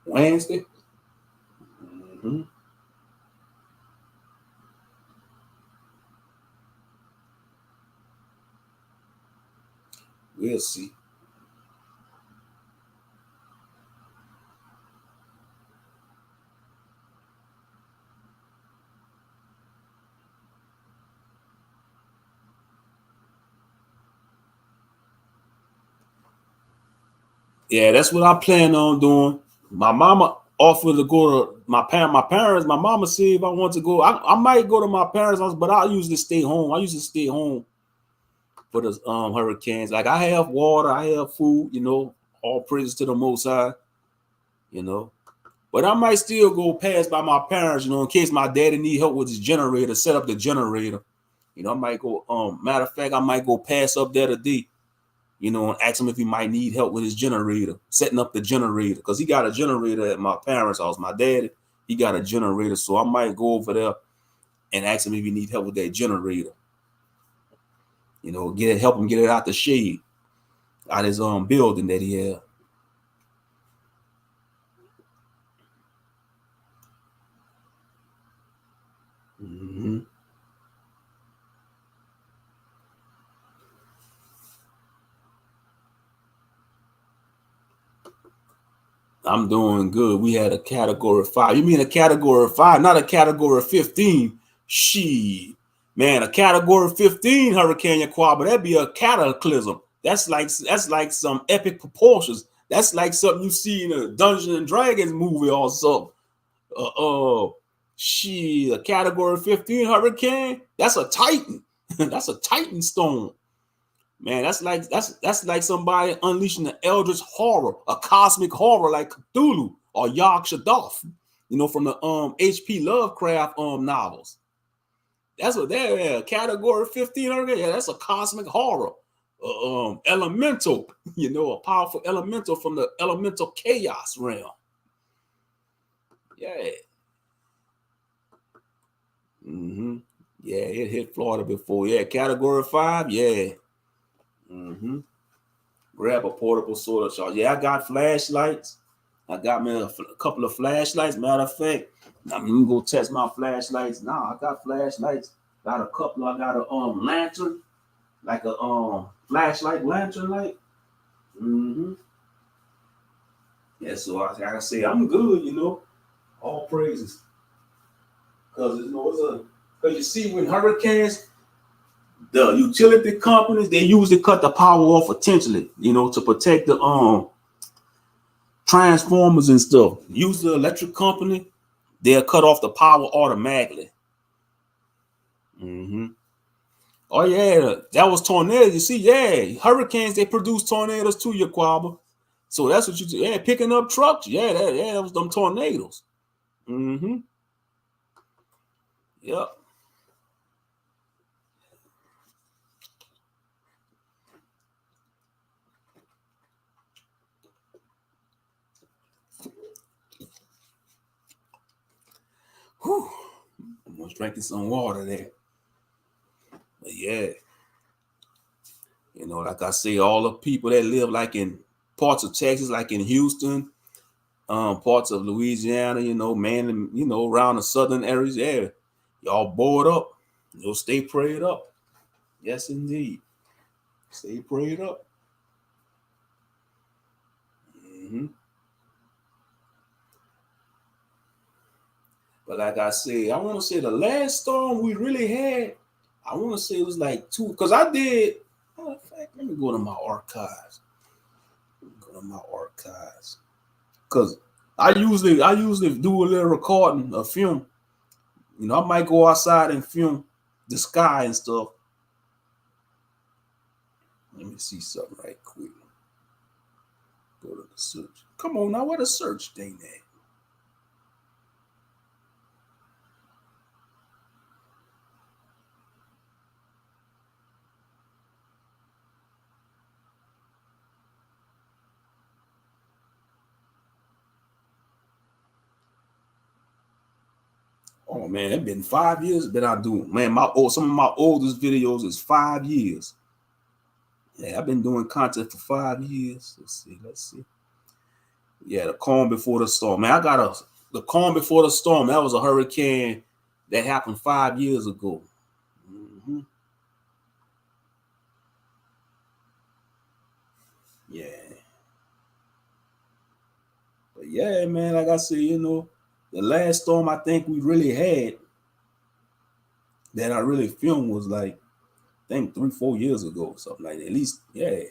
Wednesday. We'll see. Yeah, that's what I plan on doing. My mama offered to go to my parents. My mama said if I want to go, I might go to my parents' house, but I usually stay home. I usually stay home for the hurricanes. Like I have water, I have food, all praises to the Most High, But I might still go pass by my parents, in case my daddy need help with his generator, set up the generator. I might go, matter of fact, I might go pass up there today, and ask him if he might need help with his generator, setting up the generator. Because he got a generator at my parents' house. My daddy, he got a generator. So I might go over there and ask him if he need help with that generator. Help him get it out the shade, out his building that he had. I'm doing good. We had a category 5. You mean a category 5, not a category 15? She, man, a category 15 hurricane Yaquaba, that'd be a cataclysm. That's like some epic proportions. That's like something you see in a Dungeons and Dragons movie or something. She, a category 15 hurricane. That's a titan. That's a titan storm. Man, that's like somebody unleashing an eldritch horror, a cosmic horror like Cthulhu or Yog Sothoth, from the H.P. Lovecraft novels. That's what they're category 15. Yeah, that's a cosmic horror. Elemental, a powerful elemental from the elemental chaos realm. Yeah. Yeah, it hit Florida before. Yeah, category 5. Yeah. Grab a portable soda charger. Yeah, I got flashlights. I got me a couple of flashlights. Matter of fact, I'm gonna go test my flashlights now. I got flashlights. Got a couple. I got a lantern, like a flashlight lantern light. Yeah, so I gotta say I'm good. All praises. Because because you see when hurricanes, the utility companies, they usually cut the power off intentionally, to protect the transformers and stuff. Use the electric company, they'll cut off the power automatically. Oh yeah, that was tornadoes. You see, yeah, hurricanes, they produce tornadoes too, Yaquaba. So that's what you do. Yeah, picking up trucks. Yeah, that was them tornadoes. Yep. Whew. I was drinking some water there. But yeah, like I say, all the people that live like in parts of Texas, like in Houston, parts of Louisiana, man, around the southern areas, yeah, y'all board up. Stay prayed up. Yes, indeed. Stay prayed up. But like I said, I want to say the last storm we really had, I want to say it was like 2, because I did. Oh, in fact, let me go to my archives. Because I usually do a little recording, a film. I might go outside and film the sky and stuff. Let me see something right quick. Go to the search. Come on now, what a search thing at? Oh man, it's been 5 years that I do. Man, some of my oldest videos is 5 years. Yeah, I've been doing content for 5 years. Let's see. Yeah, the calm before the storm. Man, the calm before the storm. That was a hurricane that happened 5 years ago. Yeah. But yeah, man, like I said, the last storm I think we really had that I really filmed was like, I think 3-4 years ago, something like that. At least, yeah.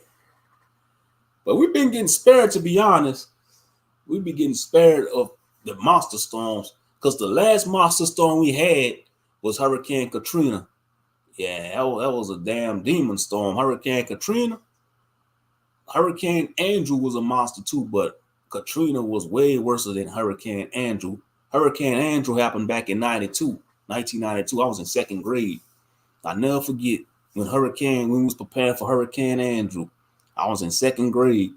But we've been getting spared, to be honest. We've been getting spared of the monster storms, because the last monster storm we had was Hurricane Katrina. Yeah, that was a damn demon storm. Hurricane Katrina. Hurricane Andrew was a monster too, but Katrina was way worse than Hurricane Andrew. Hurricane Andrew happened back in 1992. I was in second grade. I never forget when we was preparing for Hurricane Andrew. I was in second grade.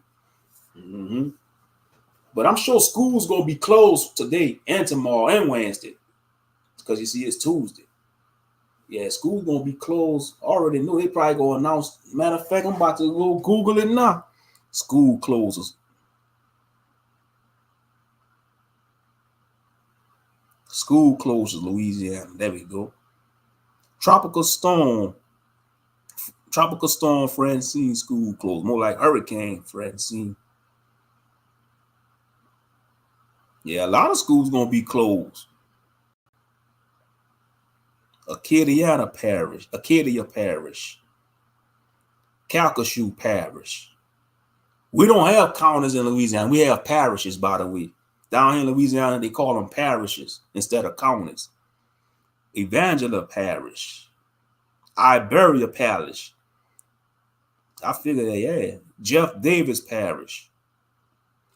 But I'm sure school's gonna be closed today and tomorrow and Wednesday, because you see it's Tuesday. Yeah, school's gonna be closed. I already know they probably gonna announce. Matter of fact, I'm about to go Google it now. School closes. School closes, Louisiana. There we go. Tropical storm Francine, school closed. More like Hurricane Francine. Yeah, a lot of schools gonna be closed. Acadia Parish, Calcasieu Parish. We don't have counties in Louisiana. We have parishes, by the way. Down here in Louisiana, they call them parishes instead of counties. Evangela Parish, Iberia Parish. I figure that, yeah. Jeff Davis Parish,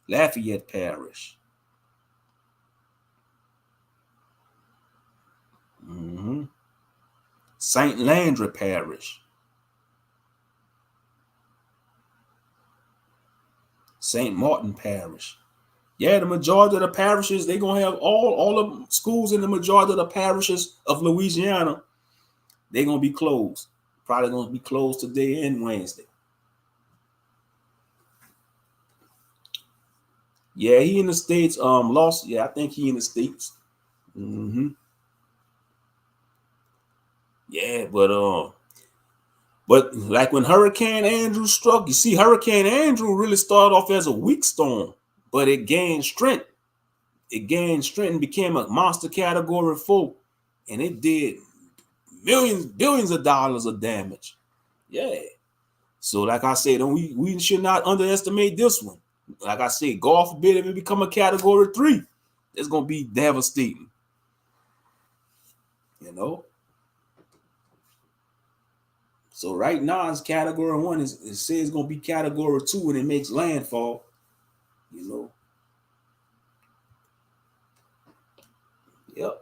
Lafayette Parish. St. Landry Parish, St. Martin Parish. Yeah, the majority of the parishes, they're going to have all the schools in the majority of the parishes of Louisiana, they're going to be closed. Probably going to be closed today and Wednesday. Yeah, he in the States. Lost. Yeah, I think he in the States. Yeah, but like when Hurricane Andrew struck, you see, Hurricane Andrew really started off as a weak storm, but it gained strength. It gained strength and became a monster category 4, and it did billions of dollars of damage. Yeah. So, like I said, we should not underestimate this one. Like I said, God forbid if it become a category 3, it's gonna be devastating. You know. So right now it's category 1. It says it's gonna be category 2 when it makes landfall. You know. Yep.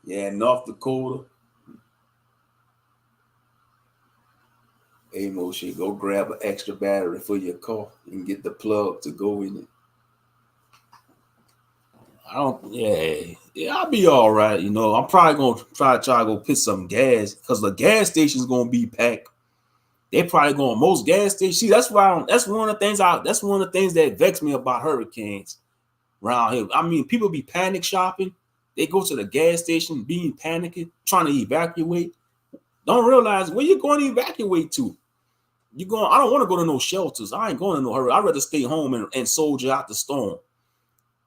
Yeah, North Dakota. Hey Moshe, go grab an extra battery for your car and get the plug to go in it. I'll be all right. You know, I'm probably gonna try to go put some gas because the gas station's gonna be packed. They probably going most gas stations. See, that's why that's one of the things that vex me about hurricanes around here. I mean, people be panic shopping. They go to the gas station, being panicking, trying to evacuate. Don't realize where you're going to evacuate to. I don't want to go to no shelters. I ain't going to no hurry. I'd rather stay home and soldier out the storm.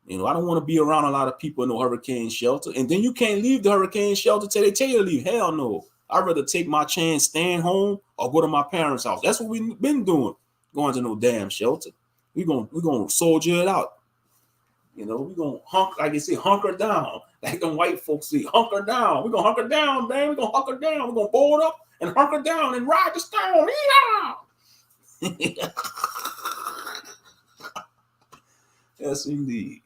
You know, I don't want to be around a lot of people in no hurricane shelter. And then you can't leave the hurricane shelter till they tell you to leave. Hell no. I'd rather take my chance staying home or go to my parents' house. That's what we've been doing. Going to no damn shelter. We're gonna soldier it out. You know, we're gonna like they say, hunker down. Like them white folks say, hunker down. We're gonna hunker down, man. We're gonna hunker down. We're gonna board up and hunker down and ride the storm. Yeah. Yes, indeed.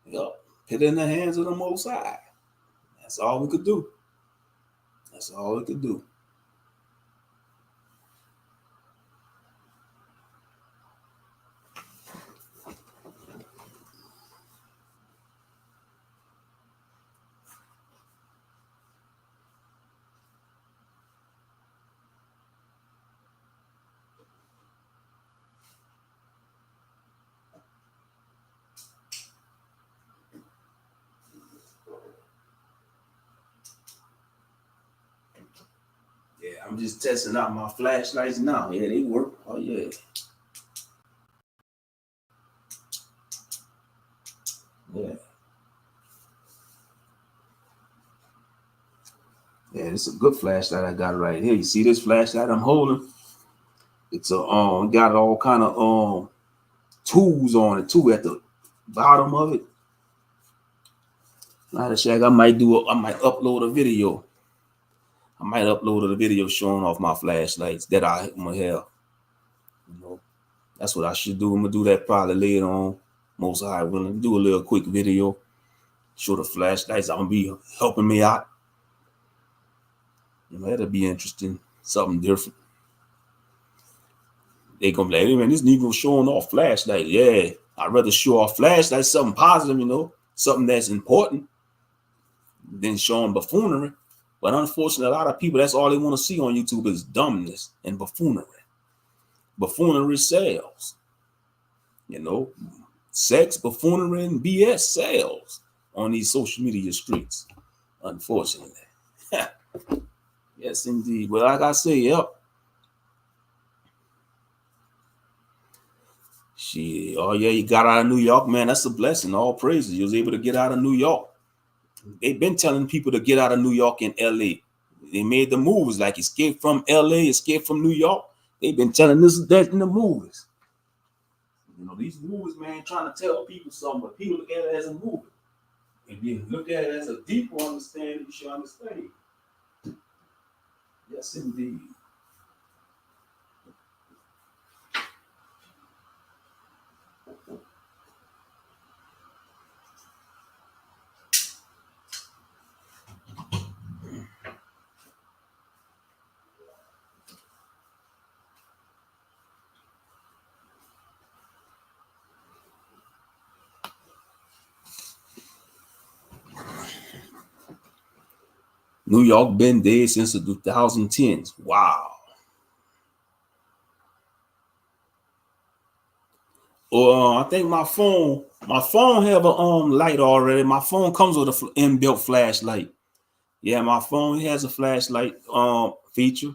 Yep. Put it in the hands of the Most High. That's all we could do. That's all we could do. Yeah, I'm just testing out my flashlights now. Yeah, they work. Oh yeah. Yeah. Yeah, it's a good flashlight I got right here. You see this flashlight I'm holding? It's got all kind of tools on it too at the bottom of it. Matter of fact, I might upload a video. I might upload a video showing off my flashlights that I'm gonna have. You know, that's what I should do. I'm gonna do that probably later on. Most High willing, do a little quick video, show the flashlights. I'm gonna be helping me out. You know, that'll be interesting. Something different. They gonna be like, hey man, this Negro showing off flashlight. Yeah, I'd rather show off flashlight, something positive, you know, something that's important than showing buffoonery. But unfortunately, a lot of people, that's all they want to see on YouTube is dumbness and buffoonery. Buffoonery sells. You know, sex, buffoonery, and BS sells on these social media streets, unfortunately. Yes, indeed. But like I say, yep. Oh yeah, you got out of New York, man. That's a blessing. All praises. You was able to get out of New York. They've been telling people to get out of New York and LA. They made the movies like Escape from LA, Escape from New York. They've been telling this that in the movies. You know, these movies, man, trying to tell people something, but people look at it as a movie. If you look at it as a deeper understanding, you should understand. Yes, indeed. New York been dead since the 2010s. Wow. I think my phone have a light already. My phone comes with a inbuilt flashlight. Yeah, my phone has a flashlight feature.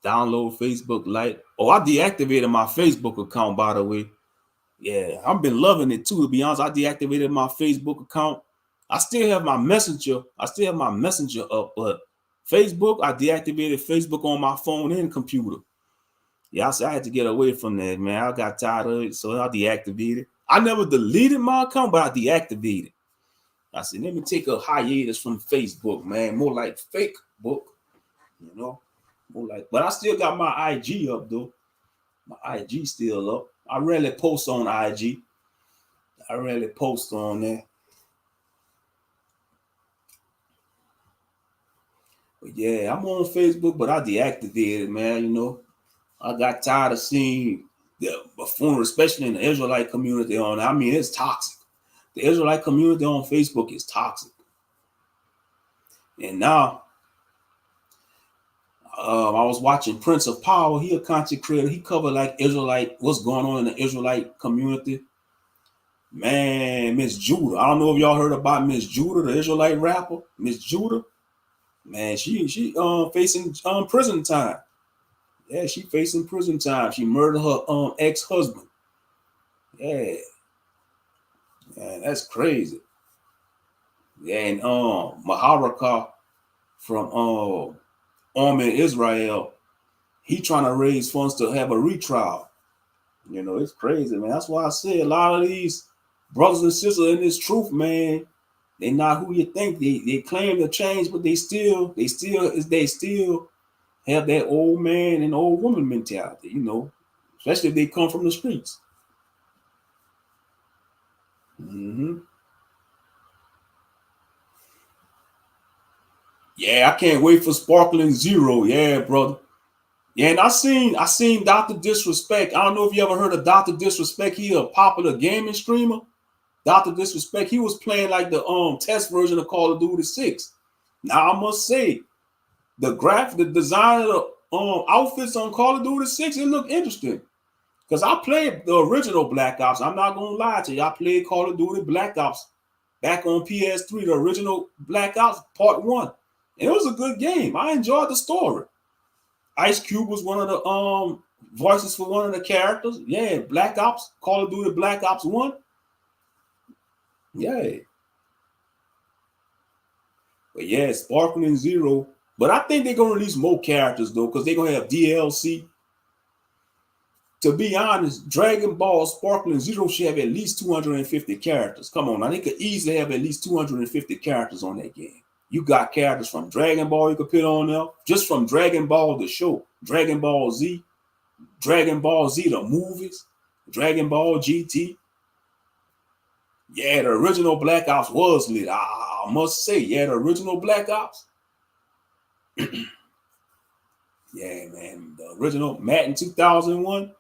Download Facebook Lite. Oh, I deactivated my Facebook account, by the way. Yeah, I've been loving it too. To be honest, I deactivated my Facebook account. I still have my messenger. Up, but Facebook, I deactivated Facebook on my phone and computer. Yeah, I had to get away from that, man. I got tired of it, so I deactivated. I never deleted my account, but I deactivated. I said, let me take a hiatus from Facebook, man. More like fake book, you know. More like, but I still got my IG up though. My IG still up. I rarely post on IG. I rarely post on there. But yeah, I'm on Facebook, but I deactivated, man. You know, I got tired of seeing the buffoonery, especially in the Israelite community on. I mean, it's toxic. The Israelite community on Facebook is toxic. And now, I was watching Prince of Power. He a content creator. He covered like Israelite, what's going on in the Israelite community. Man, Miss Judah. I don't know if y'all heard about Miss Judah, the Israelite rapper. Miss Judah. Man, she facing prison time. Yeah, she facing prison time. She murdered her ex-husband. Yeah. Man, that's crazy. Yeah, and Maharakah from Army Israel, he trying to raise funds to have a retrial. You know, it's crazy, man. That's why I say a lot of these brothers and sisters in this truth, man, they not who you think. They claim to change, but they still have that old man and old woman mentality, you know, especially if they come from the streets. Mm-hmm. Yeah, I can't wait for Sparkling Zero. Yeah, brother. Yeah, and I seen Dr. Disrespect. I don't know if you ever heard of Dr. Disrespect. He a popular gaming streamer. Dr. Disrespect. He was playing like the test version of Call of Duty 6. Now I must say, the design of the outfits on Call of Duty 6, it looked interesting. Because I played the original Black Ops. I'm not gonna lie to you. I played Call of Duty Black Ops back on PS3, the original Black Ops Part 1. And it was a good game. I enjoyed the story. Ice Cube was one of the voices for one of the characters. Yeah, Black Ops, Call of Duty Black Ops 1. Yeah. But yeah, Sparkling Zero. But I think they're gonna release more characters though, because they're gonna have DLC. To be honest, Dragon Ball Sparkling Zero should have at least 250 characters. Come on, now they could easily have at least 250 characters on that game. You got characters from Dragon Ball you could put on there, just from Dragon Ball the show, Dragon Ball Z, Dragon Ball Z the movies, Dragon Ball GT. Yeah, the original Black Ops was lit. I must say, yeah, the original Black Ops. Yeah, man, the original Madden 2001.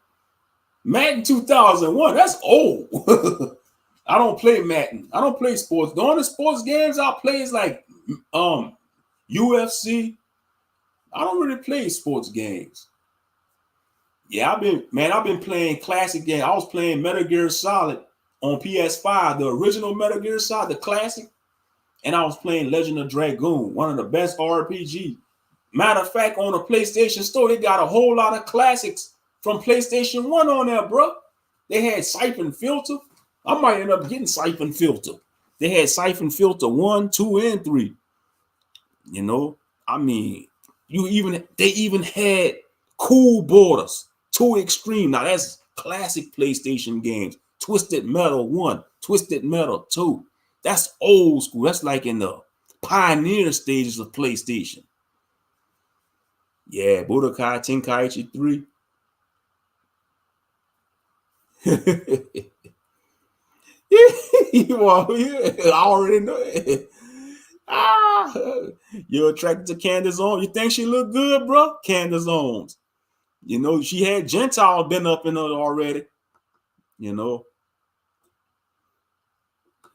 Madden 2001, that's old. I don't play Madden. I don't play sports. The only sports games I play is like UFC. I don't really play sports games. Yeah, I've been playing classic games. I was playing Metal Gear Solid on PS5, the original Metal Gear Solid, the classic, and I was playing Legend of Dragoon, one of the best RPG. Matter of fact, on the PlayStation Store, they got a whole lot of classics from PlayStation 1 on there, bro. They had Siphon Filter. I might end up getting Siphon Filter. They had Siphon Filter 1, 2, and 3. You know, I mean, they even had Cool Borders, 2 Extreme. Now that's classic PlayStation games. Twisted Metal 1, Twisted Metal 2. That's old school. That's like in the pioneer stages of PlayStation. Yeah, Budokai Tenkaichi 3. Well, yeah, I already know it. Ah, you're attracted to Candace Owens. You think she look good, bro? Candace Owens. You know, she had Gentile been up in her already. You know.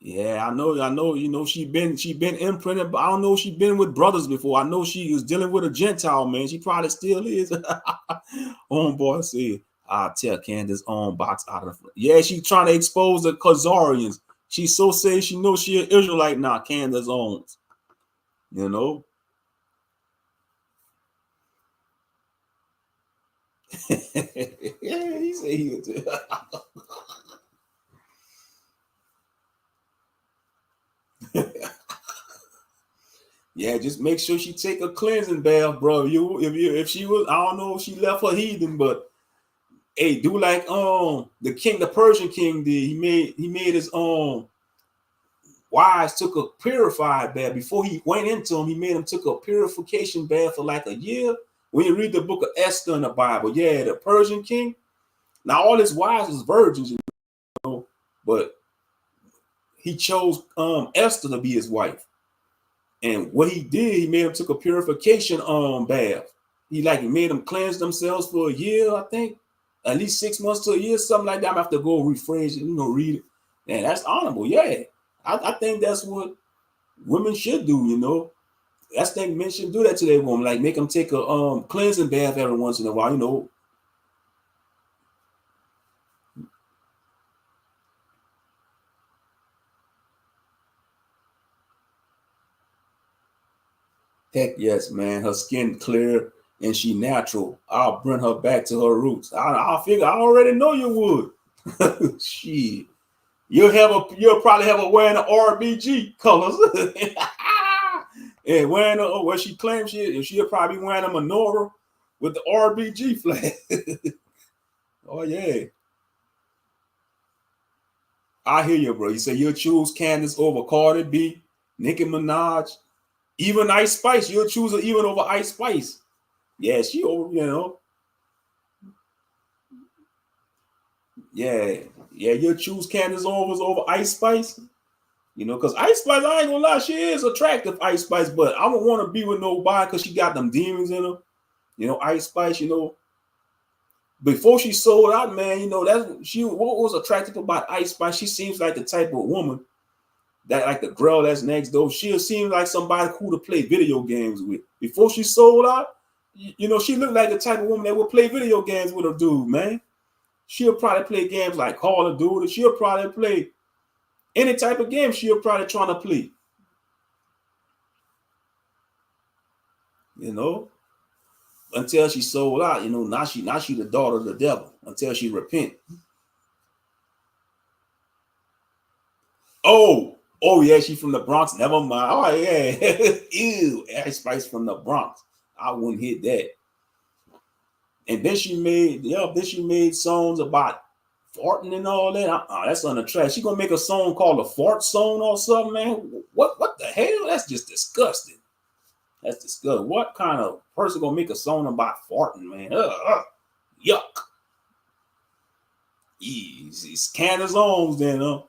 Yeah, I know. You know, she been imprinted, but I don't know if she been with brothers before. I know she was dealing with a Gentile man. She probably still is. Homeboy said, I'll tell Candace on box out of the yeah, she trying to expose the Khazarians. She so says she knows she an Israelite now, Candace Owens. You know. Yeah, he said he was. Yeah, just make sure she take a cleansing bath, bro. If she was, I don't know if she left her heathen, but hey, do like the Persian king did. He made his wives took a purified bath before he went into him. He made him took a purification bath for like a year. When you read the book of Esther in the Bible, yeah, the Persian king. Now all his wives was virgins, you know, but he chose Esther to be his wife. And what he did, he made him took a purification bath. He made them cleanse themselves for a year, I think, at least 6 months to a year, something like that. I'm gonna have to go rephrase it, read it. And that's honorable, yeah. I think that's what women should do, you know. I think men should do that to their woman, like make them take a cleansing bath every once in a while, you know. Heck yes, man. Her skin clear and she natural. I'll bring her back to her roots. I figure I already know you would. Shit. You'll probably have her wearing the RBG colors. And wearing what she claims she'll probably be wearing a menorah with the RBG flag. Oh yeah. I hear you, bro. You say you'll choose Candace over Cardi B, Nicki Minaj, even Ice Spice. You'll choose her even over Ice Spice. Yeah, she over, you know. Yeah, yeah, you'll choose Candace Owens over Ice Spice. You know, because Ice Spice, I ain't gonna lie, she is attractive, Ice Spice, but I don't want to be with nobody because she got them demons in her. You know, Ice Spice, you know, before she sold out, man, you know, what was attractive about Ice Spice. She seems like the type of woman that, like the girl that's next door, she'll seem like somebody cool to play video games with. Before she sold out, you know, she looked like the type of woman that would play video games with a dude, man. She'll probably play games like Call of Duty. She'll probably play any type of game she'll probably trying to play. You know, until she sold out. You know, now she the daughter of the devil until she repent. Oh yeah, she from the Bronx. Never mind. Oh yeah, ew, Ash Spice from the Bronx. I wouldn't hit that. And then she made songs about farting and all that. That's on the track. She gonna make a song called a fart song or something, man. What the hell? That's just disgusting. That's disgusting. What kind of person gonna make a song about farting, man? Yuck. It's Candace Owens then, huh?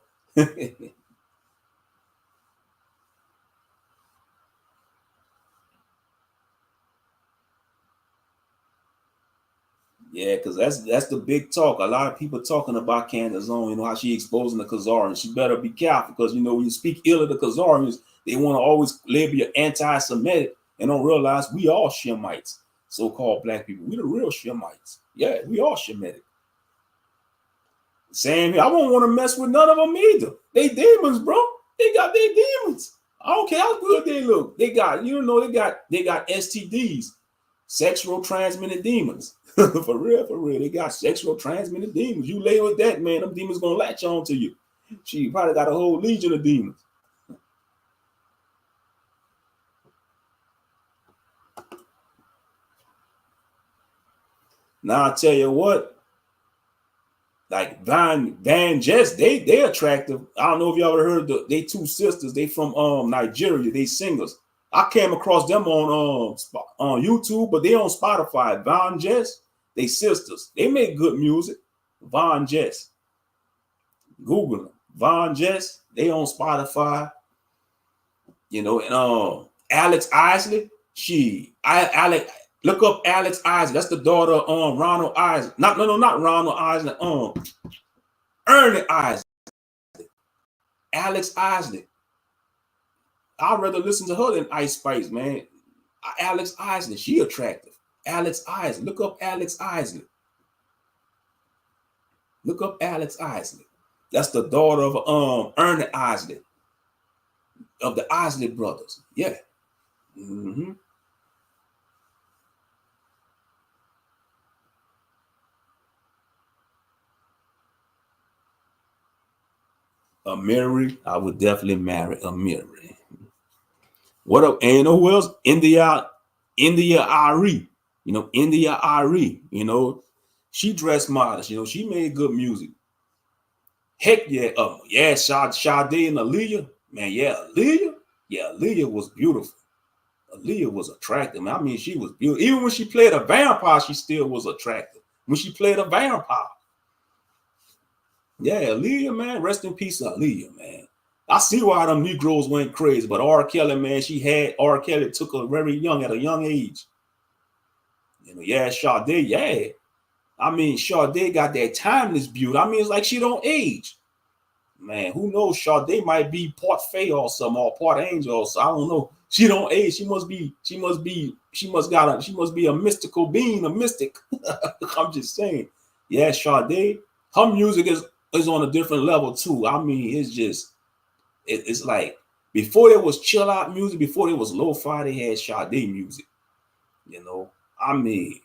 Yeah, because that's the big talk. A lot of people talking about Candace Owens, you know, how she exposing the Khazarians. She better be careful because, you know, when you speak ill of the Khazarians, they want to always label you anti-Semitic and don't realize we all Shemites, so-called black people. We the real Shemites. Yeah, we all Shemitic. Same here. I won't want to mess with none of them either. They demons, bro. They got their demons. I don't care how good they look. They got, they got STDs, sexual transmitted demons. For real, for real. They got sexual transmitted demons. You lay with that, man, them demons gonna latch on to you. She probably got a whole legion of demons. Now I tell you what, like Van Jess, they attractive. I don't know if y'all ever heard they two sisters. They from Nigeria. They singers. I came across them on YouTube, but they on Spotify. Van Jess, they sisters. They make good music. Van Jess. Google them. Van Jess, they on Spotify. And Alex Isley, Alex, look up Alex Isley. That's the daughter of Ronald Isley. Not Ronald Isley. Ernie Isley. Alex Isley. I'd rather listen to her than Ice Spice, man. Alex Isley, she attractive. Alex Isley. Look up Alex Isley. Look up Alex Isley. That's the daughter of Ernie Isley. Of the Isley brothers. Yeah. Mm-hmm. Amiri, I would definitely marry Amiri. What up? And you know who else? India Ari. India Ari. She dressed modest. She made good music. Heck yeah. Yeah, Sade and Aaliyah. Man, yeah, Aaliyah. Yeah, Aaliyah was beautiful. Aaliyah was attractive. I mean, she was beautiful. Even when she played a vampire, she still was attractive. When she played a vampire. Yeah, Aaliyah, man. Rest in peace, Aaliyah, man. I see why them Negroes went crazy, but R. Kelly, man, R. Kelly took her very young, at a young age. Yeah, Sade, yeah. I mean, Sade got that timeless beauty. I mean, it's like she don't age. Man, who knows? Sade might be part fae or something, or part angel or something. I don't know. She don't age. She must be a mystical being, a mystic. I'm just saying. Yeah, Sade, her music is on a different level too. I mean, it's like before there was chill out music, before there was lo-fi, they had Sade music. I mean,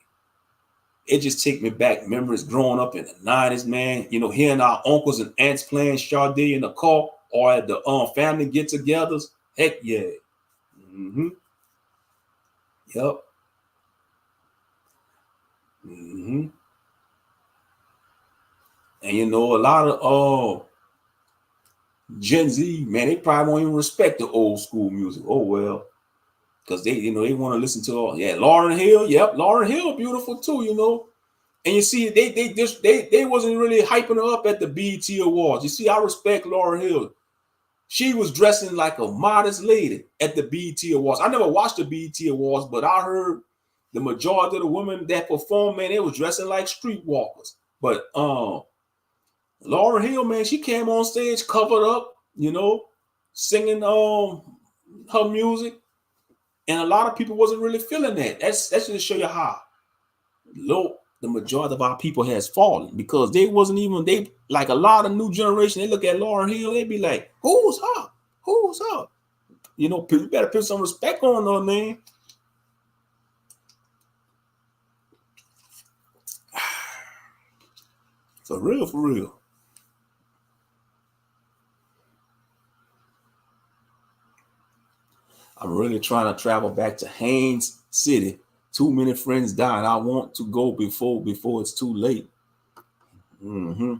it just take me back memories growing up in the 90s, man. Hearing our uncles and aunts playing Sade in the car or at the family get-togethers. Heck yeah. Mm-hmm. Yep. Mm-hmm. And a lot of Gen Z, man, they probably won't even respect the old school music. Oh well. Because they want to listen to Lauryn Hill. Yep, Lauryn Hill, beautiful too, And you see, they wasn't really hyping her up at the BET Awards. You see, I respect Lauryn Hill. She was dressing like a modest lady at the BET Awards. I never watched the BET Awards, but I heard the majority of the women that performed, man, they was dressing like streetwalkers. But Lauryn Hill, man, she came on stage covered up, singing her music. And a lot of people wasn't really feeling that. That's just to show you how low the majority of our people has fallen, because they like a lot of new generation. They look at Lauryn Hill, they be like, "Who's her? Who's her?" You better put some respect on her name. For real, for real. I'm really trying to travel back to Haines City. Too many friends died. I want to go before it's too late. Mm-hmm.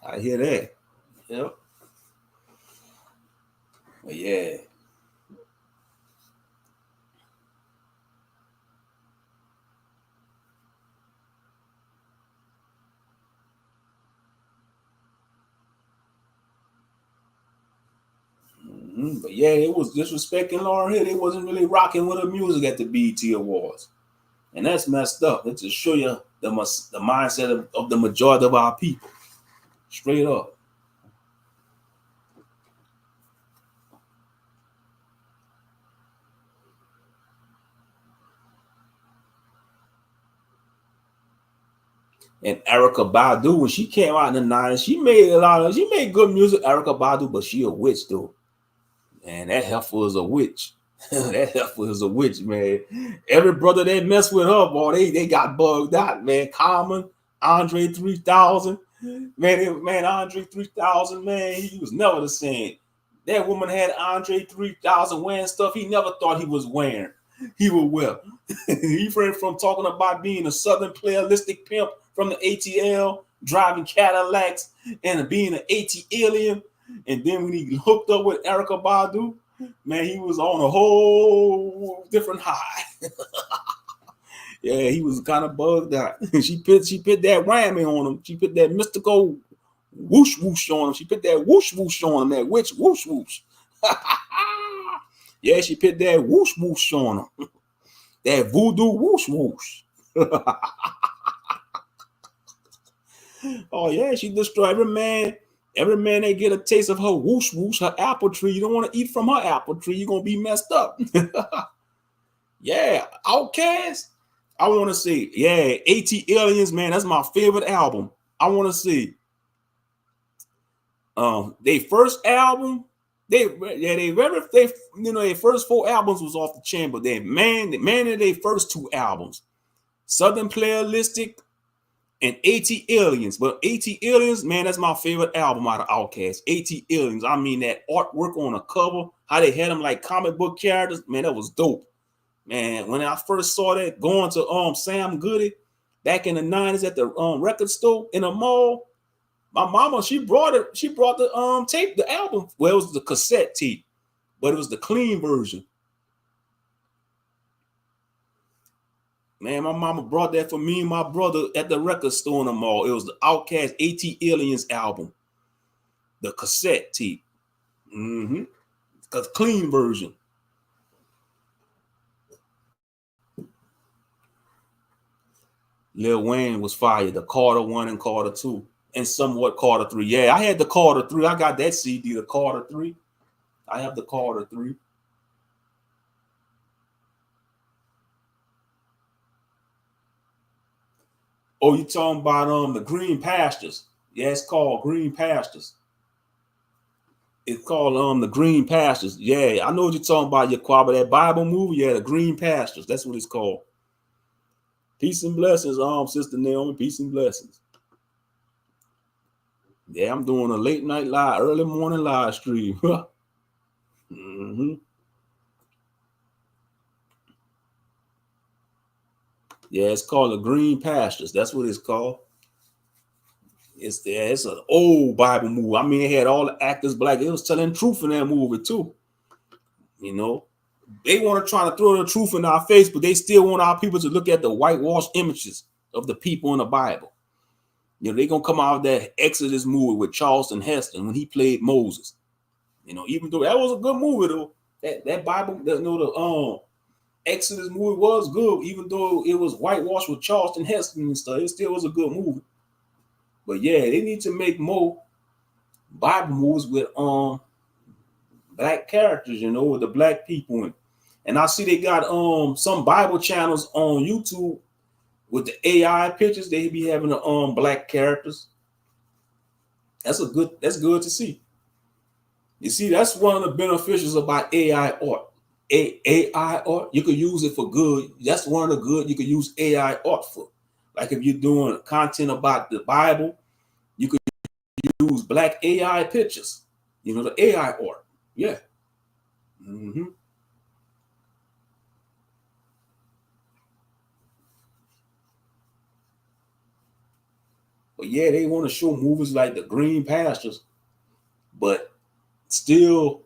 I hear that. Yep. But yeah. But yeah, it was disrespecting Lauryn Hill. They wasn't really rocking with her music at the BET Awards. And that's messed up. It just show you the mindset of the majority of our people. Straight up. And Erica Badu, when she came out in the 90s, she made good music, Erica Badu, but she a witch though. Man, that heifer is a witch. That heifer is a witch, man. Every brother that mess with her, boy, they got bugged out, man. Common, Andre 3000. Man, Andre 3000, man, he was never the same. That woman had Andre 3000 wearing stuff he never thought he was wearing. He would wear. He went from talking about being a Southern playalistic pimp from the ATL, driving Cadillacs, and being an AT alien. And then when he hooked up with Erica Badu, man, he was on a whole different high. Yeah, he was kind of bugged out. She put that whammy on him. She put that mystical whoosh whoosh on him. She put that whoosh whoosh on him. That witch whoosh whoosh. Yeah, she put that whoosh whoosh on him. That voodoo whoosh whoosh. Oh yeah, she destroyed every man. Every man that get a taste of her whoosh whoosh, her apple tree, you don't want to eat from her apple tree. You're gonna be messed up. Yeah, Outkast. I want to see. Yeah, AT Aliens, man. That's my favorite album. I want to see. Their first album, their first 4 albums was off the chain, but they man of their first 2 albums, Southern Playalistic and AT Aliens. But AT Aliens, man, that's my favorite album out of Outkast. AT Aliens. I mean, that artwork on the cover, how they had them like comic book characters, man, that was dope. Man, when I first saw that going to Sam Goody back in the 90s at the record store in a mall, my mama, she brought the tape, the album. Well, it was the cassette tape, but it was the clean version. Man, my mama brought that for me and my brother at the record store in the mall. It was the Outkast AT Aliens album, the cassette tape. Because clean version. Lil Wayne was fired. The Carter 1 and Carter 2. And somewhat Carter 3. Yeah, I had the Carter 3. I got that CD, the Carter 3. I have the Carter 3. Oh, you talking about the Green Pastures? Yeah, it's called Green Pastures. It's called the Green Pastures. Yeah, I know what you're talking about, Yaquaba. That Bible movie, yeah, the Green Pastures. That's what it's called. Peace and blessings, Sister Naomi. Peace and blessings. Yeah, I'm doing a late night live, early morning live stream. Yeah, it's called the Green Pastures. That's what it's called. It's an old Bible movie. I mean, it had all the actors black. It was telling truth in that movie too. You know, they want to try to throw the truth in our face, but they still want our people to look at the whitewashed images of the people in the Bible. You know, they're gonna come out of that Exodus movie with Charleston Heston when he played Moses. You know, even though that was a good movie though, that Bible, the Exodus movie was good, even though it was whitewashed with Charleston Heston and stuff. It still was a good movie. But yeah, they need to make more Bible movies with black characters, you know, with the black people in. And I see they got some Bible channels on YouTube with the AI pictures. They be having the black characters. That's good to see. You see, that's one of the beneficials about AI art. AI art, you could use it for good. That's one of the good you could use AI art for. Like if you're doing content about the Bible, you could use black AI pictures. You know, the AI art. Yeah. But yeah, they want to show movies like the Green Pastures, but still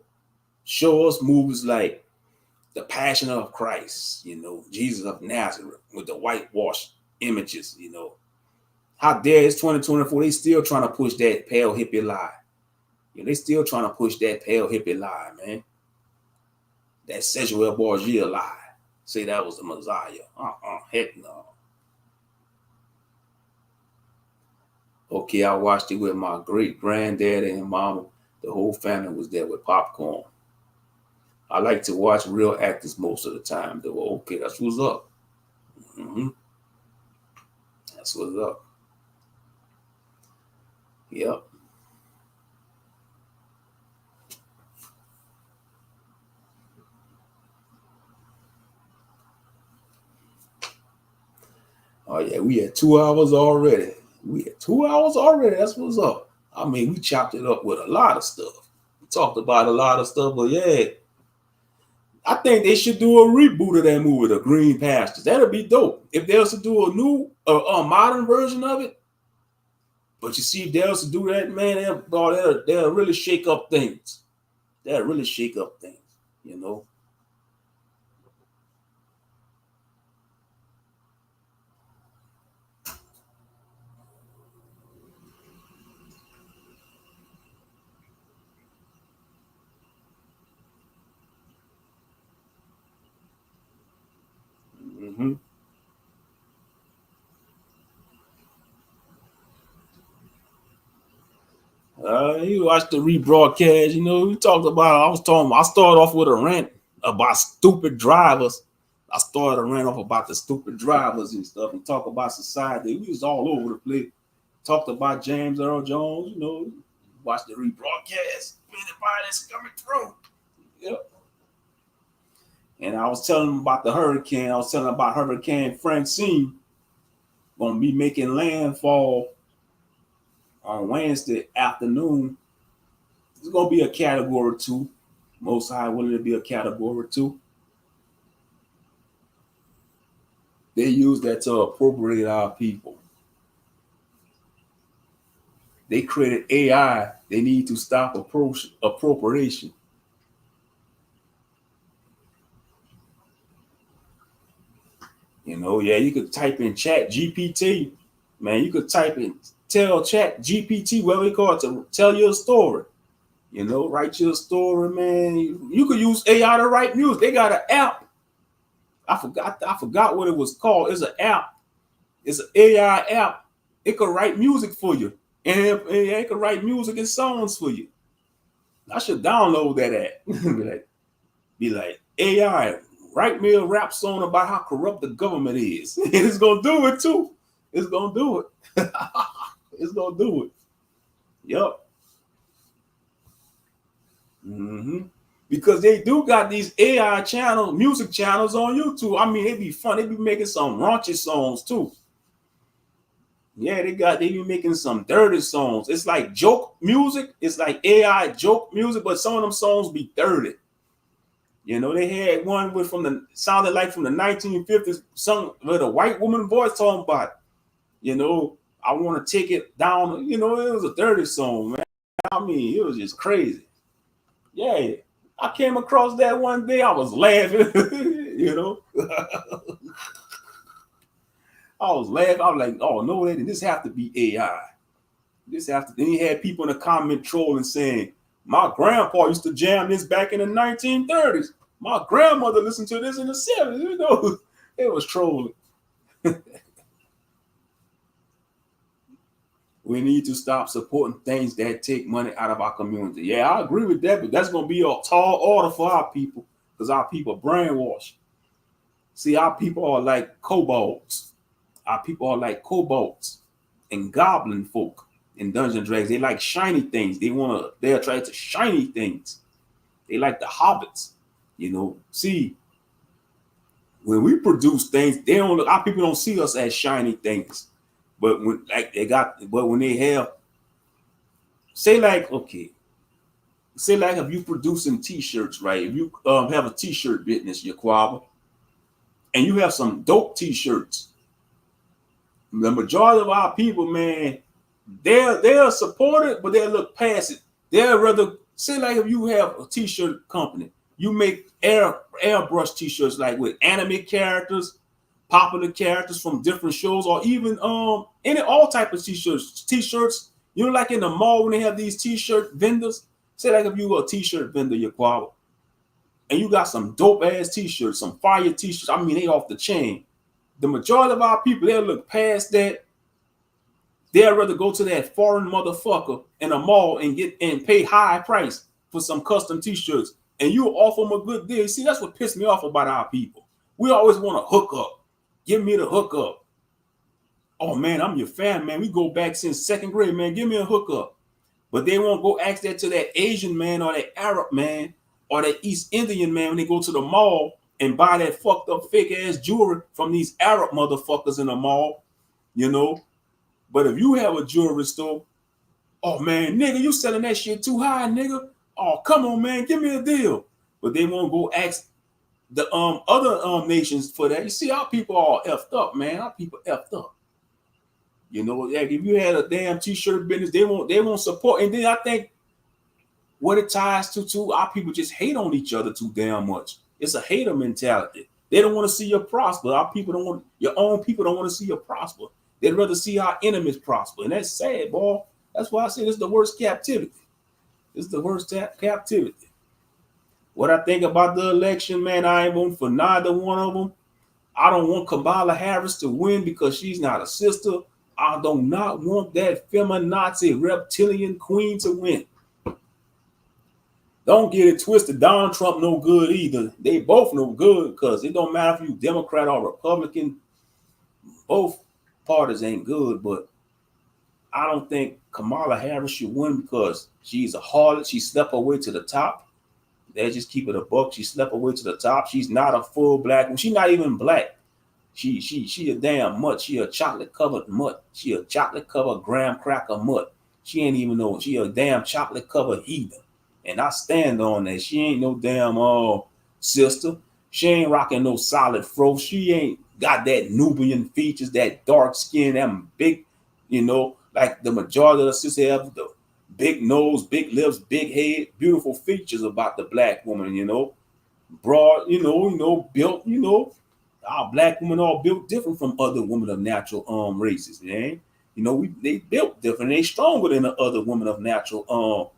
show us movies like the Passion of Christ, you know, Jesus of Nazareth with the whitewashed images, you know. How dare it's 2024, they still trying to push that pale hippie lie. You know, they still trying to push that pale hippie lie, man. That sexual Borgia lie. Say that was the Messiah. Heck no. Okay, I watched it with my great granddaddy and mama. The whole family was there with popcorn. I like to watch real actors most of the time, though. Okay, that's what's up. That's what's up. Yep. Oh yeah, we had 2 hours already. We had 2 hours already. That's what's up. I mean, we chopped it up with a lot of stuff. We talked about a lot of stuff, but yeah, I think they should do a reboot of that movie, The Green Pastures. That'd be dope. If they was to do a new, a modern version of it, but you see, if they was to do that, man, they'll really shake up things. They'll really shake up things, you know. Mm-hmm. You watch the rebroadcast, you know, we talked about, I started off with a rant about stupid drivers. I started a rant off about the stupid drivers and stuff and talk about society. We was all over the place. Talked about James Earl Jones, you know, watch the rebroadcast. Anybody that's coming through. Yep. And I was telling them about the hurricane. I was telling them about Hurricane Francine gonna be making landfall on Wednesday afternoon. It's gonna be a category 2. Most high willing to be a category 2. They use that to appropriate our people. They created AI. They need to stop appropriation. You know, yeah, you could type in Chat GPT, man. You could type in tell Chat GPT, what we call it, to tell you a story. You know, write your story, man. You could use AI to write music. They got an app. I forgot what it was called. It's an app. It's an AI app. It could write music for you, and it could write music and songs for you. I should download that app. be like, AI, write me a rap song about how corrupt the government is. And it's gonna do it too. It's gonna do it. It's gonna do it. Yep. Mm-hmm. Because they do got these AI channel, music channels on YouTube. I mean, they be fun. They be making some raunchy songs too. Yeah, they be making some dirty songs. It's like joke music. It's like AI joke music, but some of them songs be dirty. You know, they had one with sounded like from the 1950s, sung with a white woman voice talking about, you know, I want to take it down. You know, it was a dirty song, man. I mean, it was just crazy. Yeah, I came across that one day. I was laughing, you know. I was laughing. I was like, oh, no, this have to be AI. This have to. Then you had people in the comment trolling saying, my grandpa used to jam this back in the 1930s. My grandmother listened to this in the 70s. You know, it was trolling. We need to stop supporting things that take money out of our community. Yeah, I agree with that, but that's going to be a tall order for our people because our people are brainwashed. See, our people are like kobolds. Our people are like kobolds and goblin folk in Dungeons and Dragons. They like shiny things. They're attracted to shiny things. They like the hobbits. You know, see, when we produce things, our people don't see us as shiny things. But when they have, say like, okay, say like if you producing t-shirts, right? If you have a t-shirt business, Yaquaba, and you have some dope t-shirts, the majority of our people, man, they'll support it, but they'll look past it. They'll rather say like if you have a t-shirt company, you make airbrush t-shirts like with anime characters, popular characters from different shows, or even all type of t-shirts. T-shirts, you know, like in the mall when they have these t-shirt vendors. Say like if you were a t-shirt vendor, Yaquaba, and you got some dope ass t-shirts, some fire t-shirts. I mean, they off the chain. The majority of our people, they'll look past that. They'd rather go to that foreign motherfucker in a mall and pay high price for some custom t-shirts, and you offer them a good deal. See, that's what pissed me off about our people. We always want to hook up. Give me the hookup. Oh man, I'm your fan, man. We go back since second grade, man. Give me a hookup. But they won't go ask that to that Asian man or that Arab man or that East Indian man when they go to the mall and buy that fucked up fake ass jewelry from these Arab motherfuckers in the mall, you know. But if you have a jewelry store, oh man, nigga, you selling that shit too high, nigga. Oh, come on, man, give me a deal. But they won't go ask the other nations for that. You see, our people are effed up, man. Our people effed up. You know, like if you had a damn t-shirt business, they won't support. And then I think what it ties to our people just hate on each other too damn much. It's a hater mentality. They don't want to see you prosper. Our people don't want your own people don't want to see you prosper. They'd rather see our enemies prosper, and that's sad, boy. That's why I say this is the worst captivity. This is the worst captivity. What I think about the election, man, I ain't voting for neither one of them. I don't want Kamala Harris to win because she's not a sister. I do not want that feminazi reptilian queen to win. Don't get it twisted. Donald Trump no good either. They both no good because it don't matter if you Democrat or Republican. Both parties ain't good, but I don't think Kamala Harris should win because she's a harlot. She slept her way to the top. They just keep it a buck. She slept her way to the top. She's not a full black woman. She's not even black. She a damn mutt. She a chocolate covered mutt. She a chocolate covered graham cracker mutt. She ain't even know. She a damn chocolate covered heathen. And I stand on that. She ain't no damn sister. She ain't rocking no solid fro. She ain't got that Nubian features, that dark skin, that big, you know, like the majority of the sisters have the big nose, big lips, big head, beautiful features about the black woman, you know. Broad, built, our black women all built different from other women of natural races, man. You know, they built different. They stronger than the other women of natural of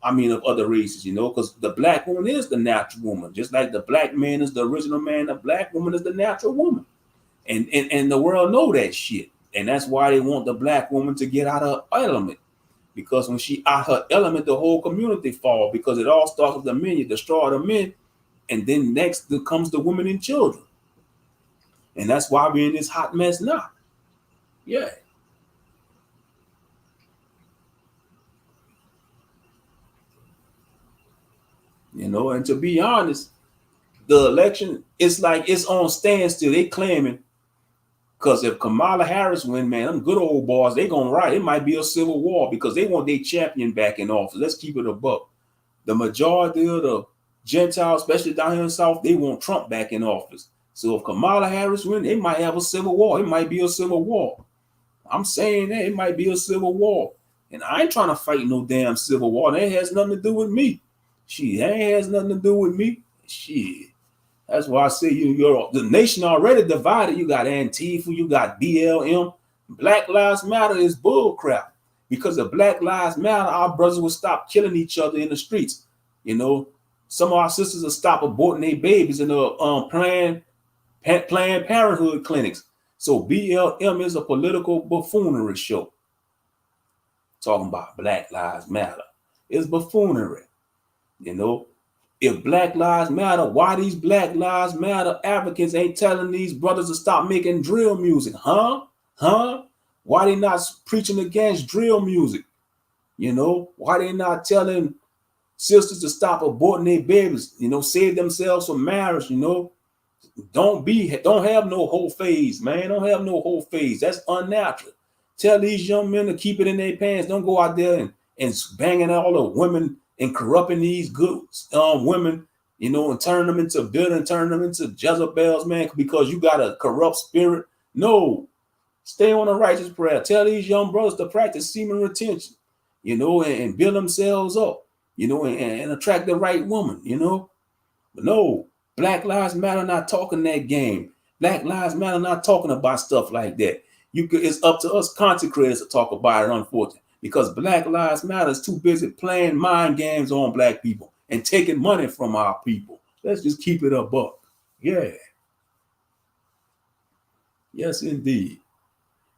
other races, you know, because the black woman is the natural woman. Just like the black man is the original man, the black woman is the natural woman. And the world know that shit. And that's why they want the black woman to get out of her element. Because when she out her element, the whole community fall. Because it all starts with the men. You destroy the men. And then next comes the women and children. And that's why we're in this hot mess now. Yeah. You know, and to be honest, the election, it's like it's on standstill. They claiming, because if Kamala Harris win, man, them good old boys, they gonna riot. It might be a civil war because they want their champion back in office. Let's keep it a buck. The majority of the Gentiles, especially down here in the South, they want Trump back in office. So if Kamala Harris win, they might have a civil war. It might be a civil war. I'm saying that it might be a civil war. And I ain't trying to fight no damn civil war. That has nothing to do with me. That has nothing to do with me. Shit. That's why I say the nation already divided. You got Antifa, you got BLM. Black Lives Matter is bull crap. Because if Black Lives Matter, our brothers will stop killing each other in the streets. You know, some of our sisters will stop aborting their babies in the Planned Parenthood clinics. So BLM is a political buffoonery show. Talking about Black Lives Matter. It's buffoonery. You know, if Black Lives Matter, why these Black Lives Matter advocates ain't telling these brothers to stop making drill music? Huh? Why they not preaching against drill music? You know, why they not telling sisters to stop aborting their babies? You know, save themselves from marriage, you know. Don't have no whole phase, man. Don't have no whole phase. That's unnatural. Tell these young men to keep it in their pants. Don't go out there and banging all the women and corrupting these good women, you know, and turn them into Jezebels, man, because you got a corrupt spirit. No, stay on the righteous prayer. Tell these young brothers to practice semen retention, you know, and build themselves up, you know, and attract the right woman, you know. But no, Black Lives Matter not talking that game. Black Lives Matter not talking about stuff like that. It's up to us content creators to talk about it, unfortunately. Because Black Lives Matter is too busy playing mind games on black people and taking money from our people. Let's just keep it a buck. Yeah. Yes, indeed.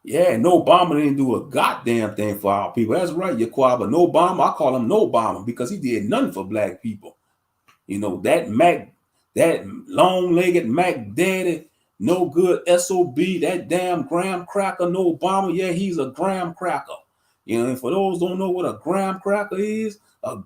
Yeah, and Obama didn't do a goddamn thing for our people. That's right, Yaquaba. No Obama, I call him No Obama because he did nothing for black people. You know, that long-legged Mac Daddy, No good SOB, that damn graham cracker, no Obama. Yeah, he's a graham cracker. You know, and for those who don't know what a graham cracker is a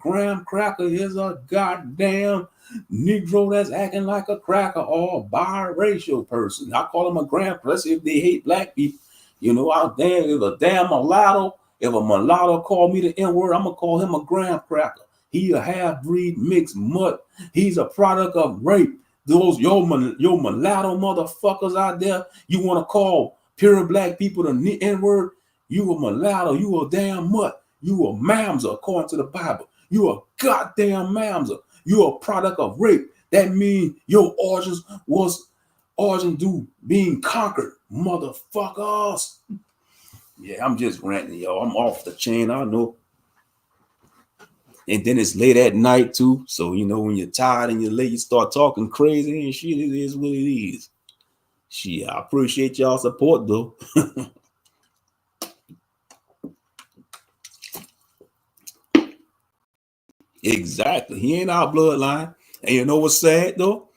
goddamn Negro that's acting like a cracker or a biracial person. I call him a graham cracker if they hate black people. You know, out there, if a damn mulatto, if a mulatto call me the N-word, I'm gonna call him a graham cracker. He a half-breed mixed mutt. He's a product of rape. Those your mulatto motherfuckers out there, you want to call pure black people the N-word? You a mulatto, you a damn mutt, you a mamzer according to the Bible. You a goddamn mamzer. You a product of rape. That means your origin due being conquered, motherfuckers. Yeah, I'm just ranting, y'all. I'm off the chain, I know. And then it's late at night too. So, you know, when you're tired and you're late, you start talking crazy and shit. It is what it is. Shit, I appreciate y'all support though. Exactly. He ain't our bloodline. And you know what's sad though?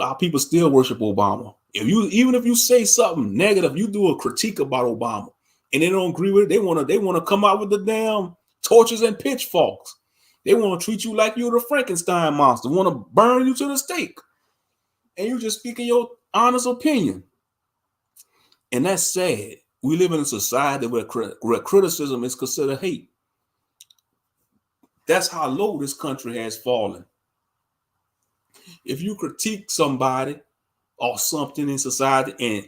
Our people still worship Obama. Even if you say something negative, you do a critique about Obama and they don't agree with it, they wanna come out with the damn torches and pitchforks. They want to treat you like you're the Frankenstein monster, want to burn you to the stake. And you just speaking your honest opinion. And that's sad. We live in a society where criticism is considered hate. That's how low this country has fallen. If you critique somebody or something in society and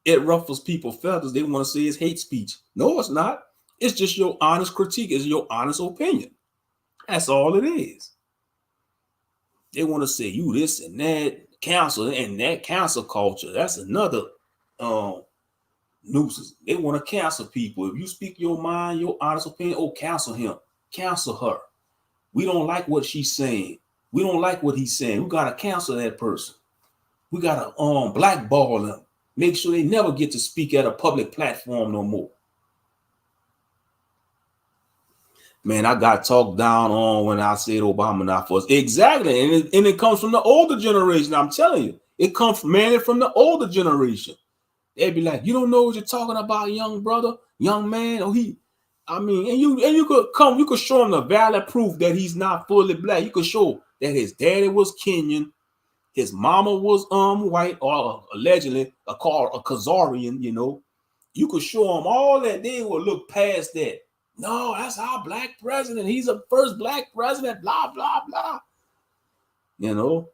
it ruffles people's feathers, they want to say it's hate speech. No, it's not. It's just your honest critique. It's your honest opinion. That's all it is. They want to say you this and that, cancel, and that cancel culture. That's another nuisance. They want to cancel people. If you speak your mind, your honest opinion, oh, cancel him, cancel her. We don't like what she's saying. We don't like what he's saying. We gotta cancel that person. We gotta blackball them. Make sure they never get to speak at a public platform no more. Man, I got talked down on when I said Obama not for us. Exactly. And it comes from the older generation. I'm telling you. It comes from the older generation. They'd be like, you don't know what you're talking about, young brother, young man. Or you could show him the valid proof that he's not fully black. You could show that his daddy was Kenyan, his mama was white, or allegedly called a Khazarian, you know. You could show them all that. They will look past that. No, that's our black president. He's the first black president, blah, blah, blah. You know,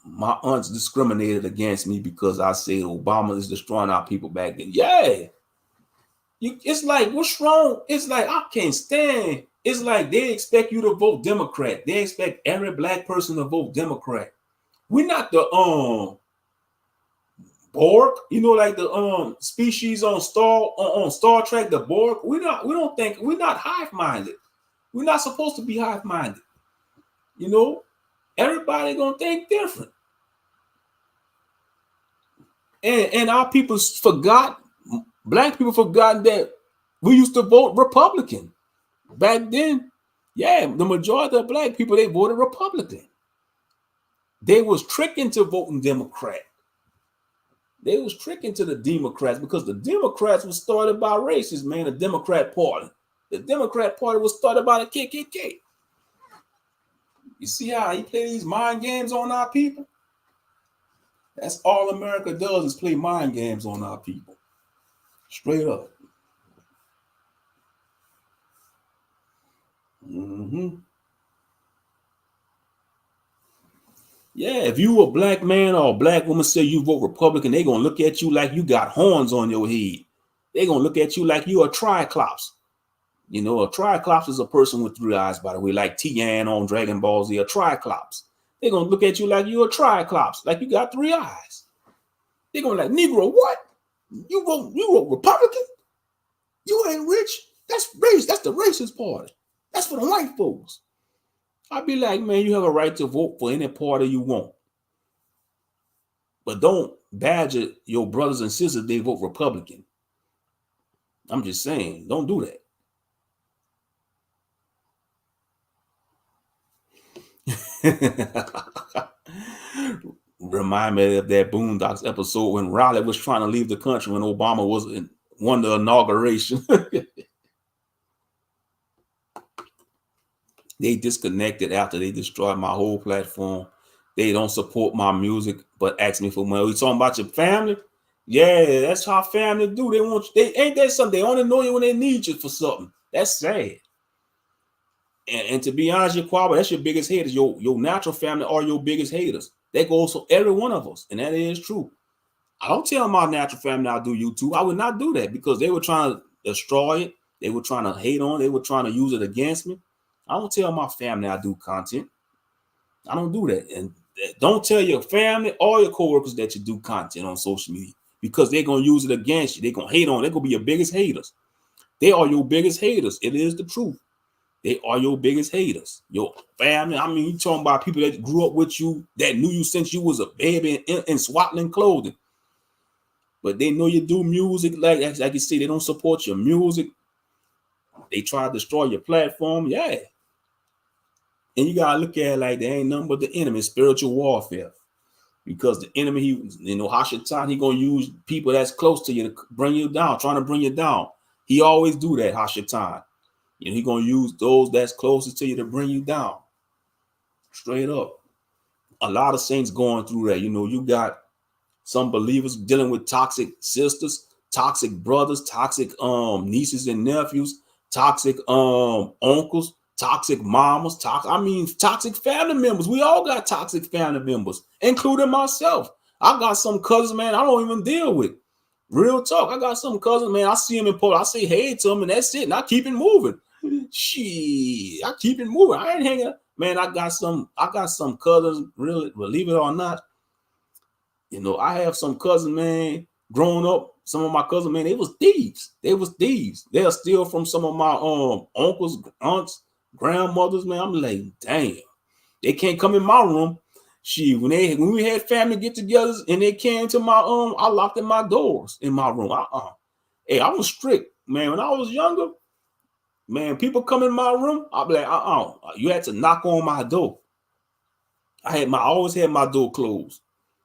my aunts discriminated against me because I said Obama is destroying our people back then. Yeah. It's like, what's wrong? It's like, I can't stand. It's like they expect you to vote Democrat. They expect every black person to vote Democrat. We're not the Borg, you know, like the species on Star Trek, the Borg. We're not hive-minded. We're not supposed to be hive-minded. You know, everybody gonna think different. And our people forgot, black people forgotten that we used to vote Republican. Back then, yeah, the majority of black people, they voted Republican. They was tricking to voting Democrat. They was tricking to the Democrats because the Democrats was started by racists, man, the Democrat Party. The Democrat Party was started by the KKK. You see how he play these mind games on our people? That's all America does is play mind games on our people. Straight up. Mm-hmm. Yeah, if you a black man or a black woman say you vote Republican, they gonna look at you like you got horns on your head. They gonna look at you like you a triclops. You know, a triclops is a person with three eyes, by the way, like Tian on Dragon Ball Z, a triclops. They're gonna look at you like you're a triclops, like you got three eyes. They're gonna like, Negro, what? You vote Republican? You ain't rich? That's race, that's the racist party. That's for the white folks. I'd be like, man, you have a right to vote for any party you want. But don't badger your brothers and sisters they vote Republican. I'm just saying, don't do that. Remind me of that Boondocks episode when Riley was trying to leave the country when Obama was won the inauguration. They disconnected after they destroyed my whole platform. They don't support my music, but ask me for money. We talking about your family? Yeah, that's how family do. They want you. They ain't that something. They only know you when they need you for something. That's sad. And to be honest, your Quaba, that's your biggest haters. Your natural family are your biggest haters. That goes for every one of us, and that is true. I don't tell my natural family I do YouTube. I would not do that because they were trying to destroy it. They were trying to hate on it. They were trying to use it against me. I don't tell my family I do content. I don't do that. And don't tell your family or your coworkers that you do content on social media because they're going to use it against you. They're going to hate on it. They're going to be your biggest haters. They are your biggest haters. It is the truth. They are your biggest haters. Your family. I mean, you talking about people that grew up with you, that knew you since you was a baby in swaddling clothing. But they know you do music. Like you say, they don't support your music. They try to destroy your platform. Yeah. And you gotta look at it like there ain't nothing but the enemy, spiritual warfare. Because the enemy, Hashatan, he gonna use people that's close to you to bring you down, trying to bring you down. He always do that, Hashatan. He gonna use those that's closest to you to bring you down. Straight up. A lot of saints going through that. You got some believers dealing with toxic sisters, toxic brothers, toxic nieces and nephews, toxic uncles, toxic mamas, toxic family members. We all got toxic family members, including myself. I got some cousins, man, I don't even deal with. Real talk. I got some cousins, man. I see them in Portland. I say hey to them, and that's it. And I keep it moving. I keep it moving. I ain't hanging up. Man, I got some cousins, really, believe it or not. I have some cousins, man, growing up. Some of my cousins, man, they was thieves. They'll steal from some of my uncles, aunts, grandmothers, man. I'm like, damn. They can't come in my room. When we had family get-togethers and they came to my I locked in my doors in my room. Hey, I was strict, man. When I was younger, man, people come in my room, I'll be like, you had to knock on my door. I always had my door closed.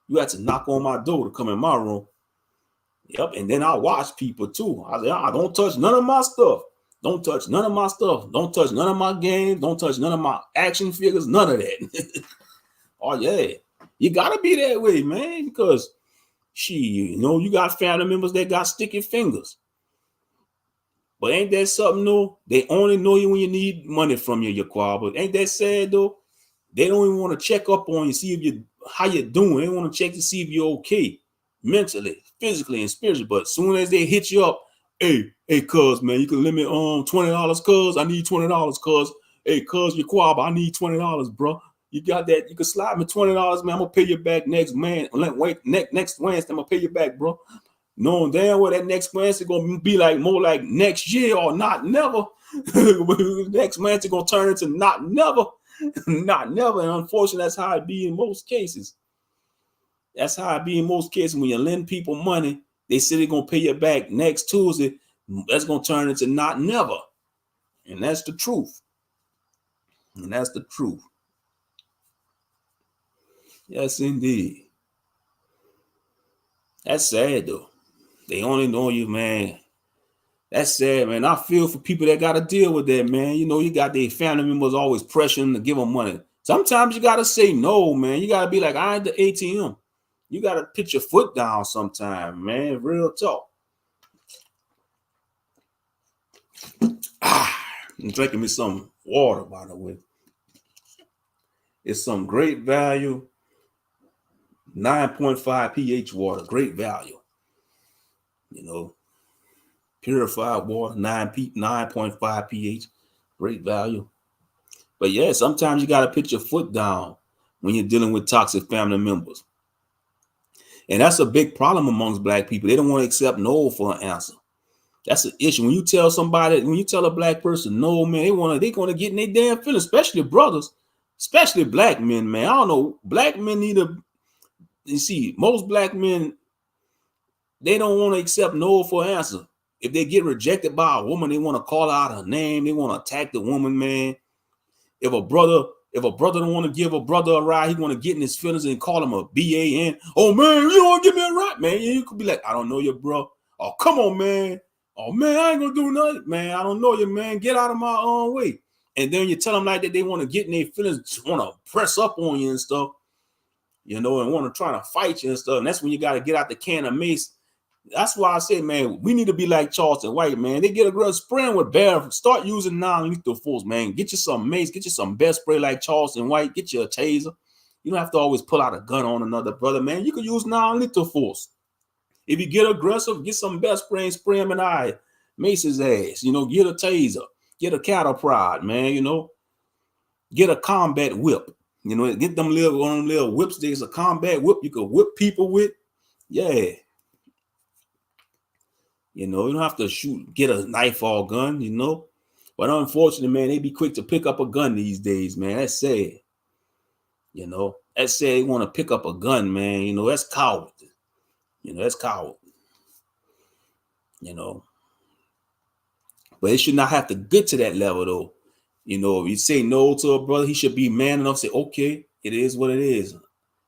You had to knock on my door to come in my room. Yep, and then I watch people too. I said, don't touch none of my stuff. Don't touch none of my stuff. Don't touch none of my games. Don't touch none of my action figures. None of that. Oh yeah, you gotta be that way, man, because you got family members that got sticky fingers. But ain't that something though? They only know you when you need money from you, Yaquab. Ain't that sad though? They don't even want to check up on you, see how you're doing. They want to check to see if you're okay mentally, physically, and spiritually. But as soon as they hit you up, hey, cuz, man, you can lend me $20, cuz. I need $20, cuz. Hey, cuz, Yaquab, I need $20, bro. You got that? You can slide me $20, man. I'm gonna pay you back next Wednesday. I'm gonna pay you back, bro. Knowing damn well that next Wednesday gonna be more like next year or not never. Next Wednesday gonna turn into not never. Not never. And unfortunately, that's how it be in most cases. That's how it be in most cases. When you lend people money, they say they're gonna pay you back next Tuesday. That's gonna turn into not never. And that's the truth. Yes, indeed. That's sad though. They only know you, man. That's sad, man. I feel for people that got to deal with that, man. You got their family members always pressuring them to give them money. Sometimes you got to say no, man. You got to be like, I ain't the ATM. You got to put your foot down sometime, man. Real talk. I'm drinking me some water, by the way. It's some great value, 9.5 pH water. Great value. Purified water, 9.5 pH, great value. But yeah, sometimes you got to put your foot down when you're dealing with toxic family members. And that's a big problem amongst Black people. They don't want to accept no for an answer. That's an issue. When you tell a Black person no, man, they're going to get in their damn feelings, especially brothers, especially Black men, man. I don't know. Black men most Black men, they don't want to accept no for an answer. If they get rejected by a woman, they want to call out her name. They want to attack the woman, man. If a brother If a brother don't want to give a brother a ride, he want to get in his feelings and call him a BAN. Oh man, you don't want to give me a ride, man. You could be like, I don't know you, bro. Oh, come on, man. Oh man, I ain't gonna do nothing, man. I don't know you, man. Get out of my own way. And then you tell them like that they want to get in their feelings, want to press up on you and stuff, and want to try to fight you and stuff. And that's when you got to get out the can of mace. That's why I say, man, we need to be like Charleston White, man. They get a girl spraying with bear. Start using non-lethal force, man. Get you some mace. Get you some bear spray like Charleston White. Get you a taser. You don't have to always pull out a gun on another brother, man. You can use non-lethal force. If you get aggressive, get some bear spray and spray him in the eye. Mace his ass. Get a taser. Get a cattle prod, man. Get a combat whip. Get them little whipsticks, a combat whip you can whip people with. Yeah. You don't have to get a knife or a gun, But unfortunately, man, they be quick to pick up a gun these days, man. That's sad. That's sad they want to pick up a gun, man. That's coward. That's coward. But it should not have to get to that level, though. If you say no to a brother, he should be man enough to say, okay, it is what it is.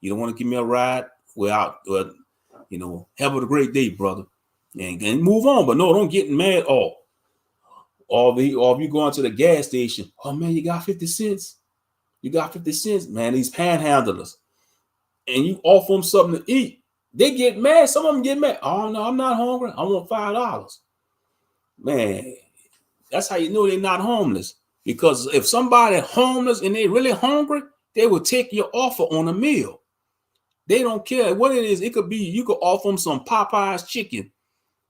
You don't want to give me a ride? Well, have a great day, brother. And move on. But no, don't get mad. Or if you going to the gas station, oh man, you got 50 cents. You got 50 cents, man. These panhandlers. And you offer them something to eat. They get mad. Some of them get mad. Oh no, I'm not hungry. I want $5. Man, that's how you know they're not homeless. Because if somebody homeless and they really hungry, they will take your offer on a meal. They don't care what it is. It could be you could offer them some Popeye's chicken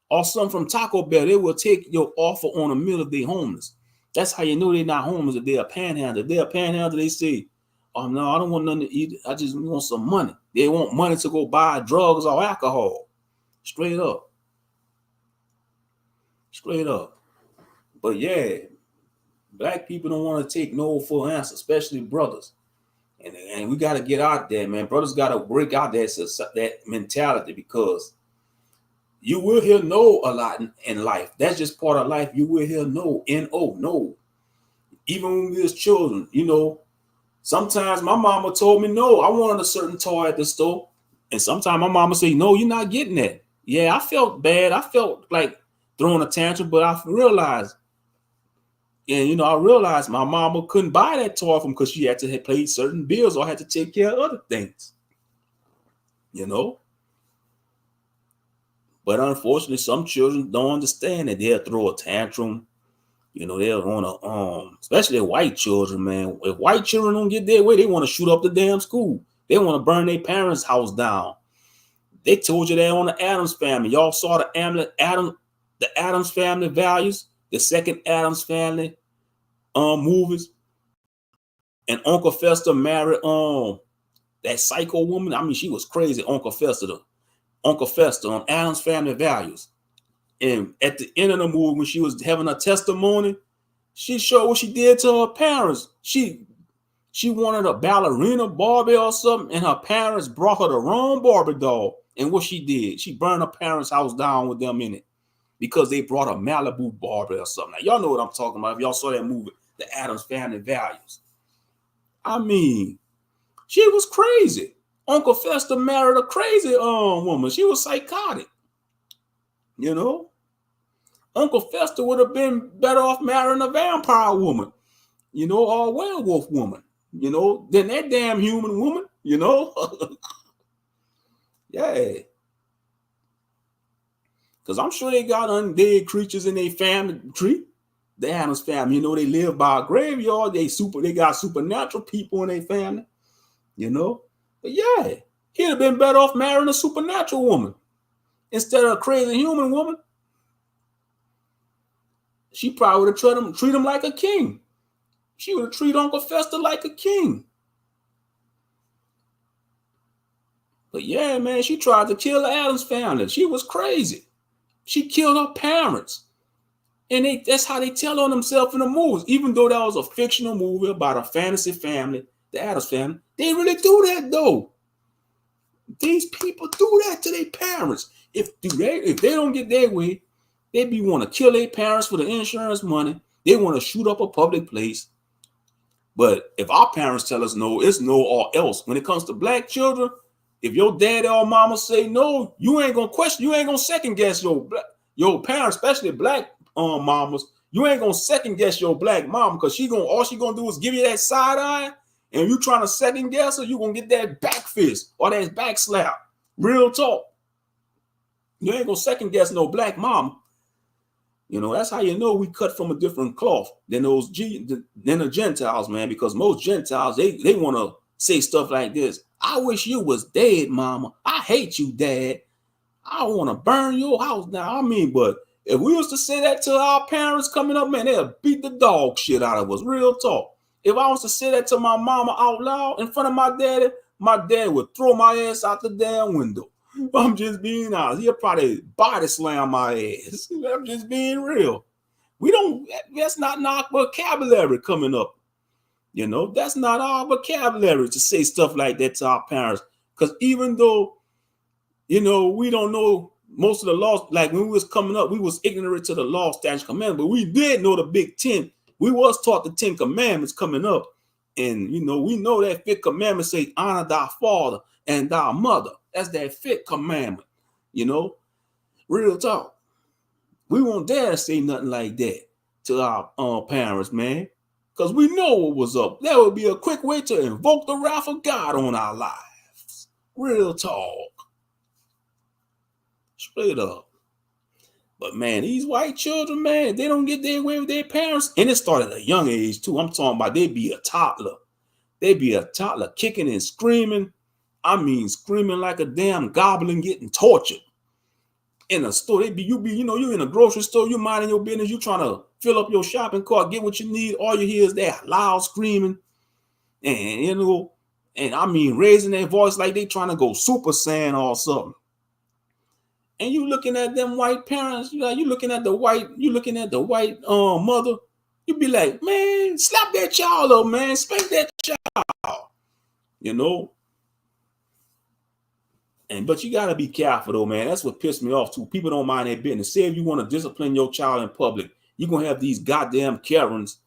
or something from Taco Bell. They will take your offer on a meal if they're homeless. That's how you know they're not homeless. If they're a panhandler. If they're a panhandler, they say, oh no, I don't want nothing to eat. I just want some money. They want money to go buy drugs or alcohol. Straight up. Straight up. But yeah, black people don't want to take no for an answer, especially brothers. And we got to get out there, man. Brothers got to break out that mentality, because you will hear no a lot in life. That's just part of life. You will hear no, N-O, no. Even when we was children, sometimes my mama told me no. I wanted a certain toy at the store. And sometimes my mama say, no, you're not getting that. Yeah, I felt bad. I felt like throwing a tantrum, but I realized, I realized my mama couldn't buy that toy from because she had to pay certain bills or had to take care of other things. But unfortunately, some children don't understand that. They'll throw a tantrum. They'll want to, especially white children, man. If white children don't get their way, they want to shoot up the damn school. They want to burn their parents' house down. They told you that on the Addams Family. Y'all saw the Addams Family Values, the second Addams Family movies. And Uncle Fester married that psycho woman. I mean, she was crazy, Uncle Fester on Addams Family Values. And at the end of the movie, when she was having a testimony, she showed what she did to her parents. She wanted a ballerina Barbie or something, and her parents brought her the wrong Barbie doll. And what she did, she burned her parents' house down with them in it because they brought a Malibu Barbie or something. Now, y'all know what I'm talking about. If y'all saw that movie, the Addams Family Values. I mean, she was crazy. Uncle Fester married a crazy woman. She was psychotic. Uncle Fester would have been better off marrying a vampire woman, or a werewolf woman, than that damn human woman, Yeah. Because I'm sure they got undead creatures in their family tree. The Addams family, they live by a graveyard. They got supernatural people in their family, But yeah, he'd have been better off marrying a supernatural woman instead of a crazy human woman. She probably would have treat him like a king. She would have treated Uncle Fester like a king. But yeah, man, she tried to kill the Addams family. She was crazy. She killed her parents. And that's how they tell on themselves in the movies. Even though that was a fictional movie about a fantasy family, the Addams family, they really do that though. These people do that to their parents. If they don't get their way, want to kill their parents for the insurance money. They want to shoot up a public place. But if our parents tell us no, it's no or else. When it comes to black children, if your daddy or mama say no, you ain't gonna question, you ain't gonna second guess your parents, especially black mamas. You ain't gonna second guess your black mom because all she gonna do is give you that side eye, and you trying to second guess her, you gonna get that back fist or that back slap. Real talk. You ain't gonna second guess no black mom. You know, that's how you know we cut from a different cloth than the Gentiles, man, because most Gentiles, they want to say stuff like this. I wish you was dead, mama. I hate you, dad. I want to burn your house now. I mean, but if we was to say that to our parents coming up, man, they'll beat the dog shit out of us. Real talk. If I was to say that to my mama out loud in front of my dad would throw my ass out the damn window. I'm just being honest. He'll probably body slam my ass. I'm just being real. That's not our vocabulary coming up. You know, that's not our vocabulary to say stuff like that to our parents. Because even though, you know, we don't know most of the laws, like when we was coming up, we was ignorant to the law, statutes, commandments, but we did know the Big Ten. We was taught the 10 Commandments coming up. And, you know, we know that 5th commandment say, honor thy father and thy mother. That's that 5th commandment, you know, real talk. We won't dare say nothing like that to our parents, man, because we know what was up. That would be a quick way to invoke the wrath of God on our lives. Real talk. Straight up. But, man, these white children, man, they don't get their way with their parents. And it started at a young age, too. I'm talking about they be a toddler. They be a toddler kicking and screaming. I mean, screaming like a damn goblin getting tortured. In a store, you in a grocery store, you minding your business, you trying to fill up your shopping cart, get what you need. All you hear is that loud screaming. And, you know, and I mean, raising their voice like they trying to go Super Saiyan or something. And you looking at them white parents, you looking at the white mother, you be like, man, slap that child up, man, spank that child, you know. But you gotta be careful though, man. That's what pissed me off too. People don't mind their business. Say if you want to discipline your child in public, you're gonna have these goddamn Karens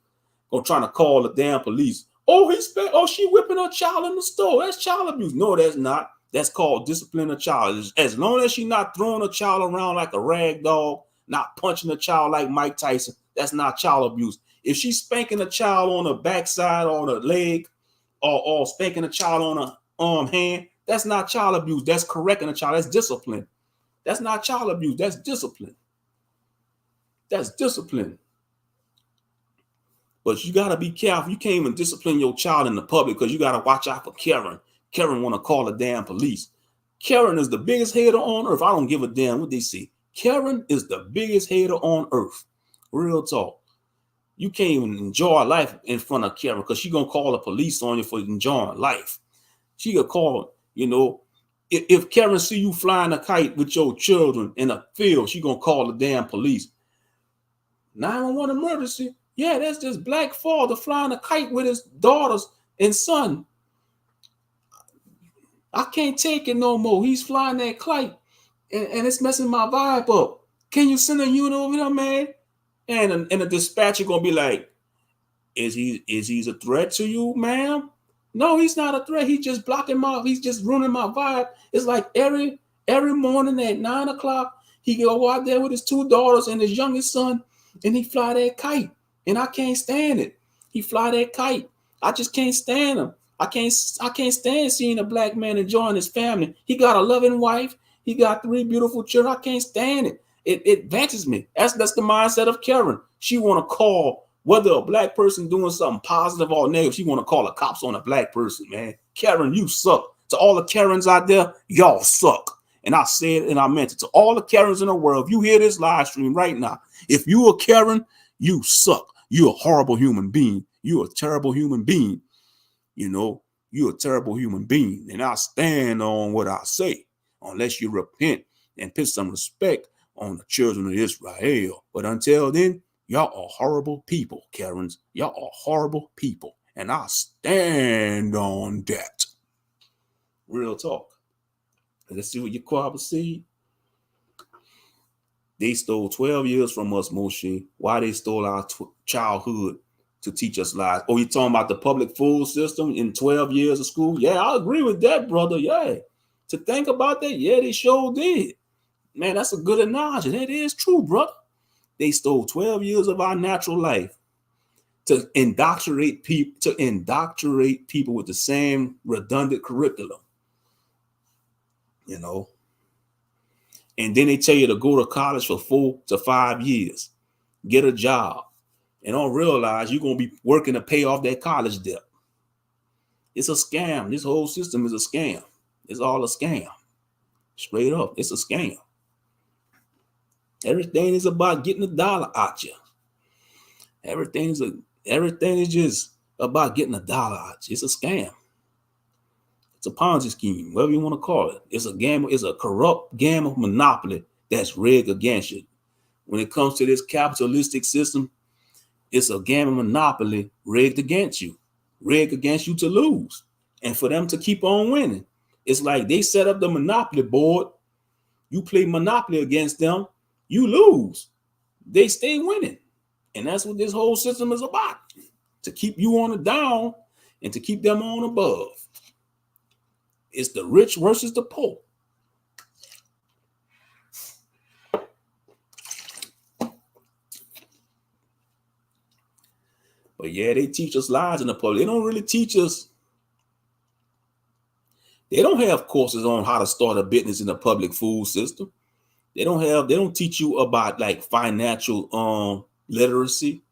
go trying to call the damn police. She whipping her child in the store. That's child abuse. No, that's not. That's called discipline a child. As long as she's not throwing a child around like a rag dog, not punching a child like Mike Tyson, that's not child abuse. If she's spanking a child on the backside or the leg, or spanking a child on a hand, that's not child abuse. That's correcting a child. That's discipline. That's not child abuse. That's discipline. That's discipline. But you got to be careful. You can't even discipline your child in the public because you got to watch out for Karen. Karen want to call the damn police. Karen is the biggest hater on earth. I don't give a damn what they say. Karen is the biggest hater on earth. Real talk. You can't even enjoy life in front of Karen because she's going to call the police on you for enjoying life. She could call, you know, if Karen see you flying a kite with your children in a field, she going to call the damn police. 911 emergency. Yeah, that's just black father flying a kite with his daughters and son. I can't take it no more. He's flying that kite and it's messing my vibe up. Can you send a unit over there, man? And the dispatcher gonna be like, is he a threat to you, ma'am? No, he's not a threat. He's just he's just ruining my vibe. It's like every morning at 9 o'clock, he go out there with his 2 daughters and his youngest son, and he fly that kite. And I can't stand it. He fly that kite. I just can't stand him. I can't stand seeing a black man enjoying his family. He got a loving wife. He got 3 beautiful children. I can't stand it. It vexes me. That's the mindset of Karen. She want to call, whether a black person doing something positive or negative, she want to call the cops on a black person, man. Karen, you suck. To all the Karens out there, y'all suck. And I said it and I meant it. To all the Karens in the world, if you hear this live stream right now, if you a Karen, you suck. You're a horrible human being. You're a terrible human being. You know, you're a terrible human being. And I stand on what I say, unless you repent and put some respect on the children of Israel. But until then, y'all are horrible people, Karens. Y'all are horrible people. And I stand on that. Real talk. Let's see what your Yaquab see. They stole 12 years from us, Moshe. Why they stole our childhood? to teach us lies. Oh, you talking about the public food system in 12 years of school? Yeah, I agree with that, brother. Yeah. To think about that, yeah, they sure did. Man, that's a good analogy. That is true, brother. They stole 12 years of our natural life to indoctrinate people with the same redundant curriculum, you know. And then they tell you to go to college for 4 to 5 years, get a job, and don't realize you're going to be working to pay off that college debt. It's a scam. This whole system is a scam. It's all a scam. Straight up, it's a scam. Everything is about getting a dollar out you. Everything is just about getting a dollar out you. It's a scam. It's a Ponzi scheme, whatever you want to call it. It's a game. It's a corrupt game of monopoly that's rigged against you. When it comes to this capitalistic system, it's a game of monopoly rigged against you to lose, and for them to keep on winning. It's like they set up the monopoly board. You play monopoly against them, you lose. They stay winning, and that's what this whole system is about: to keep you on the down and to keep them on above. It's the rich versus the poor. But yeah, they teach us lies in the public. They don't really teach us. They don't have courses on how to start a business in the public food system. They don't teach you about like financial literacy,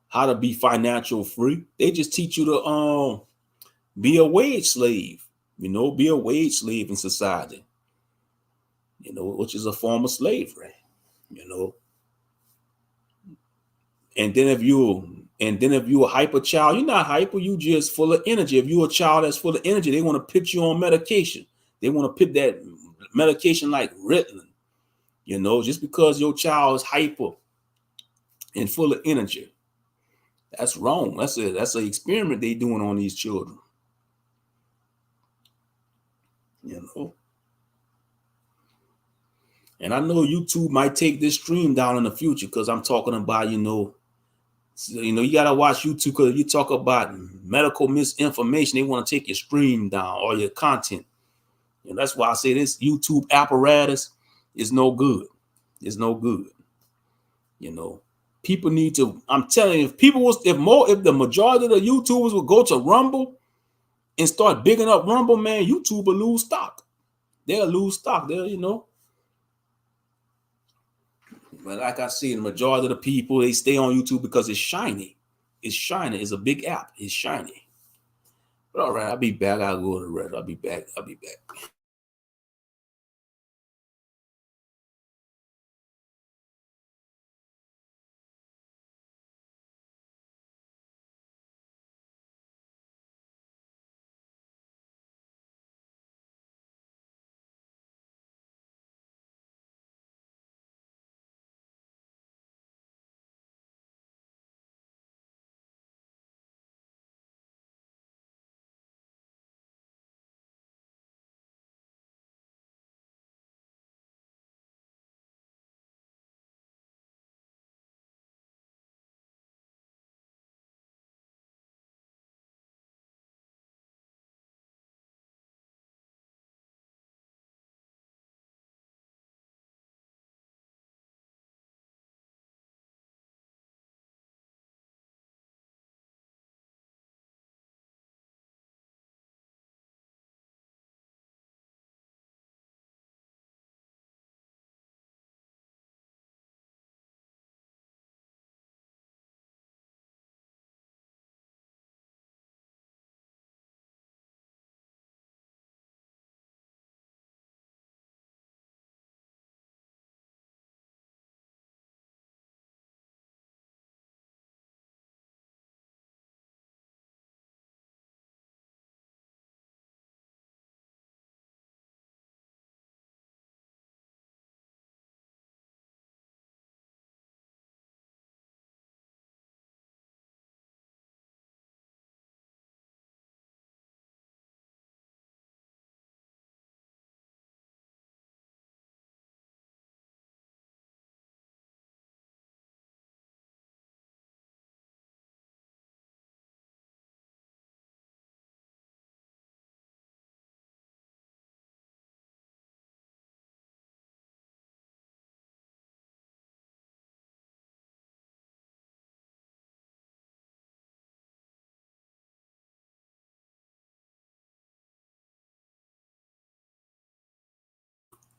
how to be financial free. They just teach you to be a wage slave, be a wage slave in society, which is a form of slavery, you know. And then if you're a hyper child, you're not hyper, you just full of energy. If you're a child that's full of energy, they want to put you on medication. They want to put that medication like Ritalin, just because your child is hyper and full of energy. That's wrong. That's an experiment they doing on these children. And I know YouTube might take this stream down in the future because I'm talking about, you gotta watch YouTube because if you talk about medical misinformation, they want to take your stream down or your content. And that's why I say this YouTube apparatus is no good. It's no good. People need to. I'm telling you, if the majority of the YouTubers would go to Rumble and start bigging up Rumble, man, YouTube will lose stock. They'll lose stock. But like I see, the majority of the people, they stay on YouTube because it's shiny. It's shiny. It's a big app. It's shiny. But all right, I'll be back. I'll go to the rest. I'll be back.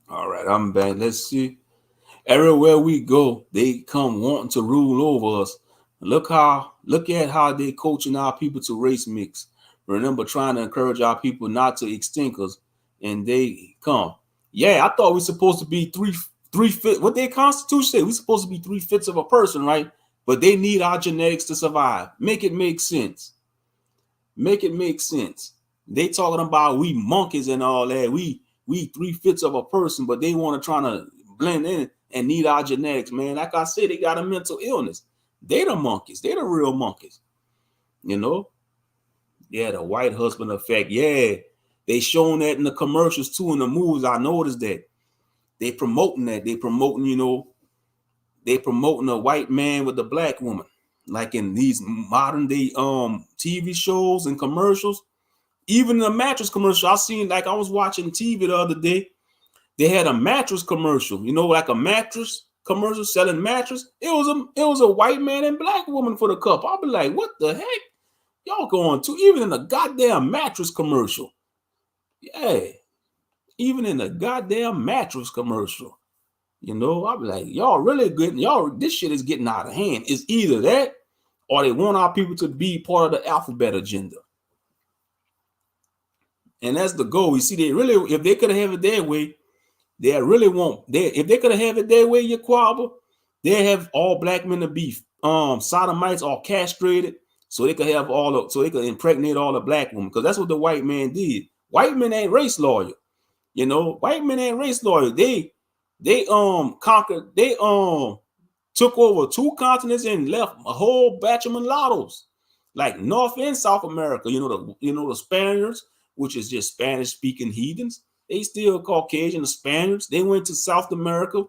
All right, I'm back. Let's see. Everywhere we go, they come wanting to rule over us. Look at how they coaching our people to race mix. Remember trying to encourage our people not to extinct us, and they come. Yeah, I thought we supposed to be three fit. What their constitution say? We supposed to be 3/5 of a person, right? But they need our genetics to survive. Make it make sense. Make it make sense. They talking about we monkeys and all that. We 3/5 of a person, but they want to try to blend in and need our genetics, man. Like I said, they got a mental illness. They the monkeys. They the real monkeys. You know? Yeah, the white husband effect. Yeah. They showing that in the commercials too, in the movies. I noticed that. They promoting that. They promoting, they promoting a white man with a black woman. Like in these modern day TV shows and commercials. Even the mattress commercial, I seen, like I was watching TV the other day. They had a mattress commercial, like a mattress commercial selling mattress. It was a white man and black woman for the couple. I'll be like, what the heck? Y'all going to even in the goddamn mattress commercial. Yeah, even in the goddamn mattress commercial. I'll be like, y'all really good. Y'all, this shit is getting out of hand. It's either that or they want our people to be part of the alphabet agenda. And that's the goal. You see, they really, if they could have it their way, they really won't. If they could have it their way, Yaquaba, they have all black men to be sodomites or castrated, so they could have so they could impregnate all the black women. Because that's what the white man did. White men ain't race loyal. White men ain't race loyal. They conquered. They took over 2 continents and left a whole batch of mulattoes, like North and South America. The Spaniards, which is just Spanish speaking heathens. They still Caucasian, the Spaniards. They went to South America,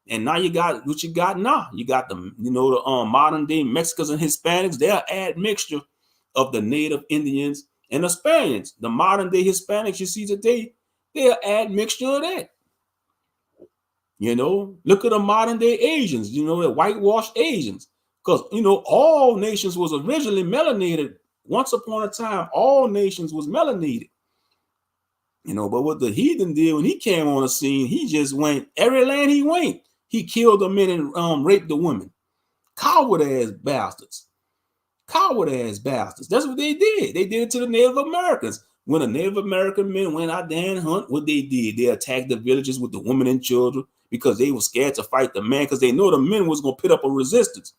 and now you got what you got now. You got the modern day Mexicans and Hispanics. They're admixture of the native Indians and the Spaniards. The modern day Hispanics you see today, they're admixture of that. Look at the modern day Asians, the whitewashed Asians. Because, all nations was originally melanated. Once upon a time, all nations was melanated. But what the heathen did when he came on the scene, he just went, every land he went, he killed the men and raped the women. Coward ass bastards. Coward ass bastards. That's what they did. They did it to the Native Americans. When the Native American men went out there and hunt, what they did, they attacked the villages with the women and children because they were scared to fight the man because they know the men was going to put up a resistance.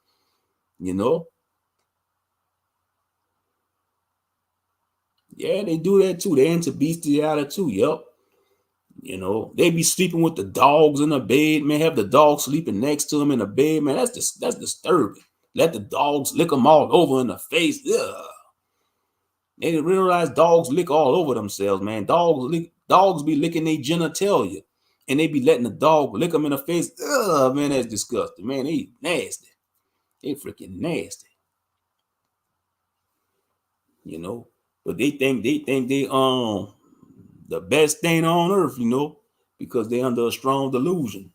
Yeah, they do that too. They're into bestiality too. Yep. They be sleeping with the dogs in the bed, man. Have the dog sleeping next to them in the bed, man. That's disturbing. Let the dogs lick them all over in the face. Ugh. They didn't realize dogs lick all over themselves, man. Dogs be licking their genitalia, and they be letting the dog lick them in the face. Ugh, man, that's disgusting, man. They nasty. They freaking nasty. But they think they the best thing on earth, because they're under a strong delusion.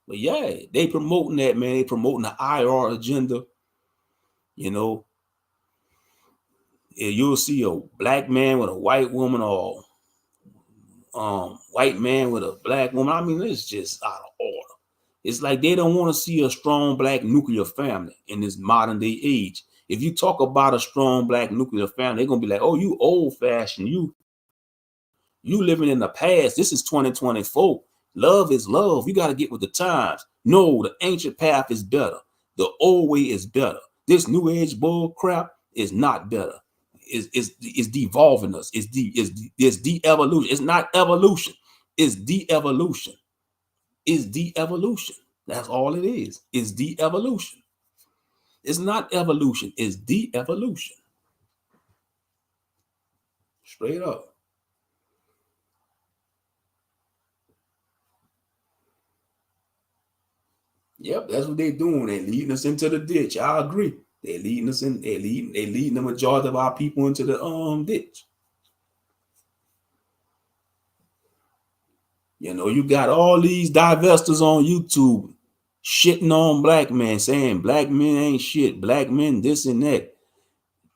But yeah, they promoting that, man. They promoting the IR agenda. You'll see a black man with a white woman or white man with a black woman. I mean, it's just out of order. It's like they don't want to see a strong black nuclear family in this modern day age. If you talk about a strong black nuclear family, they're gonna be like, "Oh, you old fashioned. You living in the past. This is 2024. Love is love. You got to get with the times. No, the ancient path is better. The old way is better. This new age bull crap is not better. It's devolving us. It's de-evolution. It's not evolution. It's de-evolution. It's de-evolution. That's all it is. It's de-evolution. It's not evolution. It's de-evolution. Straight up. Yep, that's what they're doing. They're leading us into the ditch. I agree. They're leading us in. They're leading the majority of our people into the ditch. You got all these divestors on YouTube shitting on black men, saying black men ain't shit, black men this and that,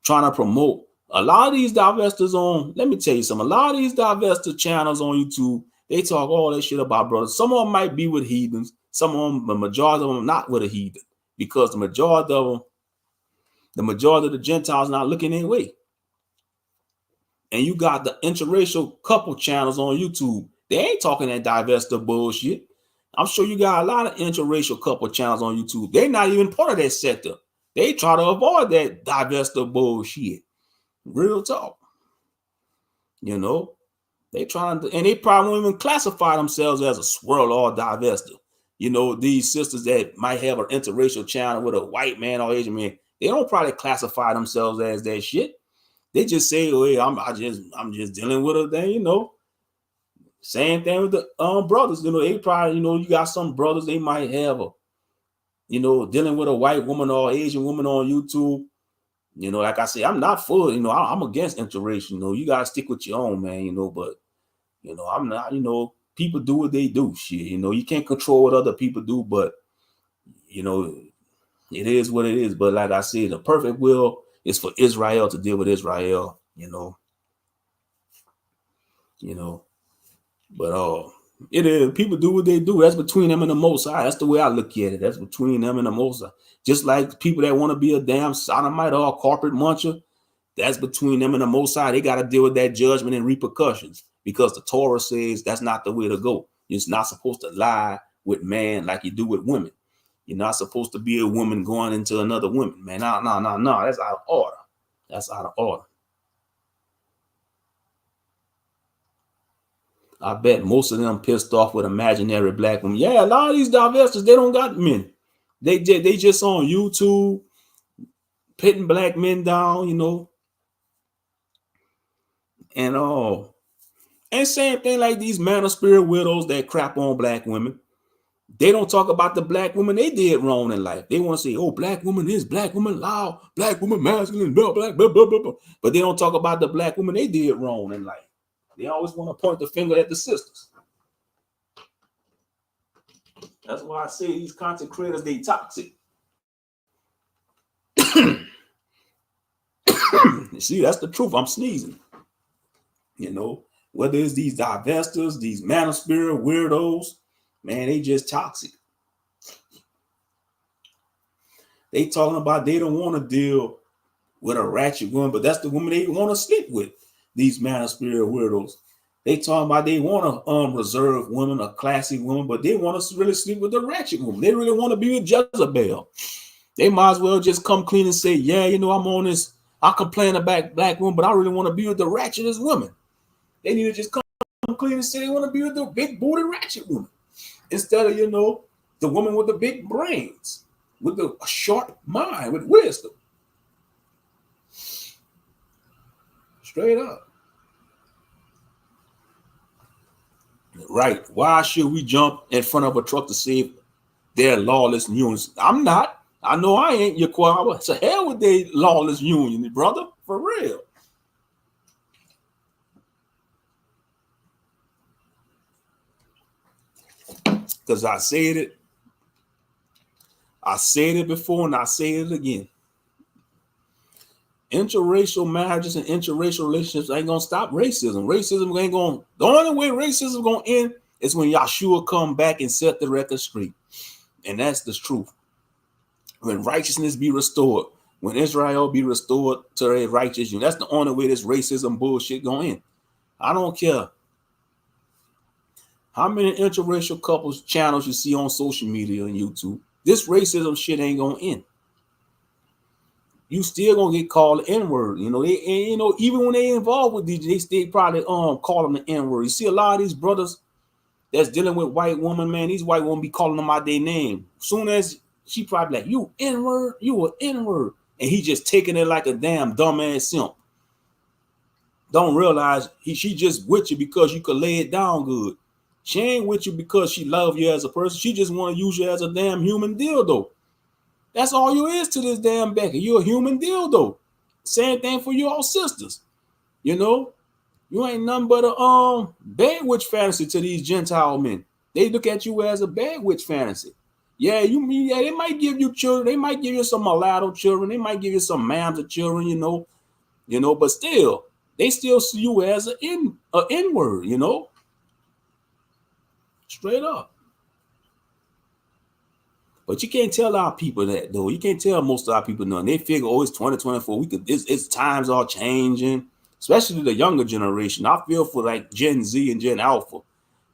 trying to promote a lot of these divestors on. Let me tell you something. A lot of these divestor channels on YouTube, They talk all that shit about brothers. Some of them might be with heathens. Some of them, the majority of them, not with a heathen, because the majority of them, the majority of the Gentiles not looking their way. And you got the interracial couple channels on YouTube. They ain't talking that divestiture bullshit. I'm sure you got a lot of interracial couple channels on YouTube. They're not even part of that sector. They try to avoid that divestiture bullshit. Real talk. You know, they trying to, and they probably won't even classify themselves as a swirl or divester. You know, these sisters that might have an interracial channel with a white man or Asian man, they don't probably classify themselves as that shit. They just say, "Oh, hey, I'm just dealing with a thing," you know. Same thing with the brothers. You know, they probably, you know, you got some brothers, they might have a, you know, dealing with a white woman or Asian woman on YouTube. You know, like I say, I'm not for, you know, I'm against interracial. You know, you gotta stick with your own, man. You know, but you know, I'm not. You know, people do what they do. Shit, you know, you can't control what other people do, but you know, it is what it is. But like I said, the perfect will is for Israel to deal with Israel. You know, but it is, people do what they do. That's between them and the Most High. That's the way I look at it. That's between them and the Most High. Just like people that want to be a damn sodomite or a corporate muncher, that's between them and the Most High. They got to deal with that judgment and repercussions, because the Torah says that's not the way to go. You're not supposed to lie with man like you do with women. You're not supposed to be a woman going into another woman, man. No. That's out of order. That's out of order. I bet most of them pissed off with imaginary black women. Yeah, a lot of these divestors, they don't got men. They just on YouTube pitting black men down, you know. And same thing like these man of spirit widows that crap on black women. They don't talk about the black woman they did wrong in life. They want to say, oh, black woman is, black woman loud, black woman masculine, blah, blah, blah, blah, blah. But they don't talk about the black woman they did wrong in life. They always want to point the finger at the sisters. That's why I say these content creators, they toxic. You see, that's the truth. I'm sneezing. You know, whether it's these divestors, these man of spirit weirdos, man, they just toxic. They talking about they don't want to deal with a ratchet woman, but that's the woman they want to sleep with. These man of spirit weirdos. They talking about they want a reserved woman, a classy woman, but they want to really sleep with the ratchet woman. They really want to be with Jezebel. They might as well just come clean and say, yeah, you know, I'm on this. I complain about black woman, but I really want to be with the ratchetest woman. They need to just come clean and say they want to be with the big booty ratchet woman, instead of, you know, the woman with the big brains, with the sharp mind, with wisdom. Straight up. Right. Why should we jump in front of a truck to save their lawless unions? I'm not. I know I ain't, Yaquaba. So hell with their lawless union, brother. For real. Because I said it before and I say it again. Interracial marriages and interracial relationships ain't gonna stop racism. Racism ain't gonna. The only way racism is gonna end is when Yahshua come back and set the record straight, and that's the truth. When righteousness be restored, when Israel be restored to their righteousness, that's the only way this racism bullshit gonna end. I don't care how many interracial couples channels you see on social media and YouTube. This racism shit ain't gonna end. You still gonna get called the N-word. You know, they, and, you know, even when they involved with these, they still probably call them the N-word. You see a lot of these brothers that's dealing with white women, man. These white women be calling them out their name. Soon as she probably like, you N-word, you an N-word. And he just taking it like a damn dumbass simp. Don't realize she just with you because you could lay it down good. She ain't with you because she love you as a person. She just want to use you as a damn human dildo. That's all you is to this damn Becky. You're a human dildo. Same thing for you all sisters. You know, you ain't nothing but a bad witch fantasy to these Gentile men. They look at you as a bad witch fantasy. Yeah, they might give you children. They might give you some mulatto children. They might give you some mams of children. You know, but still, they still see you as an N-word. You know. Straight up. But you can't tell our people that though. You can't tell most of our people nothing. They figure, oh, it's 2024. We could. It's times are changing, especially the younger generation. I feel for like Gen Z and Gen Alpha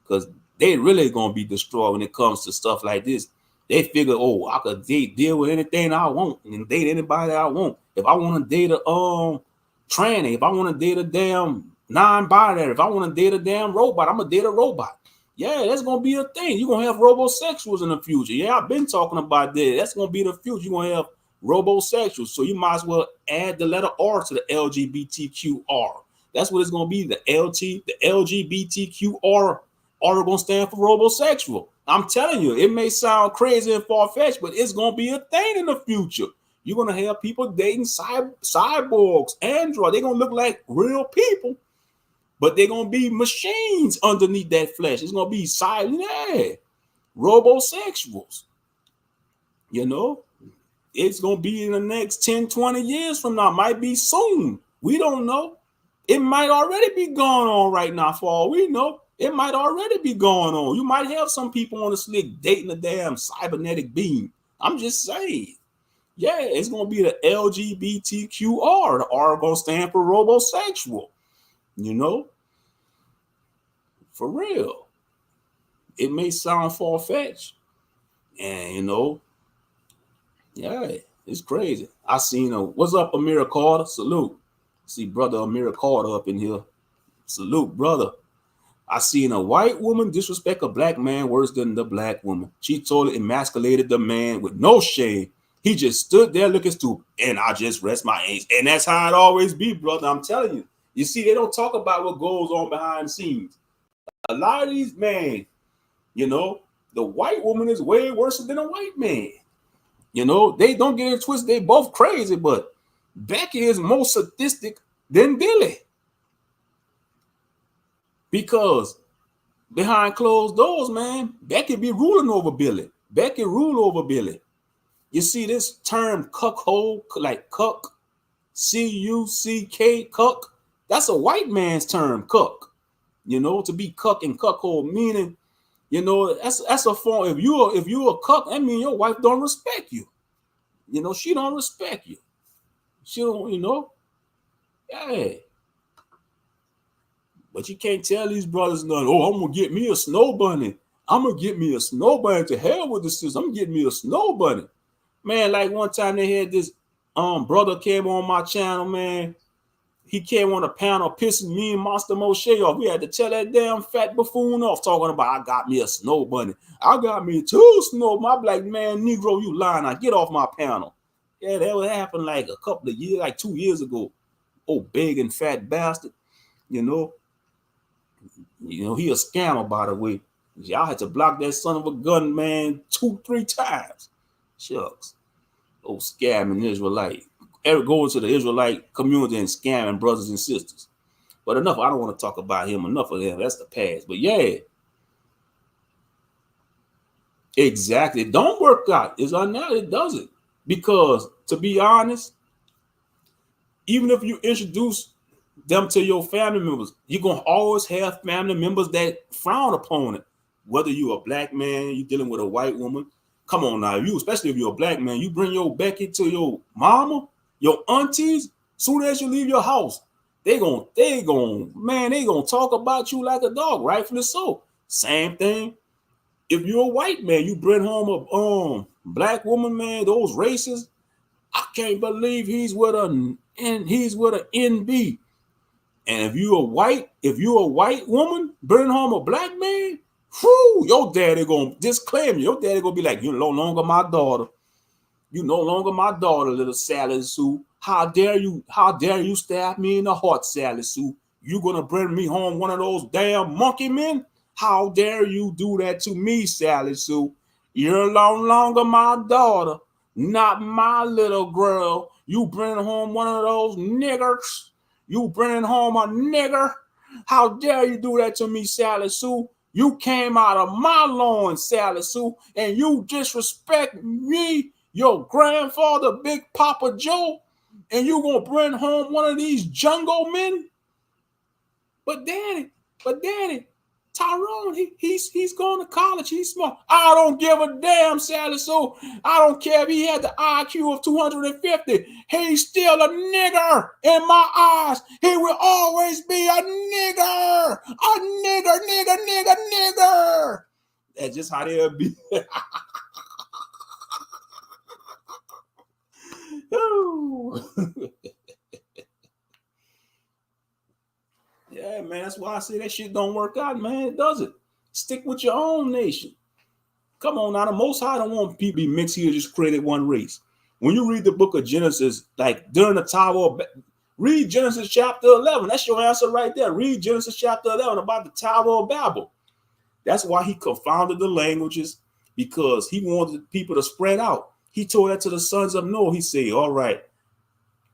because they really gonna be destroyed when it comes to stuff like this. They figure, oh, I could deal with anything I want and date anybody I want. If I want to date a tranny, if I want to date a damn non-binary, if I want to date a damn robot, I'm gonna date a robot. Yeah, that's gonna be a thing. You're gonna have robosexuals in the future. Yeah, I've been talking about that. That's gonna be the future. You're gonna have robosexuals. So you might as well add the letter R to the LGBTQR. That's what it's gonna be. The LGBTQR are gonna stand for robosexual. I'm telling you, it may sound crazy and far-fetched, but it's gonna be a thing in the future. You're gonna have people dating cyborgs, android. They're gonna look like real people, but they're gonna be machines underneath that flesh. It's gonna be silent, robosexuals. You know, it's gonna be in the next 10, 20 years from now. Might be soon. We don't know. It might already be going on right now, for all we know. It might already be going on. You might have some people on the slick dating a damn cybernetic being. I'm just saying. Yeah, it's gonna be the LGBTQR. The R gonna stand for robosexual. You know, for real. It may sound far-fetched, and you know, yeah, it's crazy. I seen what's up, Amira Carter? Salute. See brother Amira Carter up in here. Salute, brother. I seen a white woman disrespect a black man worse than the black woman. She totally emasculated the man with no shame. He just stood there looking stupid, and I just rest my ass. And that's how it always be, brother. I'm telling you. You see, they don't talk about what goes on behind the scenes. A lot of these men, you know, the white woman is way worse than a white man. You know, they don't get it twisted. They both crazy, but Becky is more sadistic than Billy. Because behind closed doors, man, Becky be ruling over Billy. Becky rule over Billy. You see this term cuckold, like cuck, C-U-C-K, cuck. That's a white man's term, cuck. You know, to be cuck and cuckold, meaning, you know, that's a form. If you're a cuck, that means your wife don't respect you. You know, she don't respect you. She don't, you know, yeah. But you can't tell these brothers nothing. Oh, I'm gonna get me a snow bunny. I'm gonna get me a snow bunny. To hell with the system. I'm getting me a snow bunny. Man, like one time they had this brother came on my channel, man. He came on a panel pissing me and Monster Moshe off. We had to tell that damn fat buffoon off, talking about I got me a snow bunny. I got me two snow. My black man, Negro, you lying. Now get off my panel. Yeah, that would happen like a couple of years, like 2 years ago. Oh, big and fat bastard. You know, he a scammer, by the way. Y'all had to block that son of a gun, man, 2-3 times. Shucks. Oh, scamming Israelite. Going to the Israelite community and scamming brothers and sisters. But enough. I don't want to talk about him. Enough of him. That's the past. But yeah. Exactly. It don't work out. It's unnatural. It doesn't. Because, to be honest, even if you introduce them to your family members, you're going to always have family members that frown upon it. Whether you're a black man, you're dealing with a white woman. Come on now, especially if you're a black man, you bring your Becky to your mama, your aunties, soon as you leave your house, they gonna talk about you like a dog, rightfully so. Same thing. If you're a white man, you bring home a black woman, man, those racists, I can't believe he's with an NB. And if you're a white woman, bring home a black man, whew, your daddy gonna disclaim you. Your daddy gonna be like, you're no longer my daughter. You no longer my daughter, little Sally Sue. How dare you stab me in the heart, Sally Sue? You gonna bring me home one of those damn monkey men? How dare you do that to me, Sally Sue? You're no longer my daughter, not my little girl. You bring home one of those niggers. You bring home a nigger. How dare you do that to me, Sally Sue? You came out of my loins, Sally Sue, and you disrespect me, your grandfather, Big Papa Joe, and you gonna bring home one of these jungle men? But daddy, Tyrone, he's going to college. He's smart. I don't give a damn, Sally. So I don't care if he had the IQ of 250. He's still a nigger in my eyes. He will always be a nigger. A nigger, nigger, nigger, nigger. That's just how they'll be. Yeah, man, that's why I say that shit don't work out, man. It doesn't. Stick with your own nation. Come on now, the Most High don't want people to be mixed here, just created one race. When you read the book of Genesis, like during the Tower of read Genesis chapter 11. That's your answer right there. Read Genesis chapter 11 about the Tower of Babel. That's why he confounded the languages, because he wanted people to spread out. He told that to the sons of Noah. He said, all right,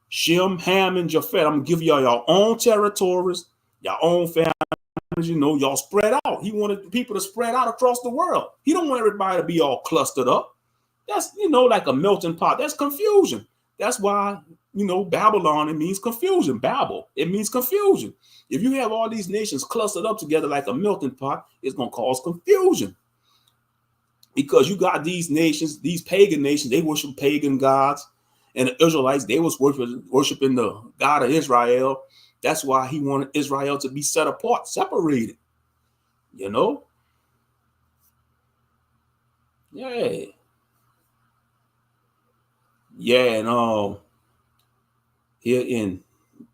Shem, Ham, and Japheth, I'm going to give y'all your own territories, your own families, y'all spread out. He wanted people to spread out across the world. He don't want everybody to be all clustered up. That's, like a melting pot. That's confusion. That's why, Babylon, it means confusion. Babel, it means confusion. If you have all these nations clustered up together like a melting pot, it's going to cause confusion. Because you got these nations, these pagan nations, they worship pagan gods. And the Israelites, they was worshiping the God of Israel. That's why he wanted Israel to be set apart, separated. Yeah. Yeah, and here in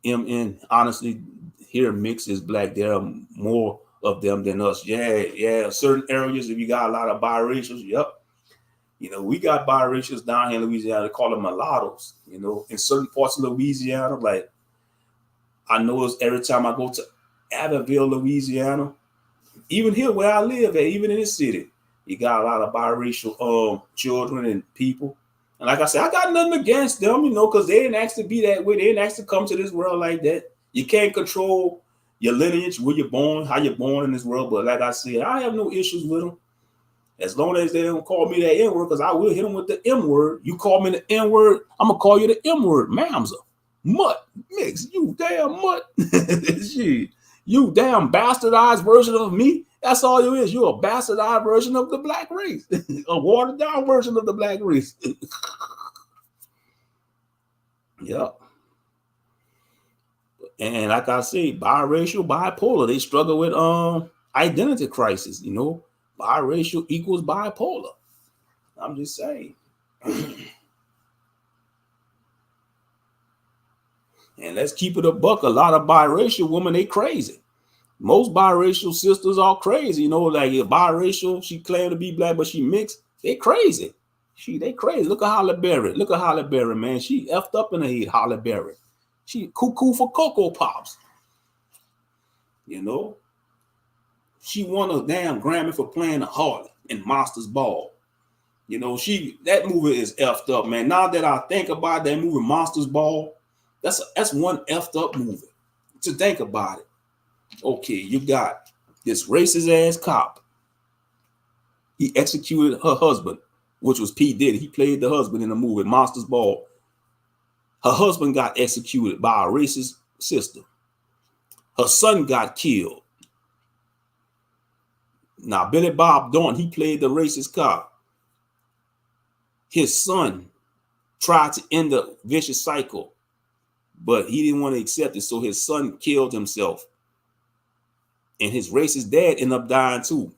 MN, honestly, here mix is black. There are more of them than us. Yeah. Certain areas, if you got a lot of biracials, yep. We got biracials down here in Louisiana. They call them mulattoes. In certain parts of Louisiana, like I notice every time I go to Abbeville, Louisiana, even here where I live at, even in this city, you got a lot of biracial children and people. And like I said, I got nothing against them, because they didn't ask to be that way. They didn't ask to come to this world like that. You can't control your lineage, where you're born, how you're born in this world. But like I said, I have no issues with them. As long as they don't call me that N-word, because I will hit them with the M-word. You call me the N-word, I'm going to call you the M-word. Mamza. Mutt. Mix. You damn mutt. Shit. You damn bastardized version of me. That's all you is. You're a bastardized version of the black race. A watered down version of the black race. Yep. And like I say, biracial, bipolar, they struggle with identity crisis, Biracial equals bipolar. I'm just saying. And let's keep it a buck. A lot of biracial women, they crazy. Most biracial sisters are crazy. Like a biracial, she claimed to be black, but she mixed. They crazy. They crazy. Look at Halle Berry. Man. She effed up in the head, Halle Berry. She cuckoo for Cocoa Pops. She won a damn Grammy for playing the harlot in Monsters Ball. That movie is effed up, man. Now that I think about that movie, Monsters Ball, that's one effed up movie. To think about it. Okay, you got this racist ass cop. He executed her husband, which was P. Diddy. He played the husband in the movie Monsters Ball. Her husband got executed by a racist sister. Her son got killed. Now, Billy Bob Thornton, he played the racist cop. His son tried to end the vicious cycle, but he didn't want to accept it, so his son killed himself. And his racist dad ended up dying too.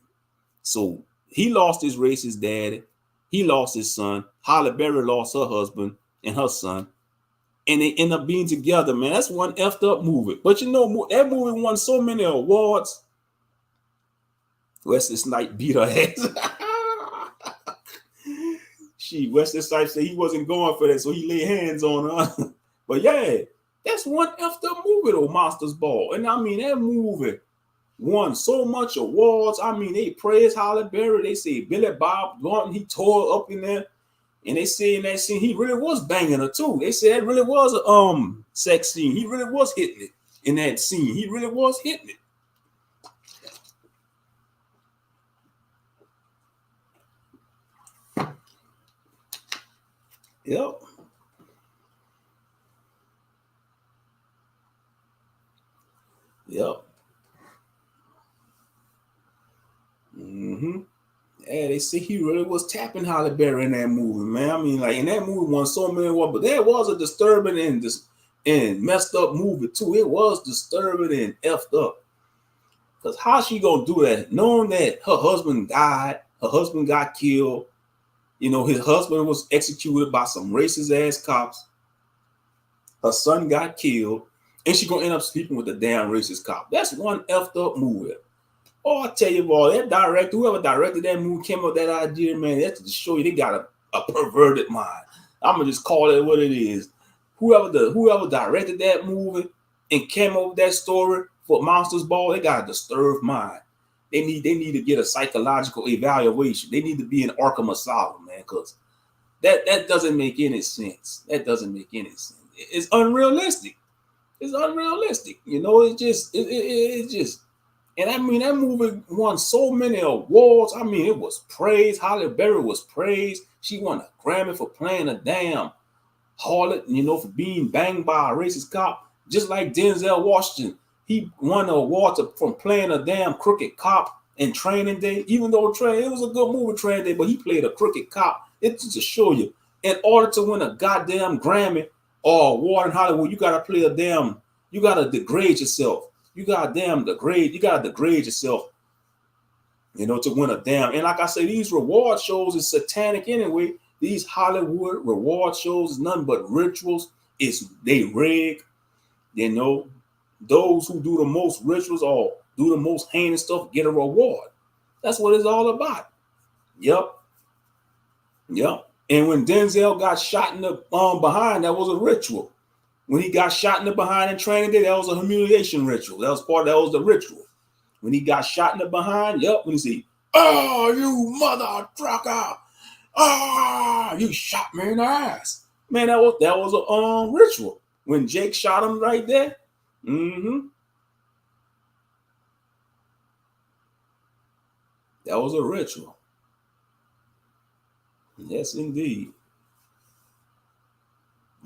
So he lost his racist dad. He lost his son. Halle Berry lost her husband and her son. And they end up being together, man. That's one effed up movie. But that movie won so many awards. Wesley Snipes beat her ass. Wesley Snipes said he wasn't going for that, so he laid hands on her. But yeah, that's one effed up movie though, Monsters Ball. And I mean, that movie won so much awards. I mean, they praised Halle Berry. They say Billy Bob Thornton, he tore up in there. And they say in that scene, he really was banging her too. They said it really was a sex scene. He really was hitting it in that scene. He really was hitting it. Yep. Yeah, they say he really was tapping Halle Berry in that movie, man. I mean, like in that movie, won so many awards, but that was a disturbing and messed up movie too. It was disturbing and effed up. Cause how she gonna do that, knowing that her husband died, her husband got killed. You know, his husband was executed by some racist ass cops. Her son got killed, and she gonna end up sleeping with the damn racist cop. That's one effed up movie. Oh, I tell you, boy, that director, whoever directed that movie, came up with that idea, man. That's to show you they got a perverted mind. I'm gonna just call it what it is. Whoever directed that movie and came up with that story for Monsters Ball, they got a disturbed mind. They need to get a psychological evaluation. They need to be in Arkham Asylum, man, because that doesn't make any sense. That doesn't make any sense. It's unrealistic. It's unrealistic. You know, it's just. And I mean, that movie won so many awards. I mean, it was praised. Halle Berry was praised. She won a Grammy for playing a damn harlot, you know, for being banged by a racist cop. Just like Denzel Washington, he won an award from playing a damn crooked cop in Training Day. Even though it was a good movie, Training Day, but he played a crooked cop. It's to show you, in order to win a goddamn Grammy or award in Hollywood, you gotta you gotta degrade yourself. You gotta degrade yourself, you know, to win a damn. And like I say, these reward shows is satanic anyway. These Hollywood reward shows is nothing but rituals. They rig, you know. Those who do the most rituals or do the most heinous stuff get a reward. That's what it's all about. Yep. And when Denzel got shot in the behind, that was a ritual. When he got shot in the behind in Training Day, that was a humiliation ritual. That was the ritual. When he got shot in the behind, when he said, "Oh, you mother trucker! Ah, you shot me in the ass." Man, that was a ritual. When Jake shot him right there, that was a ritual. Yes, indeed.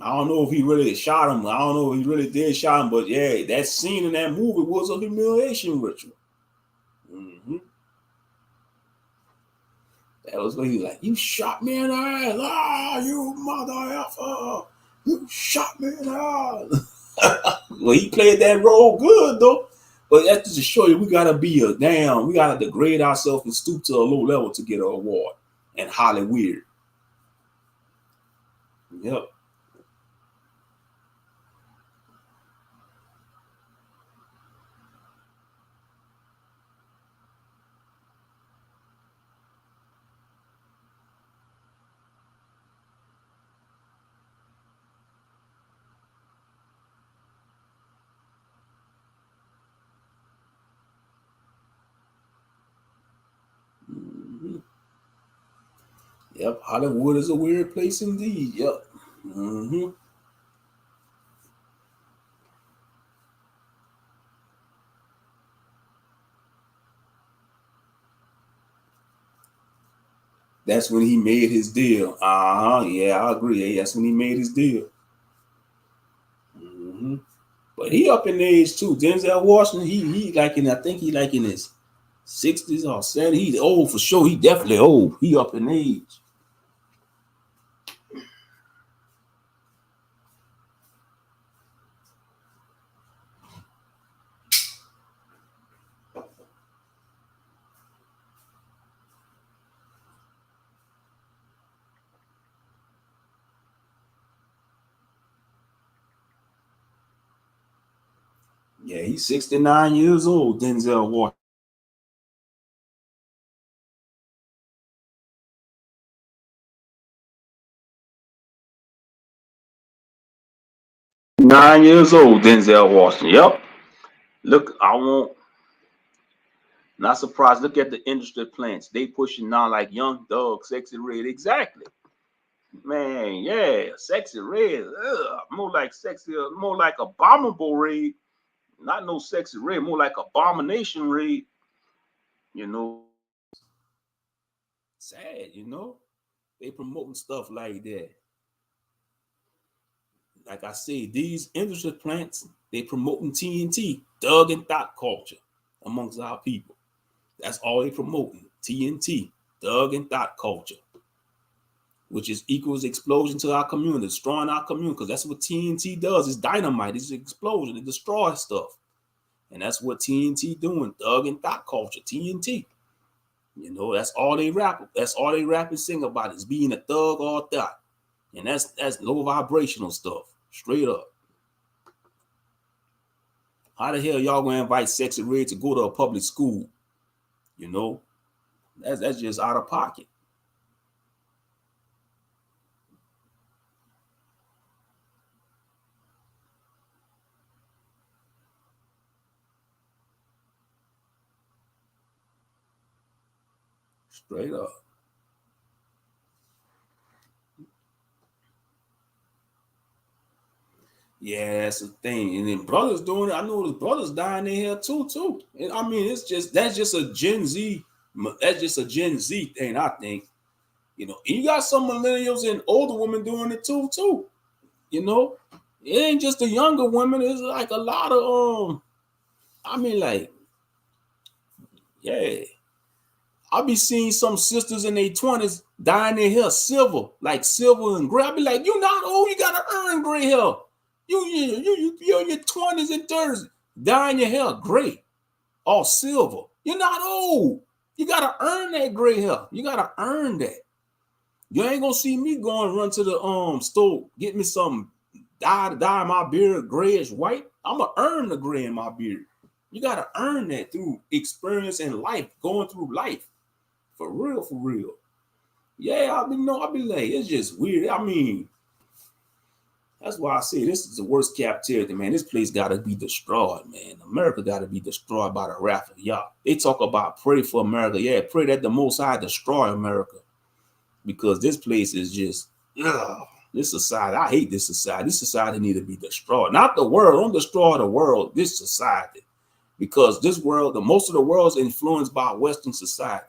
I don't know if he really shot him. I don't know if he really did shot him, but yeah, that scene in that movie was a humiliation ritual. That was when he was like, "You shot me in the ass. Ah, you mother effer. You shot me in the ass." Well, he played that role good, though. But that's just to show you we got to we got to degrade ourselves and stoop to a low level to get an award. And Hollywood. Yep. Mm-hmm. Yep. Hollywood is a weird place indeed. Yep. Mm-hmm. That's when he made his deal. Yeah, I agree. Yeah, that's when he made his deal. Mm-hmm. But he up in age too. Denzel Washington, I think he like in his 60s or 70s. He's old for sure. He definitely old. He up in age. Yeah, he's 69 years old, Denzel Washington. 9 years old, Denzel Washington. Yep. Look, I won't not surprised. Look at the industry plants. They pushing now like Young Thug, Sexy Red. Exactly. Man, yeah. Sexy Red. Ugh. More like abominable red. Not no sexy red, more like abomination red. You know. Sad, you know. They promoting stuff like that. Like I say, these industry plants, they promoting TNT, thug and thought culture amongst our people. That's all they promoting. TNT, thug and thought culture, which is equals explosion to our community, destroying our community, because that's what TNT does. It's dynamite. It's an explosion. It destroys stuff. And that's what TNT doing, thug and thought culture, TNT. You know, that's all they rap. That's all they rap and sing about is being a thug or a thought. And that's low vibrational stuff, straight up. How the hell y'all gonna invite Sexy Red to go to a public school? You know, that's just out of pocket. Straight up. Yeah, that's the thing. And then brothers doing it. I know the brothers dying in here too. And I mean, that's just a Gen Z. That's just a Gen Z thing, I think. You know, and you got some millennials and older women doing it too. You know, it ain't just the younger women. It's like a lot of I mean, like, yeah. I'll be seeing some sisters in their 20s dyeing their hair silver, like silver and gray. I'll be like, you not old, you gotta earn gray hair. You're in your 20s and 30s, dyeing your hair gray or silver. You're not old. You gotta earn that gray hair. You gotta earn that. You ain't gonna see me go and run to the store, get me some dye my beard grayish white. I'm gonna earn the gray in my beard. You gotta earn that through experience in life, going through life. For real. Yeah, I be like, it's just weird. I mean, that's why I say this is the worst captivity, man. This place gotta be destroyed, man. America gotta be destroyed by the wrath of Yah. They talk about pray for America. Yeah, pray that the Most High destroy America. Because this place is just, this society, I hate this society. This society need to be destroyed. Not the world, don't destroy the world, this society. Because this world, most of the world is influenced by Western society.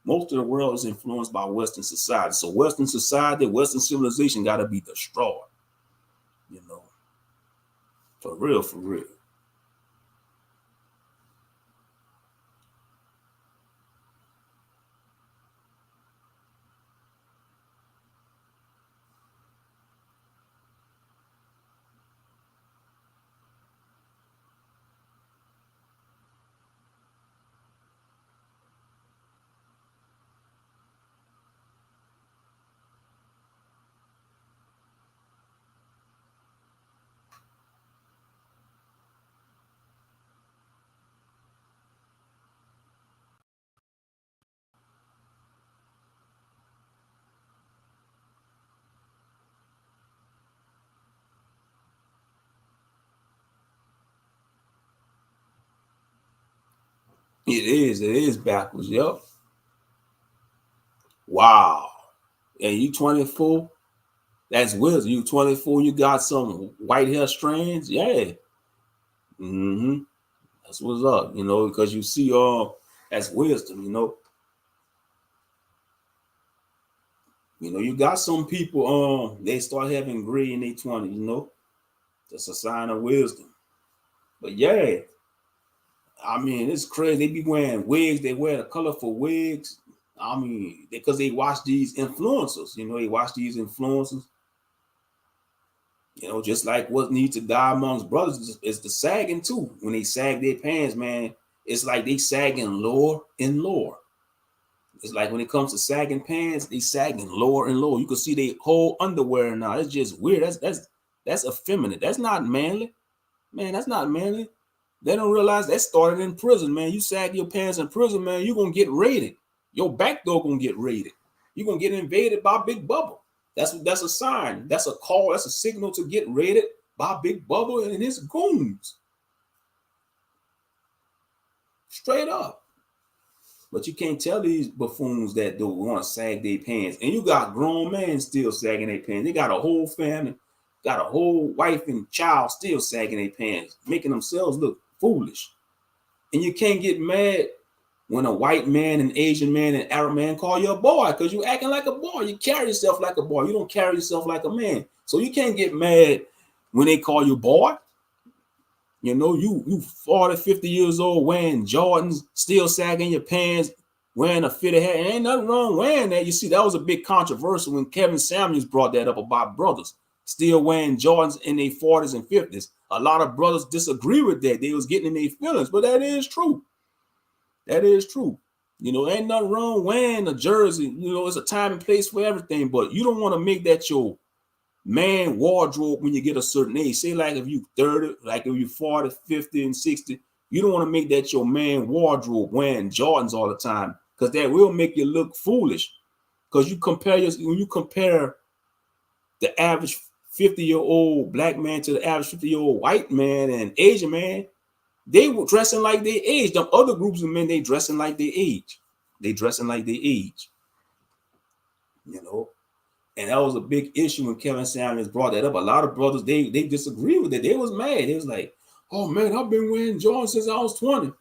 Most of the world is influenced by Western society. So Western society, Western civilization got to be destroyed. You know, for real. It is backwards. Yep. Wow. And you 24? That's wisdom. You 24, you got some white hair strands? Yeah. Mm-hmm. That's what's up, you know, because you see that's wisdom, you know. You know, you got some people, they start having gray in their 20s, you know. That's a sign of wisdom. But yeah, I mean, it's crazy. They be wearing wigs, they wear the colorful wigs. I mean, because they watch these influencers, you know, they watch these influencers. You know, just like what needs to die amongst brothers is the sagging too. When they sag their pants, man, it's like they sagging lower and lower. It's like when it comes to sagging pants, they sagging lower and lower. You can see they whole underwear now. It's just weird. That's effeminate. That's not manly. Man, that's not manly. They don't realize that started in prison, man. You sag your pants in prison, man, you're gonna get raided. Your back door gonna get raided. You're gonna get invaded by Big Bubba. That's a sign. That's a call. That's a signal to get raided by Big Bubba and his goons. Straight up. But you can't tell these buffoons that don't want to sag their pants. And you got grown men still sagging their pants. They got a whole family, got a whole wife and child still sagging their pants, making themselves look foolish. And you can't get mad when a white man, an Asian man, an Arab man call you a boy because you acting like a boy. You carry yourself like a boy. You don't carry yourself like a man. So you can't get mad when they call you boy. You know, you 40, 50 years old wearing Jordans, still sagging your pants, wearing a fitted hat. And ain't nothing wrong wearing that. You see, that was a big controversial when Kevin Samuels brought that up about brothers still wearing Jordans in their 40s and 50s. A lot of brothers disagree with that. They was getting in their feelings, but that is true. That is true. Ain't nothing wrong wearing a jersey. It's a time and place for everything, but you don't want to make that your man wardrobe when you get a certain age. Say like if you 30, like if you 40, 50, and 60, you don't want to make that your man wardrobe wearing Jordans all the time, because that will make you look foolish. Because when you compare the average 50-year-old black man to the average 50-year-old white man and Asian man, they were dressing like they age. Them other groups of men, they dressing like they age. They dressing like they age. And that was a big issue when Kevin Samuels brought that up. A lot of brothers, they disagree with it. They was mad. They was like, oh man, I've been wearing Jordans since I was 20.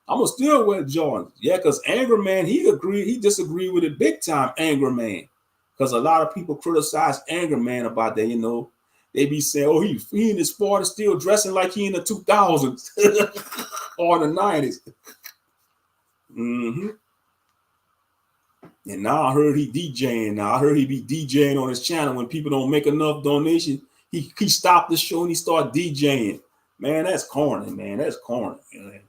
I'm gonna still wear Jordans. Yeah, because Angry Man, he disagreed with it big time, Angry Man. Because a lot of people criticize Angry Man about that, They be saying, oh, he in his 40s still dressing like he in the 2000s or the 90s. Mm-hmm. And now I heard he DJing. Now I heard he be DJing on his channel when people don't make enough donation. He stopped the show and he started DJing. Man, that's corny, man. That's corny. Man.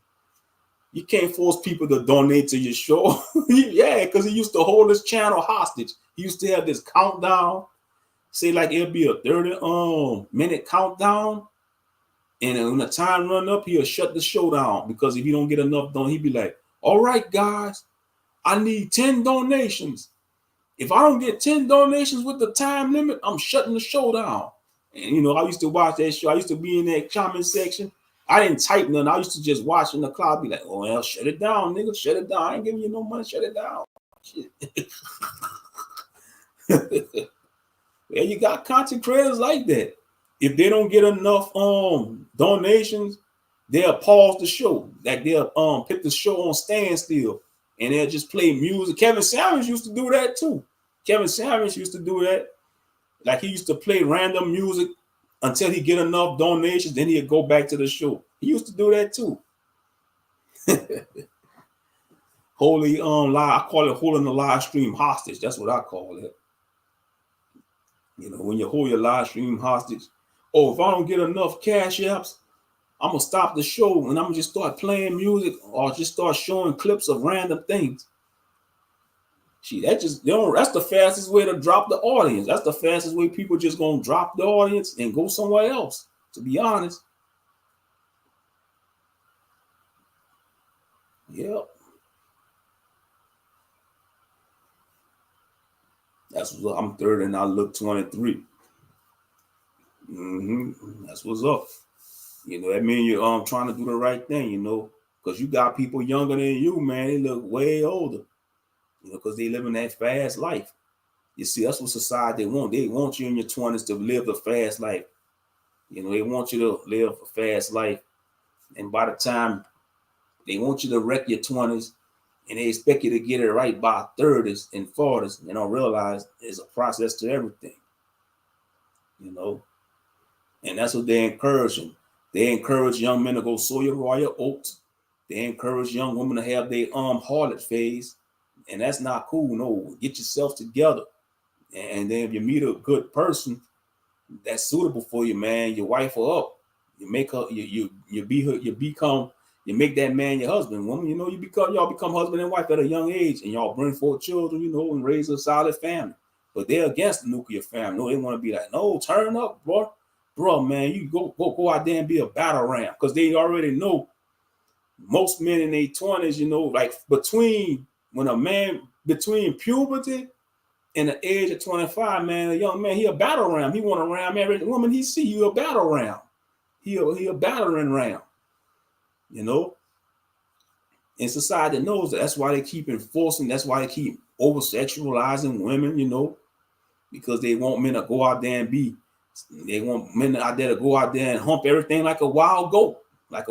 You can't force people to donate to your show. Yeah, because he used to hold his channel hostage. He used to have this countdown. Say like it'll be a 30-minute countdown. And when the time run up, he'll shut the show down. Because if you don't get enough done, he'd be like, all right, guys, I need 10 donations. If I don't get 10 donations with the time limit, I'm shutting the show down. And, I used to watch that show. I used to be in that comment section. I didn't type nothing. I used to just watch in the cloud, be like, oh, well, shut it down, nigga. Shut it down. I ain't giving you no money. Shut it down. Shit. Yeah, you got content creators like that. If they don't get enough donations, they'll pause the show. Like they'll put the show on standstill and they'll just play music. Kevin Samuels used to do that too. Kevin Samuels used to do that. Like he used to play random music until he get enough donations, then he'd go back to the show. He used to do that too. Holy I call it holding the live stream hostage. That's what I call it. When you hold your live stream hostage. Oh, if I don't get enough cash apps, I'm gonna stop the show and I'm gonna just start playing music or just start showing clips of random things. See, that's the fastest way to drop the audience. That's the fastest way people just gonna drop the audience and go somewhere else, to be honest. Yep. That's what I'm 30 and I look 23. That's what's up. That means you're trying to do the right thing, because you got people younger than you, man. They look way older, because they living that fast life. You see, that's what society want. They want you in your 20s to live a fast life. They want you to live a fast life. And by the time they want you to wreck your 20s and they expect you to get it right by 30s and 40s, they don't realize there's a process to everything. And that's what they encourage them. They encourage young men to go sow your royal oats. They encourage young women to have their harlot phase. And that's not cool. No, get yourself together. And then if you meet a good person that's suitable for you, man, you wife her up. You make her, you make that man your husband. Woman, y'all become husband and wife at a young age, and y'all bring forth children, and raise a solid family. But they're against the nuclear family. No, they want to be like, no, turn up, bro, man, you go out there and be a battle ram, because they already know most men in their 20s, like between puberty and the age of 25, man, a young man, he a battle ram. He want to ram every woman he see. You a battle ram. He a battering ram. And society knows that. That's why they keep enforcing. That's why they keep over sexualizing women. Because they want men to go out there and they want men out there to go out there and hump everything like a wild goat. But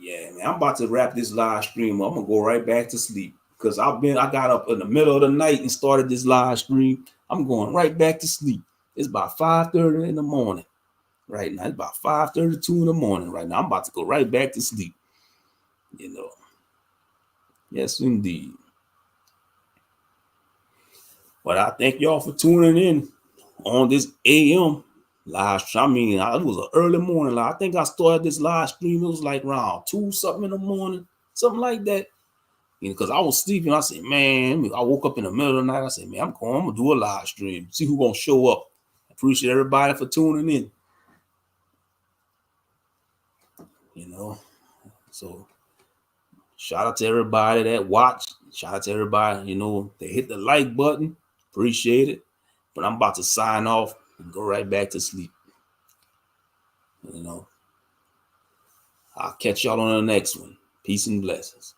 yeah, man, I'm about to wrap this live stream up. I'm gonna go right back to sleep because I got up in the middle of the night and started this live stream. I'm going right back to sleep. It's about 5:30 in the morning. right now. It's about 5:32 in the morning right now. I'm about to go right back to sleep. You know. Yes, indeed. But I thank y'all for tuning in on this AM live stream. I mean, it was an early morning. Like, I think I started this live stream. It was like around 2 something in the morning, something like that. You know, because I was sleeping. I said, man, I woke up in the middle of the night. I said, man, I'm gonna do a live stream. See who's gonna show up. I appreciate everybody for tuning in. You know, so shout out to everybody that watched. Shout out to everybody, you know, they hit the like button. Appreciate it. But I'm about to sign off and go right back to sleep. You know, I'll catch y'all on the next one. Peace and blessings.